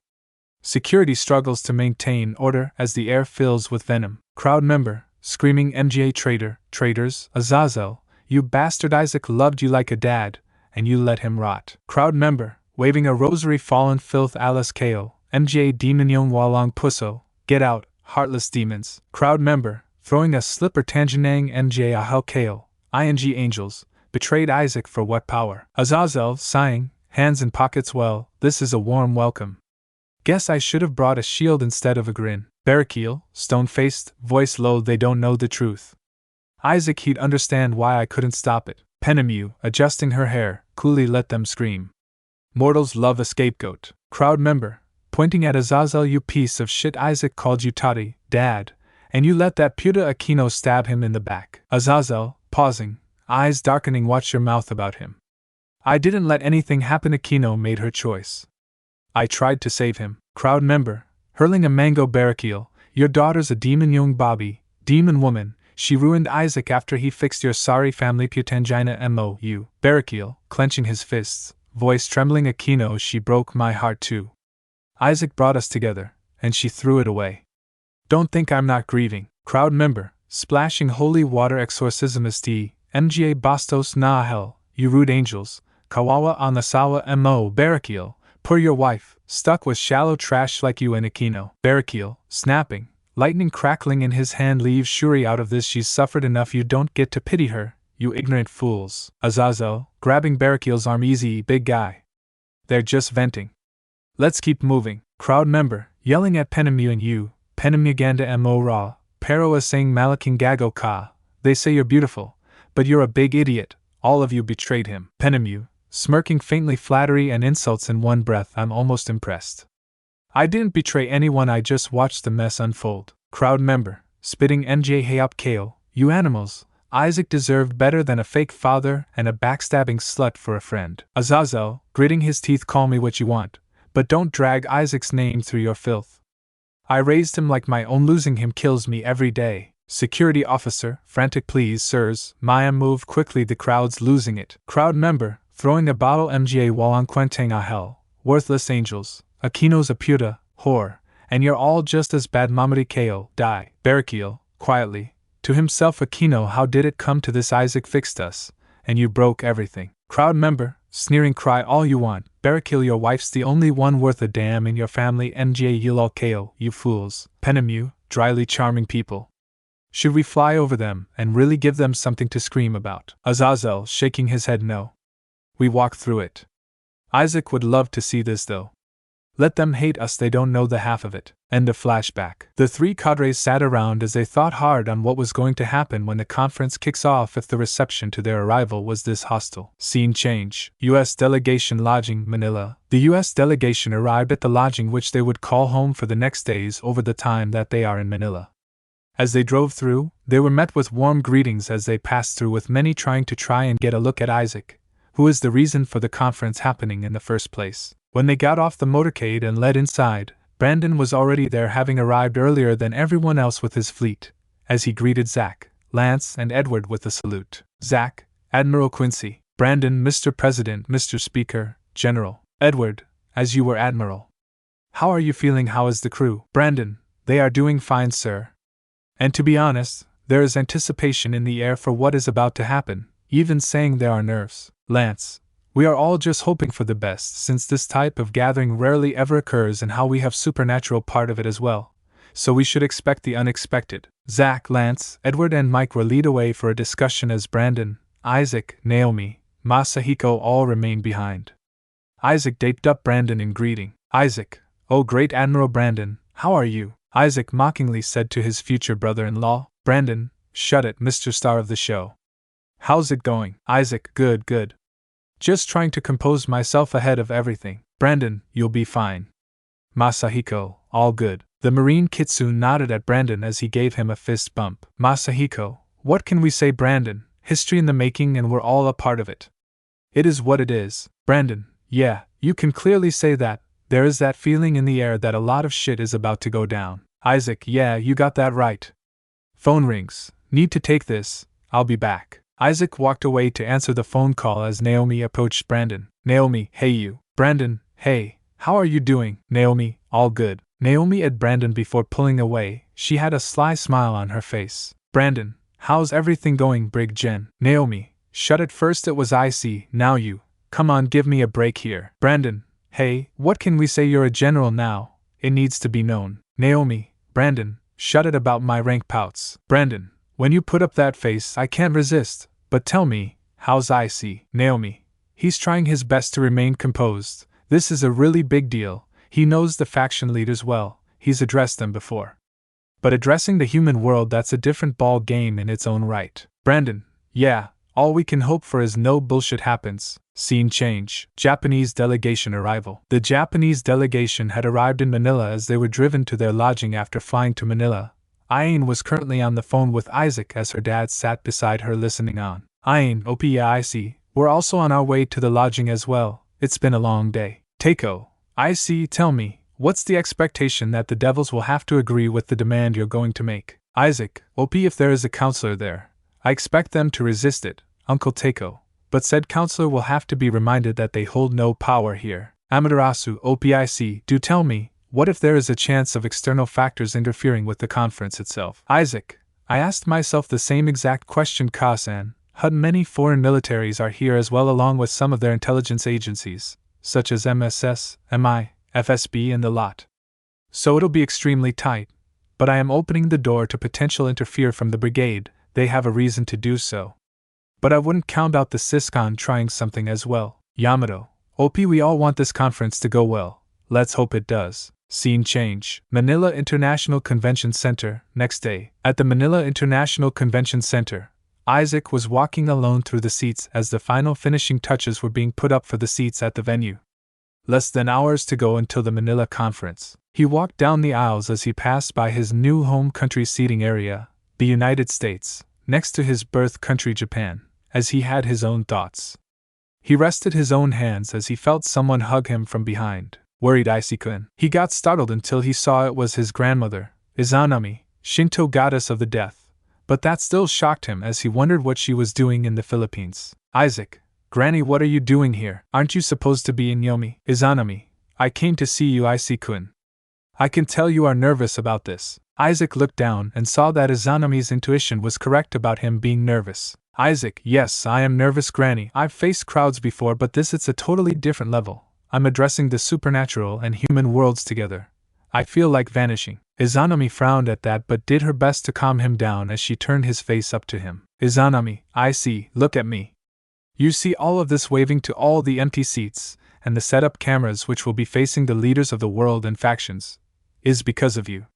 Security struggles to maintain order as the air fills with venom. Crowd member, screaming MGA traitor, traitors, Azazel, you bastard, Isaac loved you like a dad, and you let him rot. Crowd member, waving a rosary, fallen filth, Alice Kao, MGA demon Yong Walong Pusso, get out, heartless demons. Crowd member, throwing a slipper, Tanjanang MGA Ahel Kao, ING angels, betrayed Isaac for what power? Azazel, sighing, hands in pockets, well, this is a warm welcome. Guess I should have brought a shield instead of a grin. Baraquil, stone-faced, voice low, they don't know the truth. Isaac, he'd understand why I couldn't stop it. Penemu, adjusting her hair, coolly let them scream. Mortals love a scapegoat. Crowd member, pointing at Azazel, you piece of shit, Isaac called you Toddy, dad, and you let that puta Aquino stab him in the back. Azazel, pausing, eyes darkening, watch your mouth about him. I didn't let anything happen, Aquino made her choice. I tried to save him. Crowd member, hurling a mango, Baraquil, your daughter's a demon young Bobby, demon woman, she ruined Isaac after he fixed your sorry family Putangina MOU. Baraquil, clenching his fists, voice trembling, Aquino, she broke my heart too. Isaac brought us together, and she threw it away. Don't think I'm not grieving. Crowd member, splashing holy water, exorcismisti, MGA Bastos na hell, you rude angels, Kawawa Anasawa Mo. Baraquil, poor your wife, stuck with shallow trash like you and Aquino. Baraquil, snapping, lightning crackling in his hand, leave Shuri out of this, she's suffered enough, you don't get to pity her, you ignorant fools. Azazel, grabbing Baraquil's arm, easy, big guy. They're just venting. Let's keep moving. Crowd member, yelling at Penemu and you, Penemu Ganda Mo Ra, Paroa saying Malaking Gago Ka, they say you're beautiful, but you're a big idiot, all of you betrayed him. Penemu, smirking faintly, flattery and insults in one breath, I'm almost impressed. I didn't betray anyone, I just watched the mess unfold. Crowd member, spitting NJ Hayop Kao, you animals, Isaac deserved better than a fake father and a backstabbing slut for a friend. Azazel, gritting his teeth, call me what you want, but don't drag Isaac's name through your filth. I raised him like my own, losing him kills me every day. Security officer, frantic, please sirs, Maya move quickly, the crowd's losing it. Crowd member, throwing a bottle, MGA Walang Quentang Ahel, worthless angels, Aquino's a puta, whore, and you're all just as bad, Mamadi Kao, die. Baraquil, quietly, to himself, Aquino, how did it come to this? Isaac fixed us, and you broke everything. Crowd member, sneering, cry all you want, Baraquil, your wife's the only one worth a damn in your family, MGA Yulal Kao, you fools. Penemu, dryly, charming people. Should we fly over them and really give them something to scream about? Azazel, shaking his head, no. We walk through it. Isaac would love to see this though. Let them hate us, they don't know the half of it. End of flashback. The three cadres sat around as they thought hard on what was going to happen when the conference kicks off if the reception to their arrival was this hostile. Scene change. U.S. Delegation Lodging, Manila. The U.S. delegation arrived at the lodging which they would call home for the next days over the time that they are in Manila. As they drove through, they were met with warm greetings as they passed through, with many trying to get a look at Isaac, who is the reason for the conference happening in the first place. When they got off the motorcade and led inside, Brandon was already there, having arrived earlier than everyone else with his fleet, as he greeted Zach, Lance, and Edward with a salute. Zach, Admiral Quincy. Brandon, Mr. President, Mr. Speaker, General. Edward, as you were Admiral. How are you feeling? How is the crew? Brandon, they are doing fine, sir. And to be honest, There is anticipation in the air for what is about to happen, even saying there are nerves. Lance, we are all just hoping for the best, since this type of gathering rarely ever occurs and how we have supernatural part of it as well. So we should expect the unexpected. Zach, Lance, Edward and Mike were lead away for a discussion as Brandon, Isaac, Naomi, Masahiko all remained behind. Isaac daped up Brandon in greeting. Isaac, oh great Admiral Brandon, how are you? Isaac mockingly said to his future brother-in-law. Brandon, shut it, Mr. Star of the show. How's it going? Isaac, good, good. Just trying to compose myself ahead of everything. Brandon, you'll be fine. Masahiko, all good. The Marine Kitsune nodded at Brandon as he gave him a fist bump. Masahiko, what can we say, Brandon? History in the making and we're all a part of it. It is what it is. Brandon, yeah, you can clearly say that. There is that feeling in the air that a lot of shit is about to go down. Isaac, yeah, you got that right. Phone rings. Need to take this. I'll be back. Isaac walked away to answer the phone call as Naomi approached Brandon. Naomi, hey you. Brandon, hey, how are you doing? Naomi, all good. Naomi at Brandon before pulling away. She had a sly smile on her face. Brandon, how's everything going, Brig Jen? Naomi, shut it, first it was Issei, now you. Come on, give me a break here. Brandon, hey, what can we say, you're a general now, it needs to be known. Naomi, Brandon, shut it about my rank pouts. Brandon, when you put up that face I can't resist, but tell me, how's Issei? Naomi, he's trying his best to remain composed. This is a really big deal. He knows the faction leaders well, he's addressed them before. But addressing the human world, that's a different ball game in its own right. Brandon, yeah, all we can hope for is no bullshit happens. Scene change. Japanese delegation arrival. The Japanese delegation had arrived in Manila as they were driven to their lodging after flying to Manila. Ayn was currently on the phone with Isaac as her dad sat beside her listening on. Ayn, OPIC, we're also on our way to the lodging as well. It's been a long day. Takeo, Issei, tell me, what's the expectation that the devils will have to agree with the demand you're going to make? Isaac, OP, if there is a counselor there, I expect them to resist it, Uncle Takeo, but said counselor will have to be reminded that they hold no power here. Amidarasu, OPIC, do tell me, what if there is a chance of external factors interfering with the conference itself? Isaac, I asked myself the same exact question, Kasan. Many foreign militaries are here as well, along with some of their intelligence agencies, such as MSS, MI, FSB and the lot. So it'll be extremely tight, but I am opening the door to potential interfere from the Brigade. They have a reason to do so. But I wouldn't count out the Siscon trying something as well. Yamato, OP, we all want this conference to go well. Let's hope it does. Scene change. Manila International Convention Center. Next day. At the Manila International Convention Center, Isaac was walking alone through the seats as the final finishing touches were being put up for the seats at the venue. Less than hours to go until the Manila conference. He walked down the aisles as he passed by his new home country seating area, the United States, next to his birth country Japan, as he had his own thoughts. He rested his own hands as he felt someone hug him from behind. Worried Issei-kun. He got startled until he saw it was his grandmother, Izanami, Shinto goddess of the death, but that still shocked him as he wondered what she was doing in the Philippines. Isaac, Granny, what are you doing here? Aren't you supposed to be in Yomi? Izanami, I came to see you, Issei-kun. I can tell you are nervous about this. Isaac looked down and saw that Izanami's intuition was correct about him being nervous. Isaac, yes, I am nervous, Granny. I've faced crowds before, but this it's a totally different level. I'm addressing the supernatural and human worlds together. I feel like vanishing. Izanami frowned at that but did her best to calm him down as she turned his face up to him. Izanami, I see, look at me. You see all of this waving to all the empty seats, and the set-up cameras which will be facing the leaders of the world and factions, is because of you.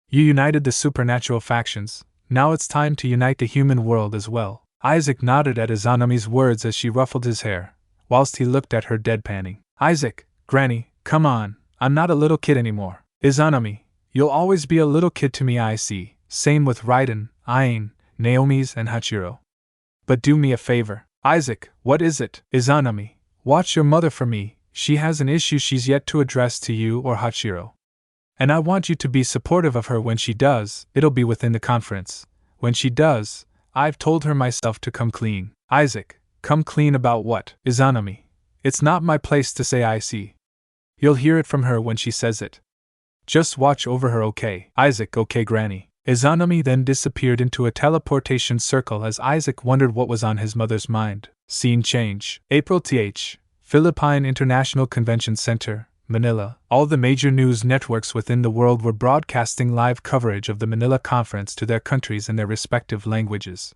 You united the supernatural factions, now it's time to unite the human world as well. Isaac nodded at Izanami's words as she ruffled his hair, whilst he looked at her deadpanning. Isaac, Granny, come on, I'm not a little kid anymore. Izanami, you'll always be a little kid to me, I see. Same with Raiden, Ain, Naomi's and Hachiro. But do me a favor. Isaac, what is it? Izanami, watch your mother for me, she has an issue she's yet to address to you or Hachiro. And I want you to be supportive of her when she does, it'll be within the conference. When she does, I've told her myself to come clean. Isaac, come clean about what? Izanami, it's not my place to say I see. You'll hear it from her when she says it. Just watch over her, okay? Isaac, okay, Granny. Izanami then disappeared into a teleportation circle as Isaac wondered what was on his mother's mind. Scene change. April th. Philippine International Convention Center, Manila. All the major news networks within the world were broadcasting live coverage of the Manila Conference to their countries in their respective languages.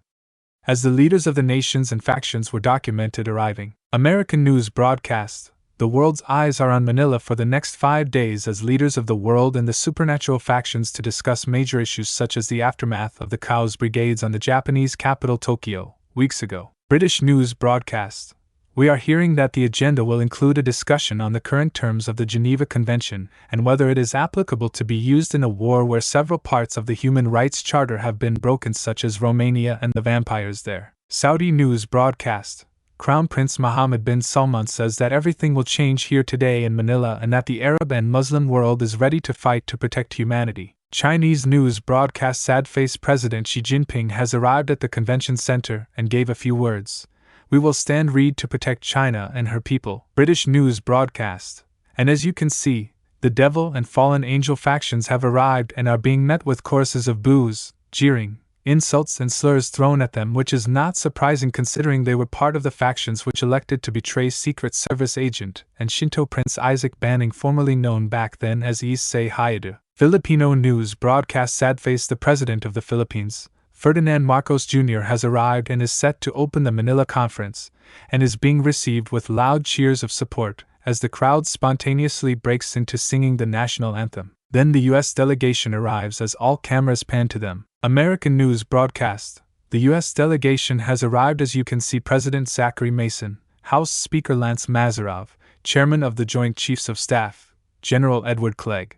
As the leaders of the nations and factions were documented arriving, American news broadcast, the world's eyes are on Manila for the next 5 days as leaders of the world and the supernatural factions to discuss major issues such as the aftermath of the Chaos Brigades on the Japanese capital Tokyo, weeks ago. British news broadcast. We are hearing that the agenda will include a discussion on the current terms of the Geneva Convention and whether it is applicable to be used in a war where several parts of the Human Rights Charter have been broken, such as Romania and the vampires there. Saudi news broadcast. Crown Prince Mohammed bin Salman says that everything will change here today in Manila and that the Arab and Muslim world is ready to fight to protect humanity. Chinese news broadcast. Sad-faced President Xi Jinping has arrived at the convention center and gave a few words. We will stand ready to protect China and her people. British news broadcast. And as you can see, the devil and fallen angel factions have arrived and are being met with choruses of boos, jeering, insults and slurs thrown at them, which is not surprising considering they were part of the factions which elected to betray Secret Service agent and Shinto Prince Isaac Banning, formerly known back then as Issei. Filipino news broadcast. Sad-faced the President of the Philippines, Ferdinand Marcos Jr. has arrived and is set to open the Manila Conference, and is being received with loud cheers of support as the crowd spontaneously breaks into singing the national anthem. Then the U.S. delegation arrives as all cameras pan to them. American news broadcast. The U.S. delegation has arrived as you can see President Zachary Mason, House Speaker Lance Mazarov, Chairman of the Joint Chiefs of Staff, General Edward Clegg,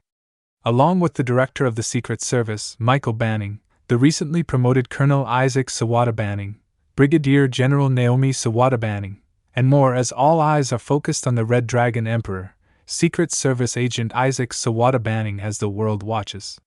along with the Director of the Secret Service, Michael Banning, the recently promoted Colonel Isaac Sawada Banning, Brigadier General Naomi Sawada Banning, and more, as all eyes are focused on the Red Dragon Emperor, Secret Service agent Isaac Sawada Banning, as the world watches.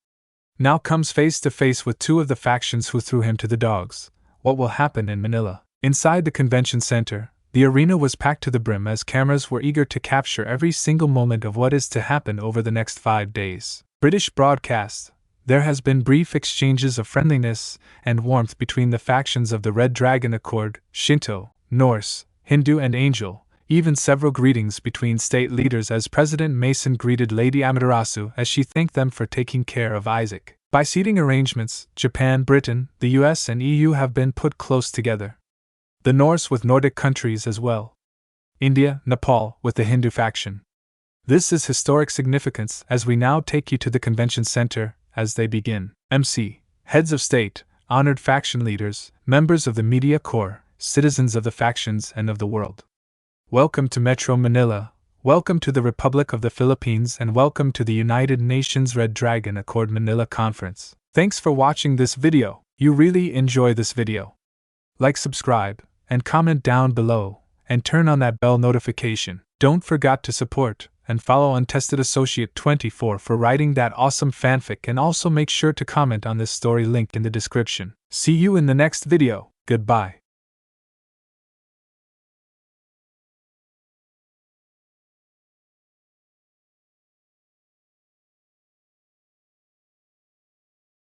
Now comes face to face with two of the factions who threw him to the dogs. What will happen in Manila? Inside the convention center, the arena was packed to the brim as cameras were eager to capture every single moment of what is to happen over the next 5 days. British broadcast. There has been brief exchanges of friendliness and warmth between the factions of the Red Dragon Accord, Shinto, Norse, Hindu and Angel, even several greetings between state leaders as President Mason greeted Lady Amidarasu as she thanked them for taking care of Isaac. By seating arrangements, Japan, Britain, the US and EU have been put close together. The Norse with Nordic countries as well. India, Nepal with the Hindu faction. This is historic significance as we now take you to the convention center as they begin. MC. Heads of state, honored faction leaders, members of the media corps, citizens of the factions and of the world. Welcome to Metro Manila, welcome to the Republic of the Philippines, and welcome to the United Nations Red Dragon Accord Manila Conference. Thanks for watching this video. You really enjoy this video. Like, subscribe, and comment down below, and turn on that bell notification. Don't forget to support and follow Untested Associate 24 for writing that awesome fanfic, and also make sure to comment on this story linked in the description. See you in the next video. Goodbye.